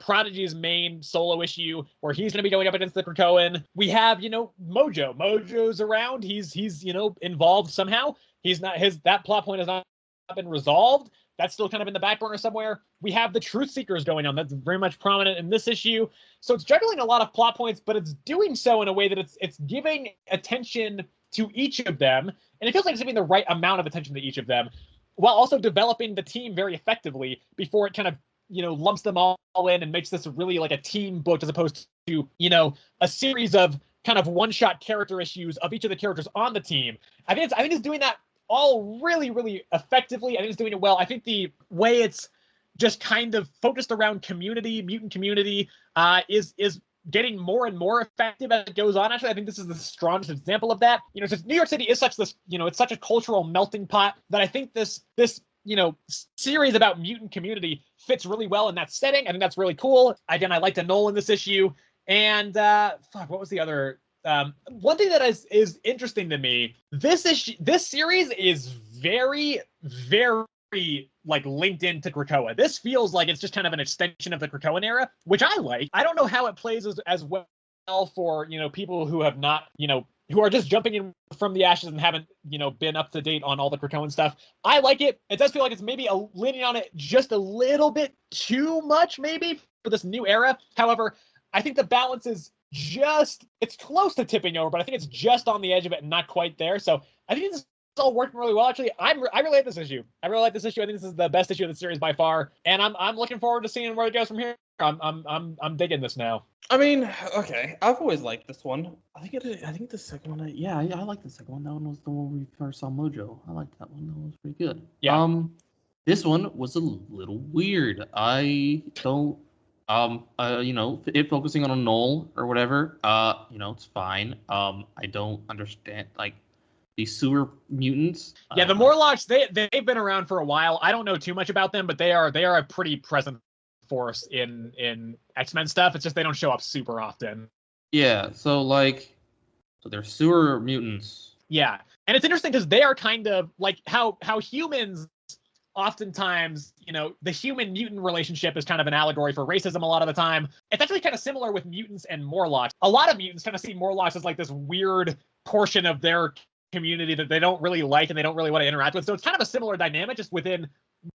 Prodigy's main solo issue, where he's going to be going up against the Krakoan. We have, Mojo. Mojo's around. He's involved somehow. That plot point has not been resolved. That's still kind of in the back burner somewhere. We have the Truth Seekers going on. That's very much prominent in this issue. So it's juggling a lot of plot points, but it's doing so in a way that it's giving attention to each of them. And it feels like it's giving the right amount of attention to each of them, while also developing the team very effectively before it kind of, lumps them all in and makes this really like a team book, as opposed to, a series of kind of one-shot character issues of each of the characters on the team. I think it's doing that all really, really effectively. I think it's doing it well. I think the way it's just kind of focused around mutant community, is getting more and more effective as it goes on. Actually, I think this is the strongest example of that. Since New York City is it's such a cultural melting pot, that I think this series about mutant community fits really well in that setting. I think that's really cool. Again, I liked Anole in this issue. And what was the other? One thing that is interesting to me, this series is very, very like linked into Krakoa. This feels like it's just kind of an extension of the Krakoan era, which I like. I don't know how it plays as well for people who have not who are just jumping in from the ashes and haven't been up to date on all the Krakoan stuff. I like it. It does feel like it's maybe leaning on it just a little bit too much, maybe, for this new era. However, I think the balance is it's close to tipping over, but I think it's just on the edge of it and not quite there. So I think this is all working really well. Actually, I really like this issue. I think this is the best issue of the series by far, and I'm looking forward to seeing where it goes from here. I'm digging this now. I mean, okay, I've always liked this one. I think the second one. I like the second one. That one was the one we first saw Mojo. I liked that one. That one was pretty good. Yeah. This one was a little weird. I don't. It focusing on a Anole or whatever. It's fine. I don't understand like these sewer mutants. Yeah, the Morlocks, they've been around for a while. I don't know too much about them, but they are a pretty present force in X-Men stuff. It's just they don't show up super often. Yeah, so they're sewer mutants. Yeah, and it's interesting because they are kind of like how humans oftentimes, the human-mutant relationship is kind of an allegory for racism a lot of the time. It's actually kind of similar with mutants and Morlocks. A lot of mutants kind of see Morlocks as like this weird portion of their community that they don't really like and they don't really want to interact with. So it's kind of a similar dynamic just within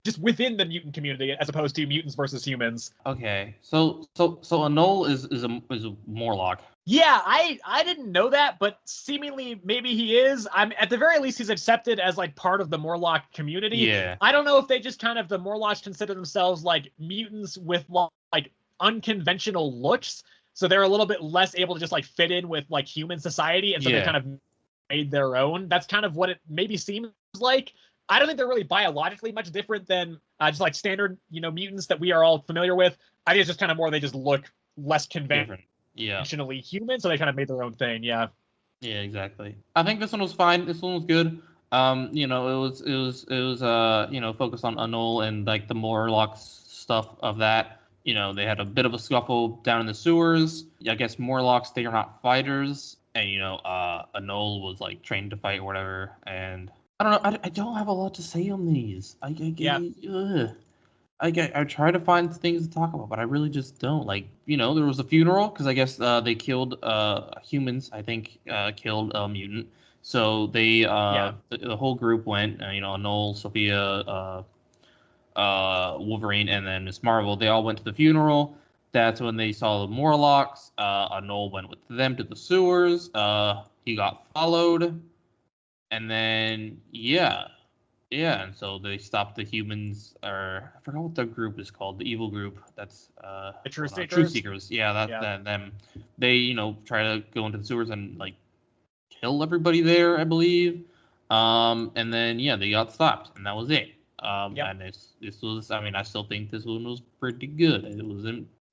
the mutant community, as opposed to mutants versus humans. Okay, so Anole is a Morlock. Yeah, I didn't know that, but seemingly maybe he is. At the very least, he's accepted as like part of the Morlock community. Yeah. I don't know if they just kind of the Morlocks consider themselves like mutants with like unconventional looks, so they're a little bit less able to just like fit in with like human society, and so they kind of made their own. That's kind of what it maybe seems like. I don't think they're really biologically much different than just like standard, mutants that we are all familiar with. I think it's just kind of more they just look less conventionally human, so they kind of made their own thing. Yeah. Yeah, exactly. I think this one was fine. This one was good. It was focused on Anole and like the Morlocks stuff of that. They had a bit of a scuffle down in the sewers. I guess Morlocks, they are not fighters, and Anole was like trained to fight or whatever, and I don't know. I don't have a lot to say on these. I try to find things to talk about, but I really just don't. Like, there was a funeral because I guess they killed humans. I think killed a mutant. So they the whole group went. Noel, Sophia, Wolverine, and then Miss Marvel. They all went to the funeral. That's when they saw the Morlocks. Noel went with them to the sewers. He got followed, and then and so they stopped the humans, or I forgot what the group is called, the evil group. That's The True Seekers. True Seekers. Yeah, that them. They try to go into the sewers and like kill everybody there, I believe. And then they got stopped, and that was it. And this was, I still think this one was pretty good. It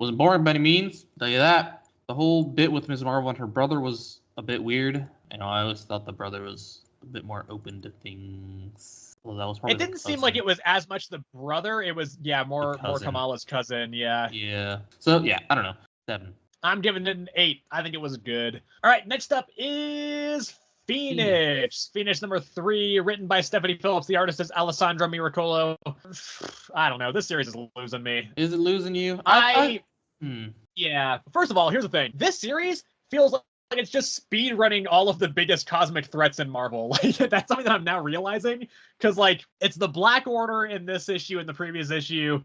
wasn't boring by any means. I'll tell you that. The whole bit with Ms. Marvel and her brother was a bit weird. I always thought the brother was a bit more open to things. Well, that was it didn't seem like it was as much the brother. It was more Kamala's cousin. Yeah. Yeah. So I don't know. 7. I'm giving it an 8. I think it was good. All right. Next up is Phoenix. Phoenix number 3, written by Stephanie Phillips. The artist is Alessandro Miracolo. I don't know. This series is losing me. Is it losing you? Yeah. First of all, here's the thing. This series feels like it's just speed running all of the biggest cosmic threats in Marvel. Like, that's something that I'm now realizing, because like it's the Black Order in this issue and the previous issue.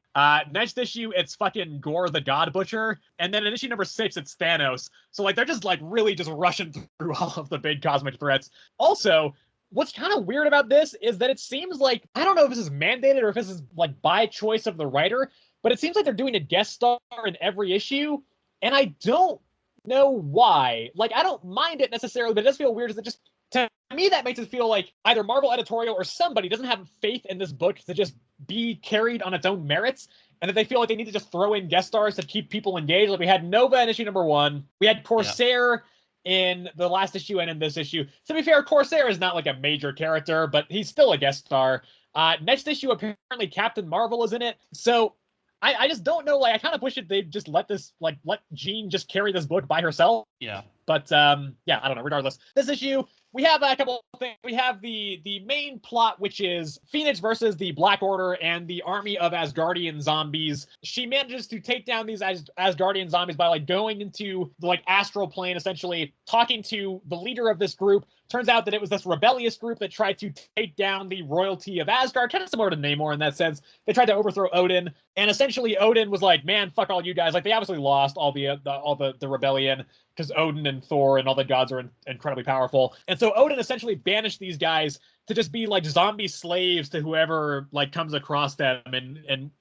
Next issue it's fucking Gore the God Butcher, and then in issue number 6 it's Thanos. So like they're just like really just rushing through all of the big cosmic threats. Also, what's kind of weird about this is that it seems like, I don't know if this is mandated or if this is like by choice of the writer, but it seems like they're doing a guest star in every issue, and I don't know why. Like, I don't mind it necessarily, but it does feel weird. Is it just, to me, that makes it feel like either Marvel editorial or somebody doesn't have faith in this book to just be carried on its own merits, and that they feel like they need to just throw in guest stars to keep people engaged. Like we had Nova in issue number 1. We had Corsair in the last issue and in this issue. To be fair, Corsair is not like a major character, but he's still a guest star. Next issue, apparently Captain Marvel is in it. So I just don't know. Like, I kind of wish they'd just let Jean just carry this book by herself. Yeah. But I don't know. Regardless, this issue, we have a couple of things. We have the main plot, which is Phoenix versus the Black Order and the army of Asgardian zombies. She manages to take down these Asgardian zombies by like going into the like astral plane, essentially talking to the leader of this group. Turns out that it was this rebellious group that tried to take down the royalty of Asgard, kind of similar to Namor in that sense. They tried to overthrow Odin, and essentially Odin was like, "Man, fuck all you guys!" Like, they obviously lost all the rebellion because Odin and Thor and all the gods are incredibly powerful, and so Odin essentially banished these guys to just be like zombie slaves to whoever like comes across them and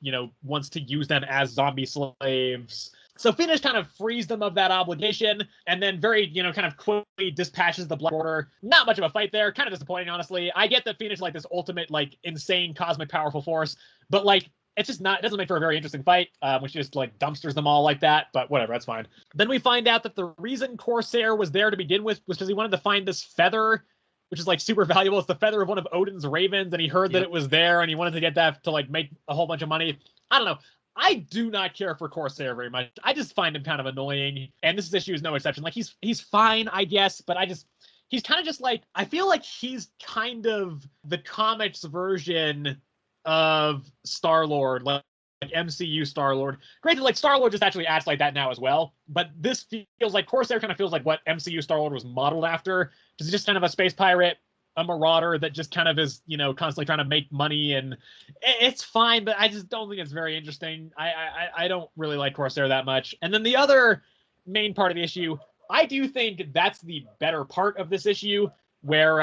wants to use them as zombie slaves. So Phoenix kind of frees them of that obligation, and then very, kind of quickly dispatches the Black Order. Not much of a fight there. Kind of disappointing, honestly. I get that Phoenix is like this ultimate, like, insane cosmic powerful force, but like, it's just not, it doesn't make for a very interesting fight, which just like dumpsters them all like that, but whatever, that's fine. Then we find out that the reason Corsair was there to begin with was because he wanted to find this feather, which is like super valuable. It's the feather of one of Odin's ravens, and he heard that it was there, and he wanted to get that to like make a whole bunch of money. I don't know. I do not care for Corsair very much. I just find him kind of annoying, and this issue is no exception. Like, he's fine, I guess, but he's kind of just like, I feel like he's kind of the comics version of Star-Lord, like MCU Star-Lord. Granted, like, Star-Lord just actually acts like that now as well, but this feels like, Corsair kind of feels like what MCU Star-Lord was modeled after, because he's just kind of a space pirate, a marauder that just kind of is, constantly trying to make money, and it's fine, but I just don't think it's very interesting. I don't really like Corsair that much. And then the other main part of the issue, I do think that's the better part of this issue, where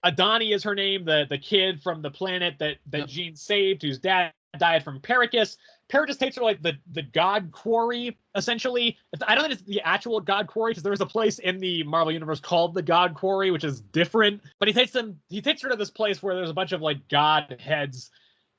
Adani is her name, the kid from the planet that Jean saved, whose dad died from Pericus. Pericus takes her like the God Quarry, essentially. I don't think it's the actual God Quarry, because there is a place in the Marvel Universe called the God Quarry, which is different. But he takes her to this place where there's a bunch of like god heads,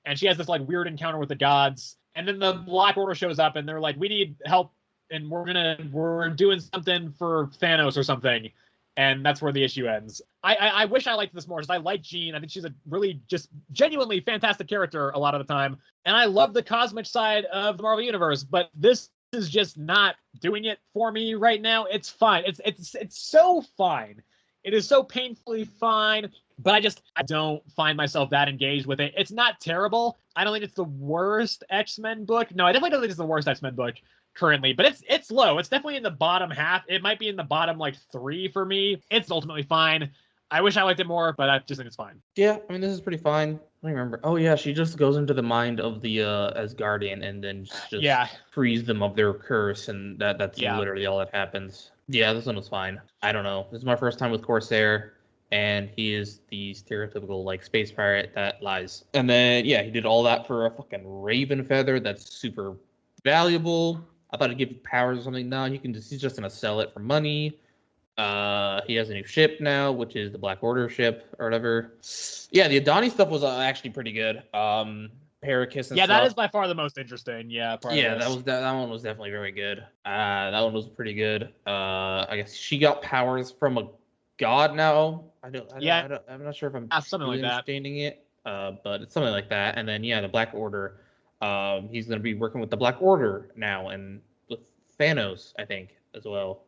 and she has this like weird encounter with the gods. And then the Black Order shows up, and they're like, "We need help, and we're doing something for Thanos or something." And that's where the issue ends. I wish I liked this more, because I like Jean. I think she's a really just genuinely fantastic character a lot of the time. And I love the cosmic side of the Marvel Universe, but this is just not doing it for me right now. It's fine. It's so fine. It is so painfully fine, but I don't find myself that engaged with it. It's not terrible. I don't think it's the worst X-Men book. No, I definitely don't think it's the worst X-Men book currently, but it's low. It's definitely in the bottom half. It might be in the bottom like 3 for me. It's ultimately fine. I wish I liked it more, but I just think it's fine. Yeah, I mean, this is pretty fine. I remember. Oh yeah, she just goes into the mind of the Asgardian and then just frees them of their curse, and that's literally all that happens. Yeah, this one was fine. I don't know. This is my first time with Corsair, and he is the stereotypical like space pirate that lies. And then yeah, he did all that for a fucking raven feather that's super valuable. I thought he'd give you powers or something. No, he's just gonna sell it for money. He has a new ship now, which is the Black Order ship or whatever. Yeah, the Adani stuff was actually pretty good. Parakis and stuff. That is by far the most interesting. Yeah, that one was definitely very good. That one was pretty good. I guess she got powers from a god now. I'm not sure if I'm something like that. Understanding it. But it's something like that. And then the Black Order. He's gonna be working with the Black Order now and with Thanos, I think, as well.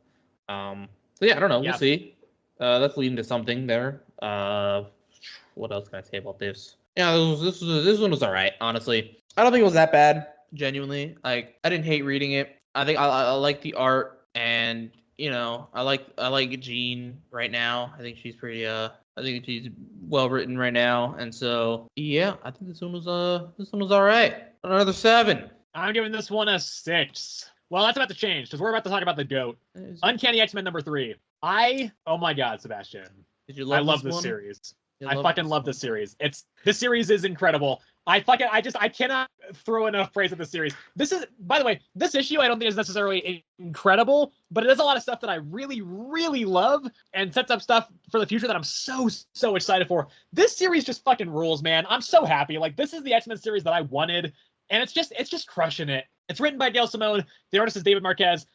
So yeah, I don't know. We'll see. That's leading to something there. What else can I say about this? Yeah, this one was all right. Honestly, I don't think it was that bad. Genuinely, like I didn't hate reading it. I think I like the art, and I like Jean right now. I think she's pretty. I think she's well written right now, and so yeah, I think this one was all right. Another 7. I'm giving this one a 6. Well, that's about to change because we're about to talk about the GOAT. Uncanny X-Men #3. Oh my God, Sebastian. I love this series. I fucking love this series. This series is incredible. I cannot throw enough praise at this series. This is, by the way, this issue I don't think is necessarily incredible, but it does a lot of stuff that I really, really love and sets up stuff for the future that I'm so excited for. This series just fucking rules, man. I'm so happy. Like, this is the X-Men series that I wanted, and it's just crushing it. It's written by Gail Simone. The artist is David Marquez.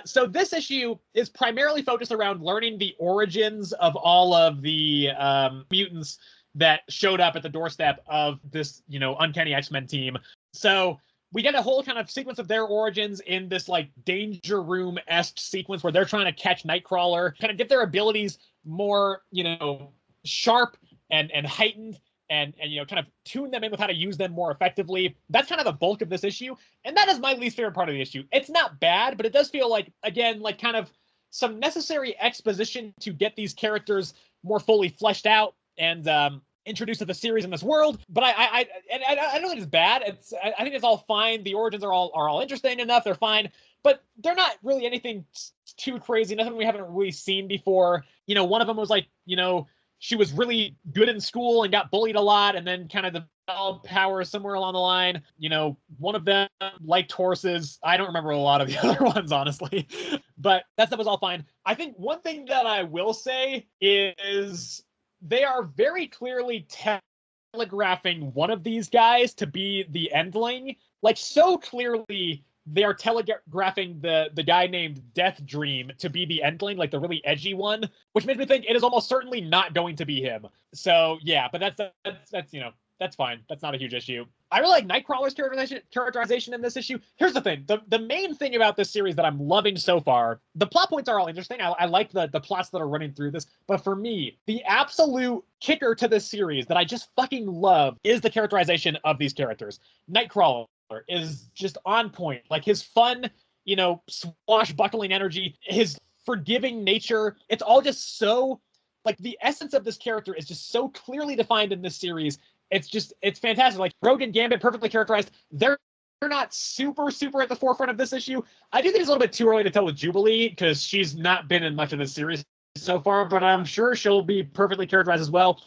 So this issue is primarily focused around learning the origins of all of the mutants that showed up at the doorstep of this, Uncanny X-Men team. So we get a whole kind of sequence of their origins in this like Danger Room-esque sequence where they're trying to catch Nightcrawler, kind of get their abilities more, sharp and heightened. And kind of tune them in with how to use them more effectively. That's kind of the bulk of this issue. And that is my least favorite part of the issue. It's not bad, but it does feel like, again, like kind of some necessary exposition to get these characters more fully fleshed out and introduced to the series in this world. But I don't think it's bad. I think it's all fine. The origins are all interesting enough. They're fine. But they're not really anything too crazy. Nothing we haven't really seen before. One of them was like, she was really good in school and got bullied a lot and then kind of developed powers somewhere along the line. One of them liked horses. I don't remember a lot of the other ones, honestly. But that stuff was all fine. I think one thing that I will say is they are very clearly telegraphing one of these guys to be the Endling. Like, so clearly they are telegraphing the guy named Death Dream to be the Endling, like the really edgy one, which makes me think it is almost certainly not going to be him. So yeah, but that's fine. That's not a huge issue. I really like Nightcrawler's characterization in this issue. Here's the thing. The main thing about this series that I'm loving so far, the plot points are all interesting. I like the plots that are running through this. But for me, the absolute kicker to this series that I just fucking love is the characterization of these characters. Nightcrawler is just on point. Like, his fun, swashbuckling energy, his forgiving nature. It's all just so, like, the essence of this character is just so clearly defined in this series. It's fantastic. Like, Rogue and Gambit, perfectly characterized. They're not super at the forefront of this issue. I do think it's a little bit too early to tell with Jubilee because she's not been in much of this series so far, but I'm sure she'll be perfectly characterized as well.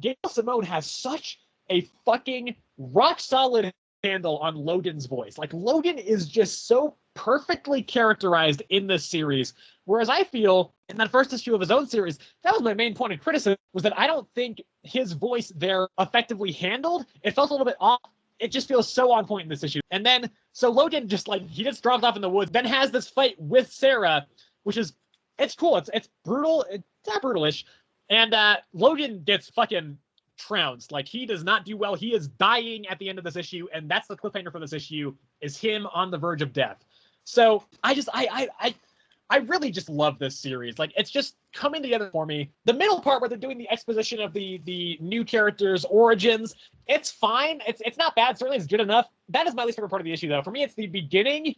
Gail Simone has such a fucking rock solid handle on Logan's voice. Like, Logan is just so perfectly characterized in this series. Whereas I feel in that first issue of his own series, that was my main point of criticism, was that I don't think his voice there effectively handled. It felt a little bit off. It just feels so on point in this issue. And then, so Logan just he gets dropped off in the woods, then has this fight with Sarah, which is, it's cool. It's brutal. It's not brutalish. And Logan gets fucking trounced. Like, he does not do well. He is dying at the end of this issue, and that's the cliffhanger for this issue, is him on the verge of death. So I I really just love this series. Like, it's just coming together for me. The middle part where they're doing the exposition of the new characters' origins, it's fine. It's not bad. Certainly it's good enough. That is my least favorite part of the issue, though. For me, it's the beginning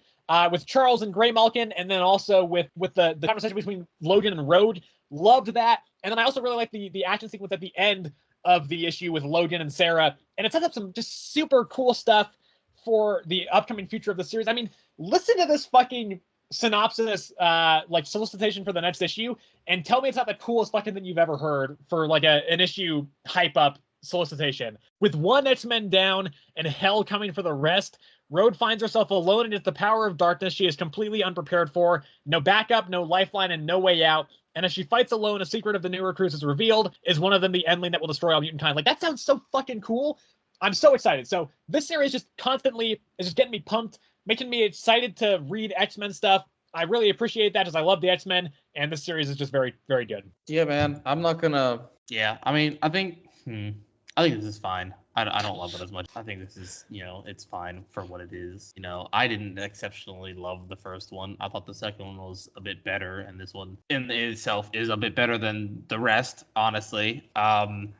with Charles and Graymalkin, and then also with the conversation between Logan and Rogue. Loved that. And then I also really like the action sequence at the end of the issue with Logan and Sarah. And it sets up some just super cool stuff for the upcoming future of the series. I mean, listen to this fucking synopsis, like solicitation for the next issue, and tell me it's not the coolest fucking thing you've ever heard for like an issue hype up solicitation. With one X-Men down and hell coming for the rest, Rogue finds herself alone against the power of darkness she is completely unprepared for. No backup, no lifeline, and no way out. And as she fights alone, a secret of the new recruits is revealed. Is one of them the endling that will destroy all mutant kind? Like, that sounds so fucking cool. I'm so excited. So this series just constantly is just getting me pumped, making me excited to read X-Men stuff. I really appreciate that, because I love the X-Men, and this series is just very, very good. Yeah, man. I'm not gonna. Yeah, I mean, I think this is fine. I don't love it as much. I think this is, it's fine for what it is. I didn't exceptionally love the first one. I thought the second one was a bit better, and this one in itself is a bit better than the rest, honestly. I'm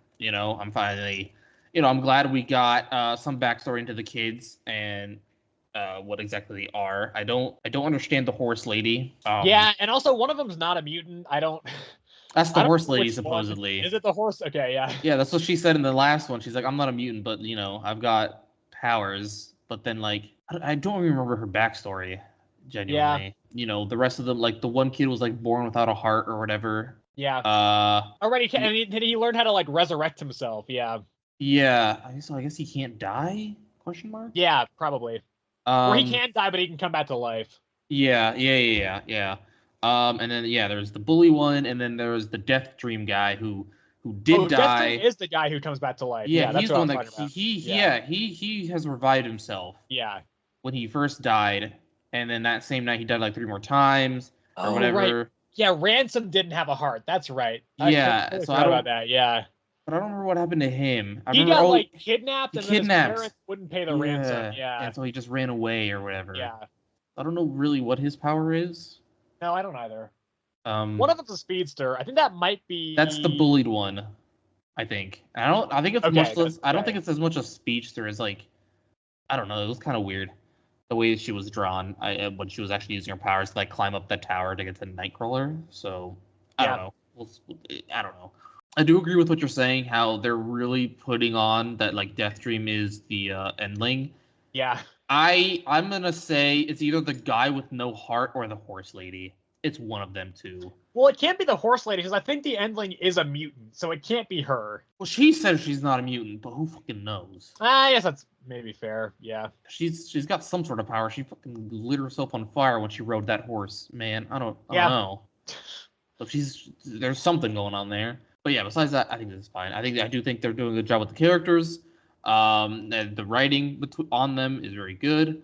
finally, I'm glad we got some backstory into the kids and what exactly they are. I don't understand the horse lady. Yeah, and also one of them's not a mutant. That's the horse lady, supposedly. Is it the horse? Okay, yeah. Yeah, that's what she said in the last one. She's like, I'm not a mutant, but, I've got powers. But then, like, I don't even remember her backstory, genuinely. Yeah. The rest of them, like, the one kid was, like, born without a heart or whatever. Yeah. Already, did he learn how to, like, resurrect himself? Yeah. Yeah. I guess he can't die? Question mark? Yeah, probably. Or he can't die, but he can come back to life. Yeah. And then there's the bully one, and then there's the Death Dream guy who did die. Death Dream is the guy who comes back to life. Yeah, that's he's the one that he has revived himself. Yeah. When he first died, and then that same night he died like 3 more times or whatever. Right. Yeah, Ransom didn't have a heart. That's right. Yeah, so I don't about that. Yeah. But I don't remember what happened to him. He got kidnapped, and then his parents wouldn't pay the ransom. Yeah. And so he just ran away or whatever. Yeah. I don't know really what his power is. No, I don't either. One of them's a speedster. I think that might be. That's the bullied one, I think. I think it's much less. I don't think it's as much a speedster as like. I don't know. It was kind of weird, the way she was drawn. When she was actually using her powers to like climb up the tower to get to Nightcrawler. So I don't know. I don't know. I do agree with what you're saying. How they're really putting on that like Death Dream is the endling. Yeah. I'm gonna say it's either the guy with no heart or the horse lady. It's one of them two. Well, it can't be the horse lady, because I think the endling is a mutant, so it can't be her. Well, she says she's not a mutant, but who fucking knows? I guess that's maybe fair. Yeah. She's got some sort of power. She fucking lit herself on fire when she rode that horse. Man, I don't know. So there's something going on there. But yeah, besides that, I think this is fine. I do think they're doing a good job with the characters. The writing on them is very good.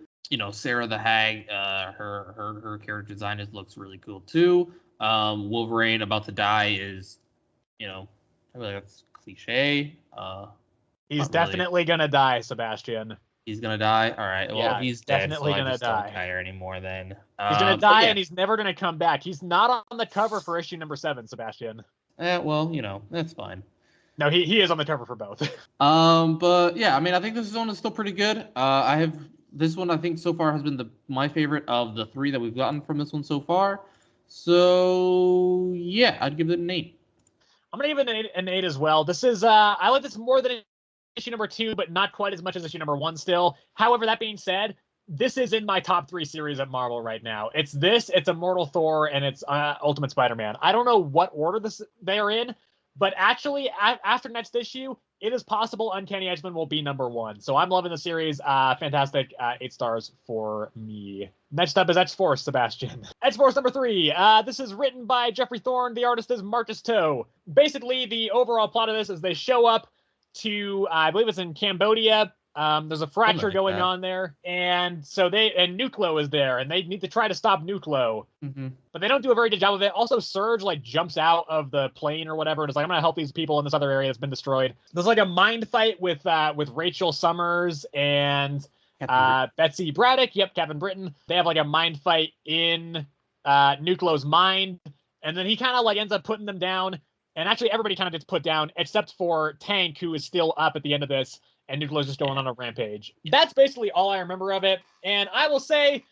Sarah the Hag, her character design looks really cool too. Wolverine about to die is, I feel like that's cliche. He's definitely gonna die, Sebastian. He's gonna die. All right. Well, he's dead, definitely so gonna I just die. Don't care anymore. Then he's gonna die, and he's never gonna come back. He's not on the cover for issue number 7, Sebastian. Well, that's fine. No, he is on the cover for both. But yeah, I mean, I think this one is still pretty good. This one I think so far has been my favorite of the 3 that we've gotten from this one so far. So yeah, I'd give it an 8. I'm gonna give it an 8 as well. This is I like this more than issue number 2, but not quite as much as issue number 1 still. However, that being said, this is in my top 3 series at Marvel right now. It's Immortal Thor, and it's Ultimate Spider-Man. I don't know what order they are in, but actually after next issue, it is possible Uncanny X-Men will be number 1. So I'm loving the series. Fantastic. 8 stars for me. Next up is X-Force, Sebastian. X-Force number 3. This is written by Jeffrey Thorne. The artist is Marcus Toe. Basically, the overall plot of this is they show up to, I believe it's in Cambodia. There's a fracture going on there, and so Nuclo is there, and they need to try to stop Nuclo, but they don't do a very good job of it. Also, Surge jumps out of the plane or whatever, and is like, I'm gonna help these people in this other area that's been destroyed. There's a mind fight with Rachel Summers and Betsy Braddock. Yep, Captain Britain. They have a mind fight in Nucleo's mind, and then he kind of like ends up putting them down. And actually, everybody kind of gets put down except for Tank, who is still up at the end of this, and Nucleo's just going on a rampage. That's basically all I remember of it, and I will say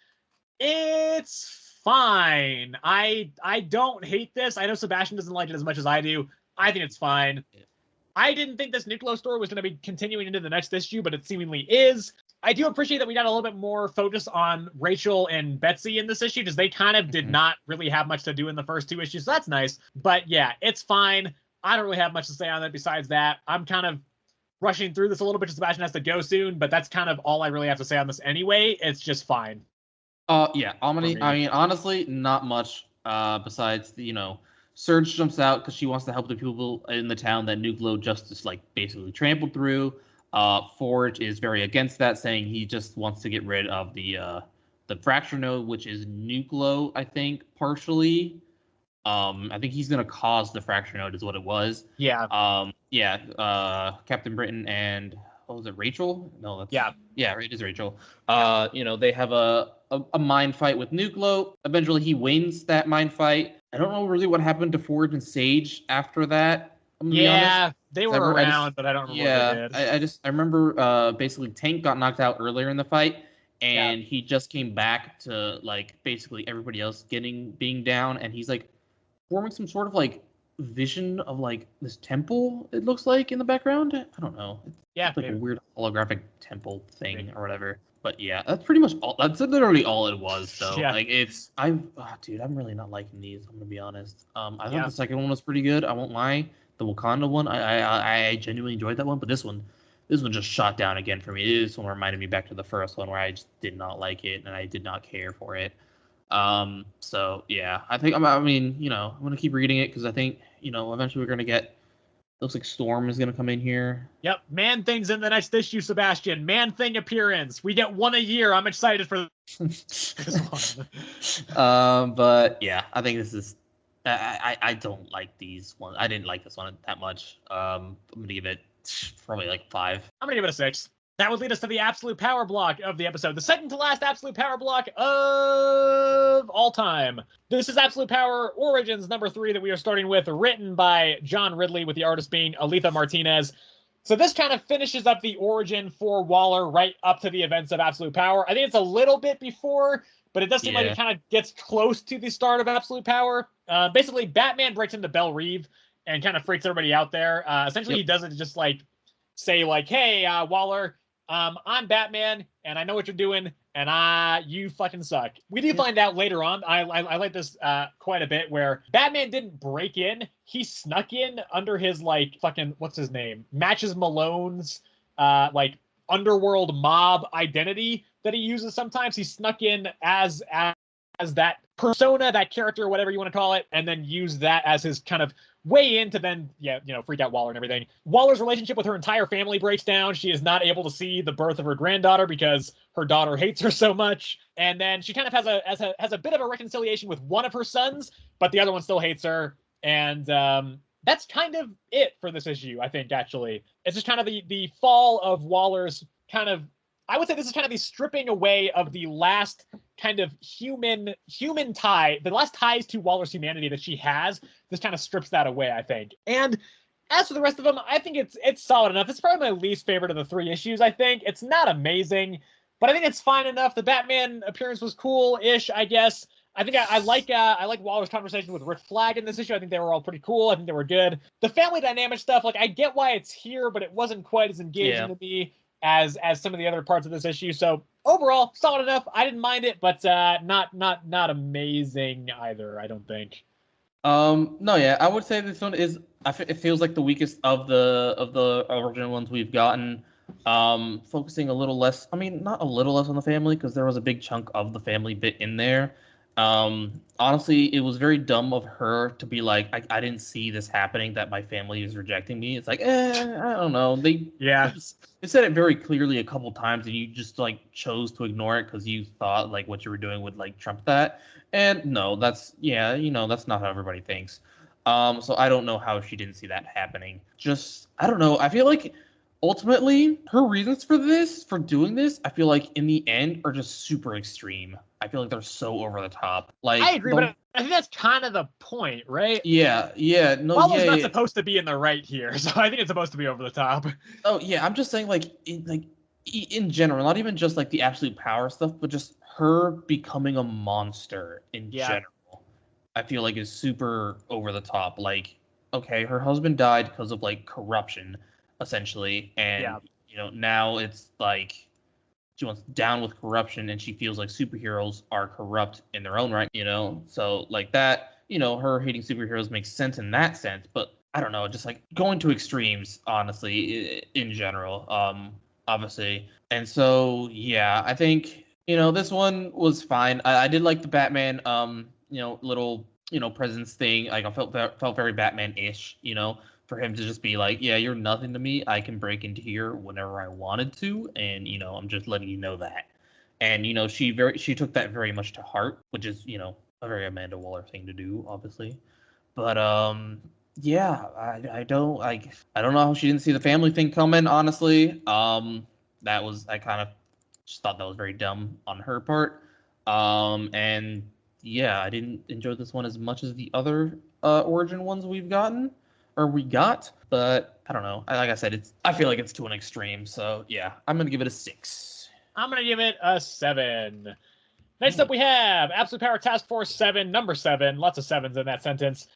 it's fine. I don't hate this. I know Sebastian doesn't like it as much as I do. I think it's fine. I didn't think this Nucleo story was going to be continuing into the next issue, but it seemingly is. I do appreciate that we got a little bit more focus on Rachel and Betsy in this issue, because they kind of did not really have much to do in the first 2 issues, so that's nice. But yeah, it's fine. I don't really have much to say on it besides that. I'm kind of rushing through this a little bit because Sebastian has to go soon, but that's kind of all I really have to say on this anyway. It's just fine. Yeah, I mean, honestly, not much besides, Surge jumps out because she wants to help the people in the town that Nucleo just like basically trampled through. Forge is very against that, saying he just wants to get rid of the fracture node, which is Nucleo, I think, partially. I think he's gonna cause the fracture node, is what it was. Yeah. Captain Britain and what was it, Rachel? No, that's yeah, it is Rachel. They have a mind fight with Nucleo. Eventually, he wins that mind fight. I don't know really what happened to Forge and Sage after that. Yeah, they were around, but I don't remember what they did. I remember basically Tank got knocked out earlier in the fight, and he just came back to like basically everybody else being down, and he's like forming some sort of like vision of like this temple, it looks like, in the background. I don't know. It's like a weird holographic temple thing or whatever. But yeah, that's pretty much all. That's literally all it was, though. Yeah. Like dude, I'm really not liking these. I'm gonna be honest. I thought the second one was pretty good. I won't lie. The Wakanda one, I genuinely enjoyed that one, but this one just shot down again for me. This one reminded me back to the first one where I just did not like it and I did not care for it. So yeah, I think I'm gonna keep reading it because I think eventually we're gonna get. Looks like Storm is gonna come in here. Yep, Man-Thing's in the next issue, Sebastian. Man-Thing appearance. We get one a year. I'm excited for this one. But yeah, I think this is. I don't like these ones. I didn't like this one that much. I'm gonna give it probably like 5. I'm gonna give it a 6. That would lead us to the absolute power block of the episode. The second to last absolute power block of all time. This is Absolute Power Origins number 3 that we are starting with, written by John Ridley, with the artist being Aletha Martinez. So this kind of finishes up the origin for Waller right up to the events of Absolute Power. I think it's a little bit before, but it does seem like it kind of gets close to the start of Absolute Power. Basically, Batman breaks into Belle Reve and kind of freaks everybody out there. Essentially, he doesn't just like say like, hey, Waller, I'm Batman, and I know what you're doing, and you fucking suck. We do find out later on, I like this quite a bit, where Batman didn't break in, he snuck in under his, like, fucking, what's his name? Matches Malone's, like, underworld mob identity that he uses sometimes. He snuck in as that persona, that character, whatever you want to call it, and then use that as his kind of way in to then, freak out Waller and everything. Waller's relationship with her entire family breaks down. She is not able to see the birth of her granddaughter because her daughter hates her so much. And then she kind of has a bit of a reconciliation with one of her sons, but the other one still hates her. And that's kind of it for this issue, I think, actually. It's just kind of the fall of Waller's kind of, I would say this is kind of the stripping away of the last kind of human tie, the last ties to Waller's humanity that she has. This kind of strips that away, I think. And as for the rest of them, I think it's solid enough. It's probably my least favorite of the 3 issues, I think. It's not amazing, but I think it's fine enough. The Batman appearance was cool-ish, I guess. I think I like Waller's conversation with Rick Flag in this issue. I think they were all pretty cool. I think they were good. The family dynamic stuff, like, I get why it's here, but it wasn't quite as engaging to me as some of the other parts of this issue. So overall, solid enough. I didn't mind it, but not amazing either, I don't think. No, yeah, I would say this one is. It feels like the weakest of the original ones we've gotten. Focusing a little less. I mean, not a little less on the family, because there was a big chunk of the family bit in there. Honestly, it was very dumb of her to be like, I didn't see this happening, that my family is rejecting me. It's like, I don't know. They said it very clearly a couple times, and you just like chose to ignore it because you thought like what you were doing would like trump that. And no, that's not how everybody thinks. So I don't know how she didn't see that happening. Just, I don't know. I feel like ultimately, her reasons for doing this, I feel like in the end are just super extreme. I feel like they're so over the top. Like I agree, but I think that's kind of the point, right? yeah, no, Wallo's yeah, not yeah. supposed to be in the right here, so I think it's supposed to be over the top. Oh yeah, I'm just saying in general, not even just like the absolute power stuff, but just her becoming a monster in general. I feel like is super over the top. Like, okay, her husband died because of like corruption, essentially, and now it's like she wants down with corruption, and she feels like superheroes are corrupt in their own right. So like that, her hating superheroes makes sense in that sense, but I don't know, just like going to extremes, honestly, in general, obviously, and so yeah, I think this one was fine. I did like the Batman, little presence thing. Like I felt very Batman-ish, for him to just be like, yeah, you're nothing to me. I can break into here whenever I wanted to, and I'm just letting you know that. And she took that very much to heart, which is a very Amanda Waller thing to do, obviously. But yeah, I don't know how she didn't see the family thing coming. Honestly, I kind of just thought that was very dumb on her part. And yeah, I didn't enjoy this one as much as the other origin ones we got, but I don't know. Like I said, I feel like it's to an extreme. So yeah, I'm gonna give it a 6. I'm gonna give it a 7. Next up, we have Absolute Power Task Force 7, number 7. Lots of 7s in that sentence.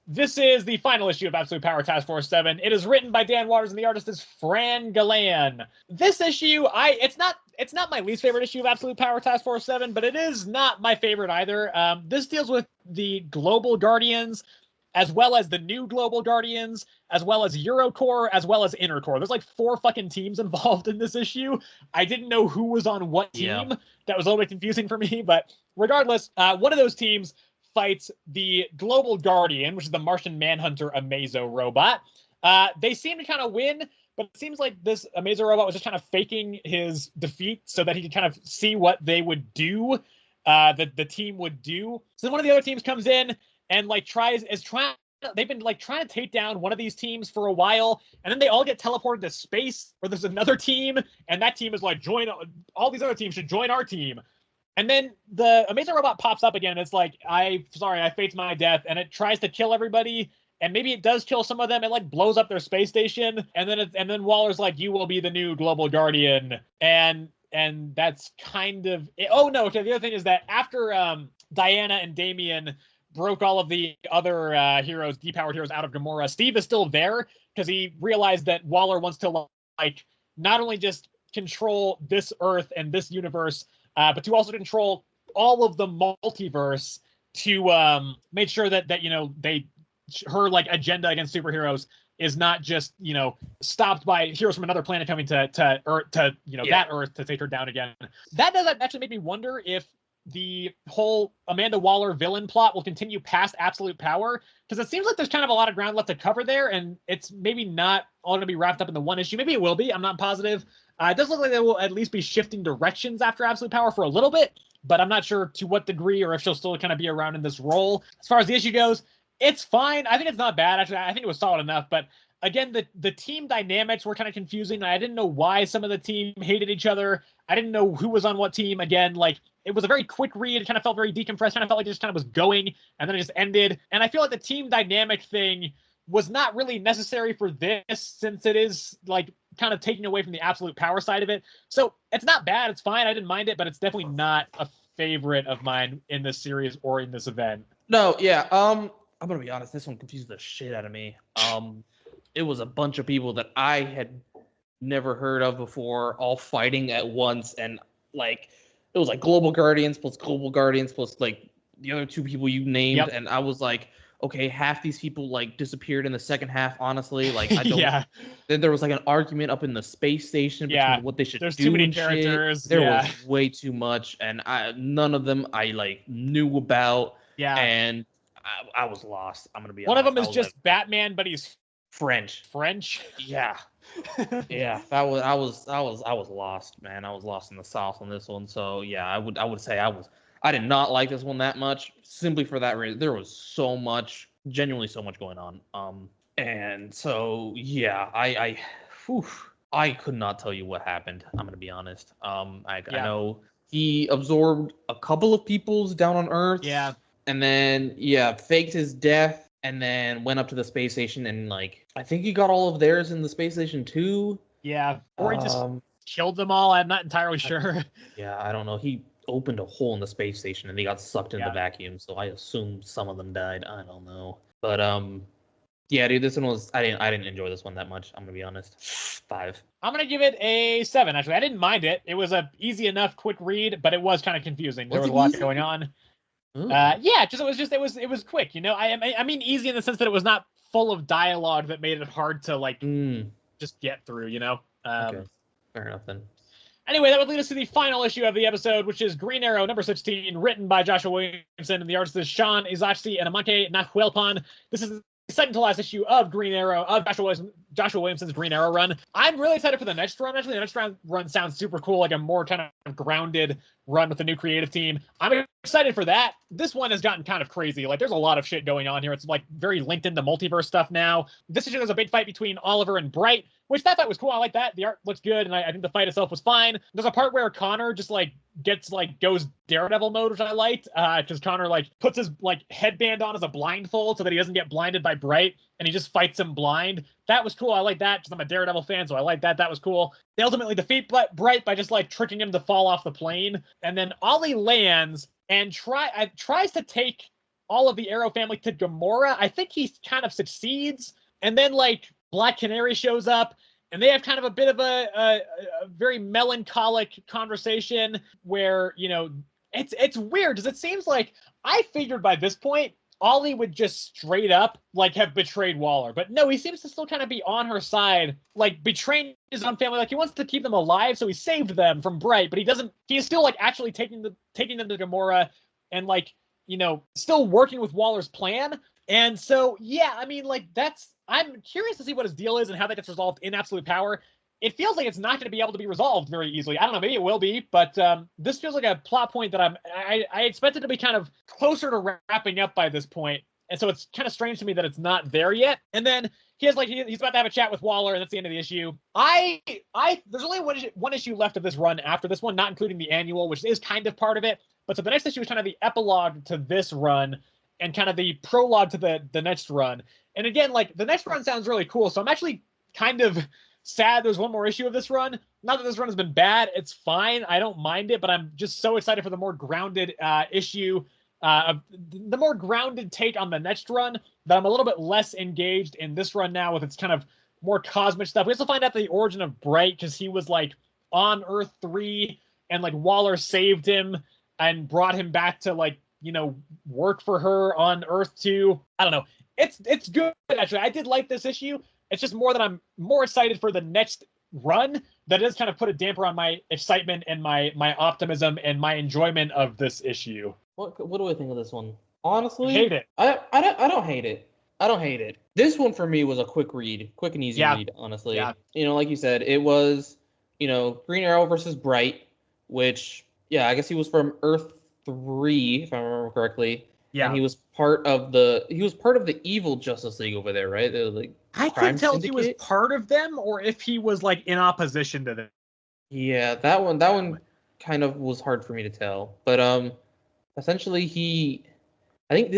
This is the final issue of Absolute Power Task Force 7. It is written by Dan Waters and the artist is Fran Galan. This issue, it's not my least favorite issue of Absolute Power Task Force 7, but it is not my favorite either. This deals with the Global Guardians, as well as the new Global Guardians, as well as Eurocorps, as well as Intercorps. There's like 4 fucking teams involved in this issue. I didn't know who was on what team. Yeah. That was a little bit confusing for me, but regardless, one of those teams fights the Global Guardian, which is the Martian Manhunter Amazo robot. They seem to kind of win, but it seems like this Amazo robot was just kind of faking his defeat so that he could kind of see what they would do, the team would do. So then one of the other teams comes in and like they've been like trying to take down one of these teams for a while, and then they all get teleported to space where there's another team, and that team is like, all these other teams should join our team. And then the Amazing Robot pops up again, and it's like, I faked my death, and it tries to kill everybody, and maybe it does kill some of them. It like blows up their space station, and then Waller's like, you will be the new Global Guardian, and that's kind of it. Oh no, okay, the other thing is that after Diana and Damian broke all of the other heroes, depowered heroes out of Gamora, Steve is still there because he realized that Waller wants to like not only just control this Earth and this universe, but to also control all of the multiverse to make sure that her like agenda against superheroes is not just stopped by heroes from another planet coming to Earth that Earth to take her down again. That does actually make me wonder if the whole Amanda Waller villain plot will continue past Absolute Power, because it seems like there's kind of a lot of ground left to cover there, and it's maybe not all going to be wrapped up in the one issue. Maybe it will be. I'm not positive. It does look like they will at least be shifting directions after Absolute Power for a little bit, but I'm not sure to what degree or if she'll still kind of be around in this role. As far as the issue goes, it's fine. I think it's not bad. Actually, I think it was solid enough, but again, the team dynamics were kind of confusing. I didn't know why some of the team hated each other. I didn't know who was on what team. Again, like, it was a very quick read. It kind of felt very decompressed. Kind of felt like it just kind of was going, and then it just ended. And I feel like the team dynamic thing was not really necessary for this, since it is like kind of taking away from the Absolute Power side of it. So it's not bad. It's fine. I didn't mind it, but it's definitely not a favorite of mine in this series or in this event. No, yeah. I'm gonna be honest. This one confused the shit out of me. It was a bunch of people that I had never heard of before, all fighting at once, and like it was like Global Guardians plus like the other 2 people you named, yep. And I was like, okay, half these people like disappeared in the second half. Honestly, like I don't. Yeah. Then there was like an argument up in the space station between what they should do. There's too many characters. Shit. There was way too much, and none of them I like knew about. Yeah, and I was lost. I'm gonna be honest. One of them is just like, Batman, but he's French. Yeah. Yeah, I was lost, man. I was lost in the sauce on this one. So yeah, I would say I did not like this one that much, simply for that reason. There was genuinely so much going on. And so yeah, I Whew, I could not tell you what happened. I'm gonna be honest. I Yeah. know he absorbed a couple of people's down on Earth. Yeah. And then faked his death, and then went up to the space station, and like I think he got all of theirs in the space station too. Yeah. Or he just killed them all. I'm not entirely sure. Yeah, I don't know. He opened a hole in the space station, and they got sucked into Yeah. the vacuum. So I assume some of them died. I don't know, but yeah, dude, this one was I didn't enjoy this one that much. I'm gonna be honest. 5. I'm gonna give it a 7. Actually, I didn't mind it. It was a easy enough, quick read, but it was kind of confusing. There was a lot going on. Yeah, it was quick. You know, I mean easy in the sense that it was not full of dialogue that made it hard to like just get through. You know. Okay. Fair enough then. Anyway, that would lead us to the final issue of the episode, which is Green Arrow number 16, written by Joshua Williamson, and the artist is Sean Izachi and Amake Nahuelpan. This is the second to last issue of Green Arrow, of Joshua Williamson's Green Arrow run. I'm really excited for the next run. Actually, the next run sounds super cool, like a more kind of grounded run with the new creative team. I'm excited for that. This one has gotten kind of crazy. Like, there's a lot of shit going on here. It's like very linked into multiverse stuff now. This issue, there's a big fight between Oliver and Bright, which that fight was cool. I like that. The art looks good, and I think the fight itself was fine. There's a part where Connor just like goes Daredevil mode, which I liked, because Connor like puts his like headband on as a blindfold so that he doesn't get blinded by Bright, and he just fights him blind. That was cool. I like that because I'm a Daredevil fan, so I like that. That was cool. They ultimately defeat Bright by just like tricking him to fall off the plane, and then Ollie lands and tries to take all of the Arrow family to Gamora. I think he kind of succeeds, and then like Black Canary shows up, and they have kind of a bit of a very melancholic conversation where, you know, it's weird because it seems like I figured by this point Ollie would just straight up like have betrayed Waller, but no, he seems to still kind of be on her side, like betraying his own family. Like he wants to keep them alive, so he saved them from Bright, but he is still like actually taking them to Gamora and like, you know, still working with Waller's plan. And so yeah, I mean, like I'm curious to see what his deal is and how that gets resolved in Absolute Power. It feels like it's not going to be able to be resolved very easily. I don't know, maybe it will be, but this feels like a plot point that I expected to be kind of closer to wrapping up by this point. And so it's kind of strange to me that it's not there yet. And then he's about to have a chat with Waller, and that's the end of the issue. There's only one issue left of this run after this one, not including the annual, which is kind of part of it. But so the next issue is kind of the epilogue to this run and kind of the prologue to the next run. And again, like the next run sounds really cool. So I'm actually kind of sad there's one more issue of this run. Not that this run has been bad. It's fine. I don't mind it, but I'm just so excited for the more grounded issue, the more grounded take on the next run, that I'm a little bit less engaged in this run now with its kind of more cosmic stuff. We also find out the origin of Bright because he was like on Earth 3 and like Waller saved him and brought him back to like, you know, work for her on Earth 2. I don't know. It's good, actually. I did like this issue. It's just more that I'm more excited for the next run. That does kind of put a damper on my excitement and my optimism and my enjoyment of this issue. What do I think of this one? Honestly, I hate it. I don't hate it. I don't hate it. This one for me was a quick and easy read, honestly. Yeah. You know, like you said, it was, you know, Green Arrow versus Bright, which, yeah, I guess he was from Earth 3, if I remember correctly. Yeah. And he was part of the evil Justice League over there, right? Like I couldn't tell if he was part of them or if he was like in opposition to them. Yeah, that one kind of was hard for me to tell. But essentially I don't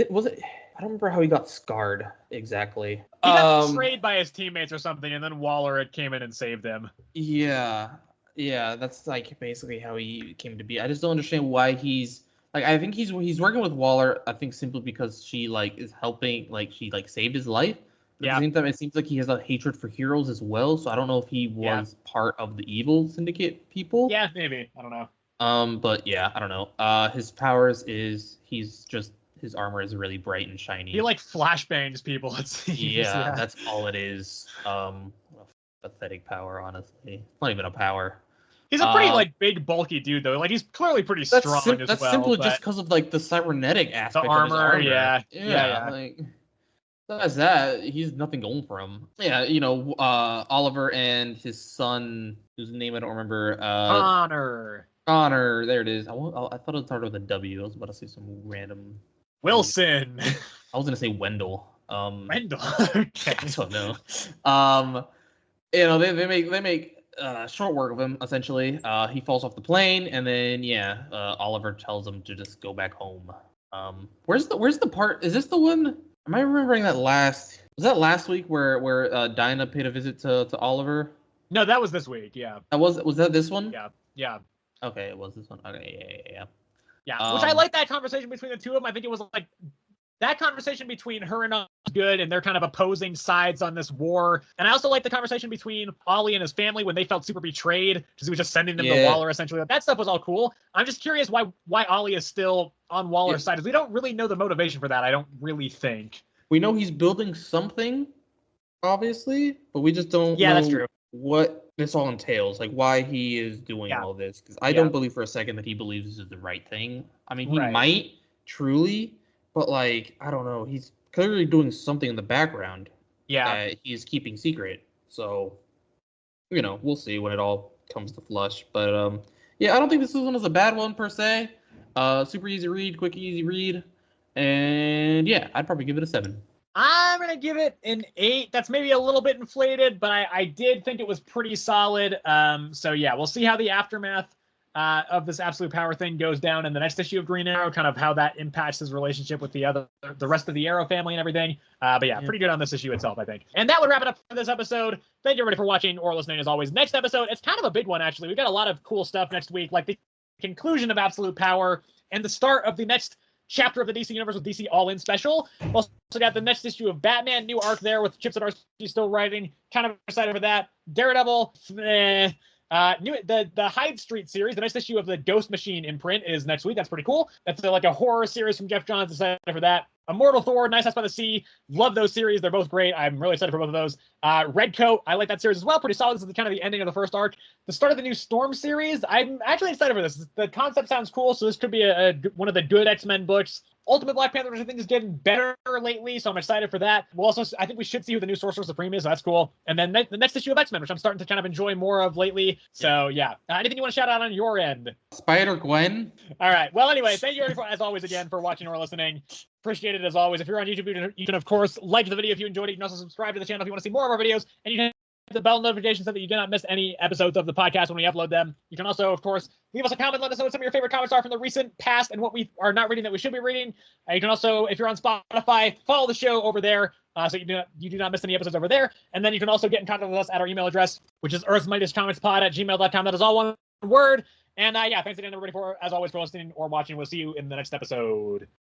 remember how he got scarred exactly. He got betrayed by his teammates or something, and then Waller came in and saved him. Yeah, that's like basically how he came to be. I just don't understand why he's like. I think he's working with Waller. I think simply because she like is helping, like she like saved his life. But at the same time, it seems like he has a hatred for heroes as well. So I don't know if he was part of the evil syndicate people. Yeah, maybe. I don't know. But yeah, I don't know. His powers is his armor is really bright and shiny. He like flashbangs people, it seems. Yeah, that's all it is. Pathetic power, honestly. It's not even a power. He's a pretty like big, bulky dude though. Like he's clearly pretty strong as well. That's simply just because of like the cybernetic aspect the armor, of his armor. Yeah. Like, besides that, he's nothing going for him. Yeah, you know, Oliver and his son, whose name I don't remember. Connor, there it is. I thought it started with a W. I was about to say some random. Wilson. I was gonna say Wendell. Wendell. Okay. I don't know. They make short work of him essentially. He falls off the plane, and then Oliver tells him to just go back home. Where's the part? Is this the one? Am I remembering that last? Was that last week where Dinah paid a visit to Oliver? No, that was this week. Yeah. Was that this one? Yeah. Okay, it was this one. Okay, yeah. Yeah, which I like that conversation between the two of them. I think it was like that conversation between her and Osgood, and they're kind of opposing sides on this war. And I also like the conversation between Ollie and his family when they felt super betrayed because he was just sending them to Waller essentially. That stuff was all cool. I'm just curious why Ollie is still on Waller's side, because we don't really know the motivation for that. I don't really think. We know he's building something, obviously, but we just don't know that's true. What this all entails, like why he is doing all this. Because I don't believe for a second that he believes this is the right thing. I mean, he might truly, but like, I don't know. He's clearly doing something in the background that he's keeping secret. So, we'll see when it all comes to flush. But I don't think this one is a bad one per se. Super easy read, quick, easy read. And I'd probably give it a 7. I'm going to give it an 8. That's maybe a little bit inflated, but I did think it was pretty solid. So we'll see how the aftermath of this absolute power thing goes down in the next issue of Green Arrow, kind of how that impacts his relationship with the rest of the Arrow family and everything. But pretty good on this issue itself, I think. And that would wrap it up for this episode. Thank you everybody for watching or listening as always. Next episode, it's kind of a big one, actually. We've got a lot of cool stuff next week, like the conclusion of Absolute Power and the start of the next chapter of the DC Universe with DC All-In Special. We'll also got the next issue of Batman, new arc there with Chip Zdarsky still writing. Kind of excited for that. Daredevil, the Hyde Street series, the next issue of the Ghost Machine imprint is next week. That's pretty cool. That's like a horror series from Jeff Johns. Excited for that. Immortal Thor, Nice House by the Sea. Love those series. They're both great. I'm really excited for both of those. Redcoat, I like that series as well. Pretty solid. This is kind of the ending of the first arc. The start of the new Storm series. I'm actually excited for this. The concept sounds cool, so this could be one of the good X-Men books. Ultimate Black Panther, I think, is getting better lately, so I'm excited for that. I think we should see who the new Sorcerer Supreme is, so that's cool. And then the next issue of X-Men, which I'm starting to kind of enjoy more of lately. So, anything you want to shout out on your end? Spider-Gwen. All right. Well, anyway, thank you, as always, again, for watching or listening. Appreciate it, as always. If you're on YouTube, you can, of course, like the video if you enjoyed it. You can also subscribe to the channel if you want to see more of our videos. And you can the bell notification so that you do not miss any episodes of the podcast when we upload them. You can also, of course, leave us a comment. Let us know what some of your favorite comics are from the recent past and what we are not reading that we should be reading. You can also, if you're on Spotify, follow the show over there so you do not miss any episodes over there. And then you can also get in contact with us at our email address, which is earthsmightestcomicsPod@gmail.com. That is all one word. And thanks again, everybody, as always, for listening or watching. We'll see you in the next episode.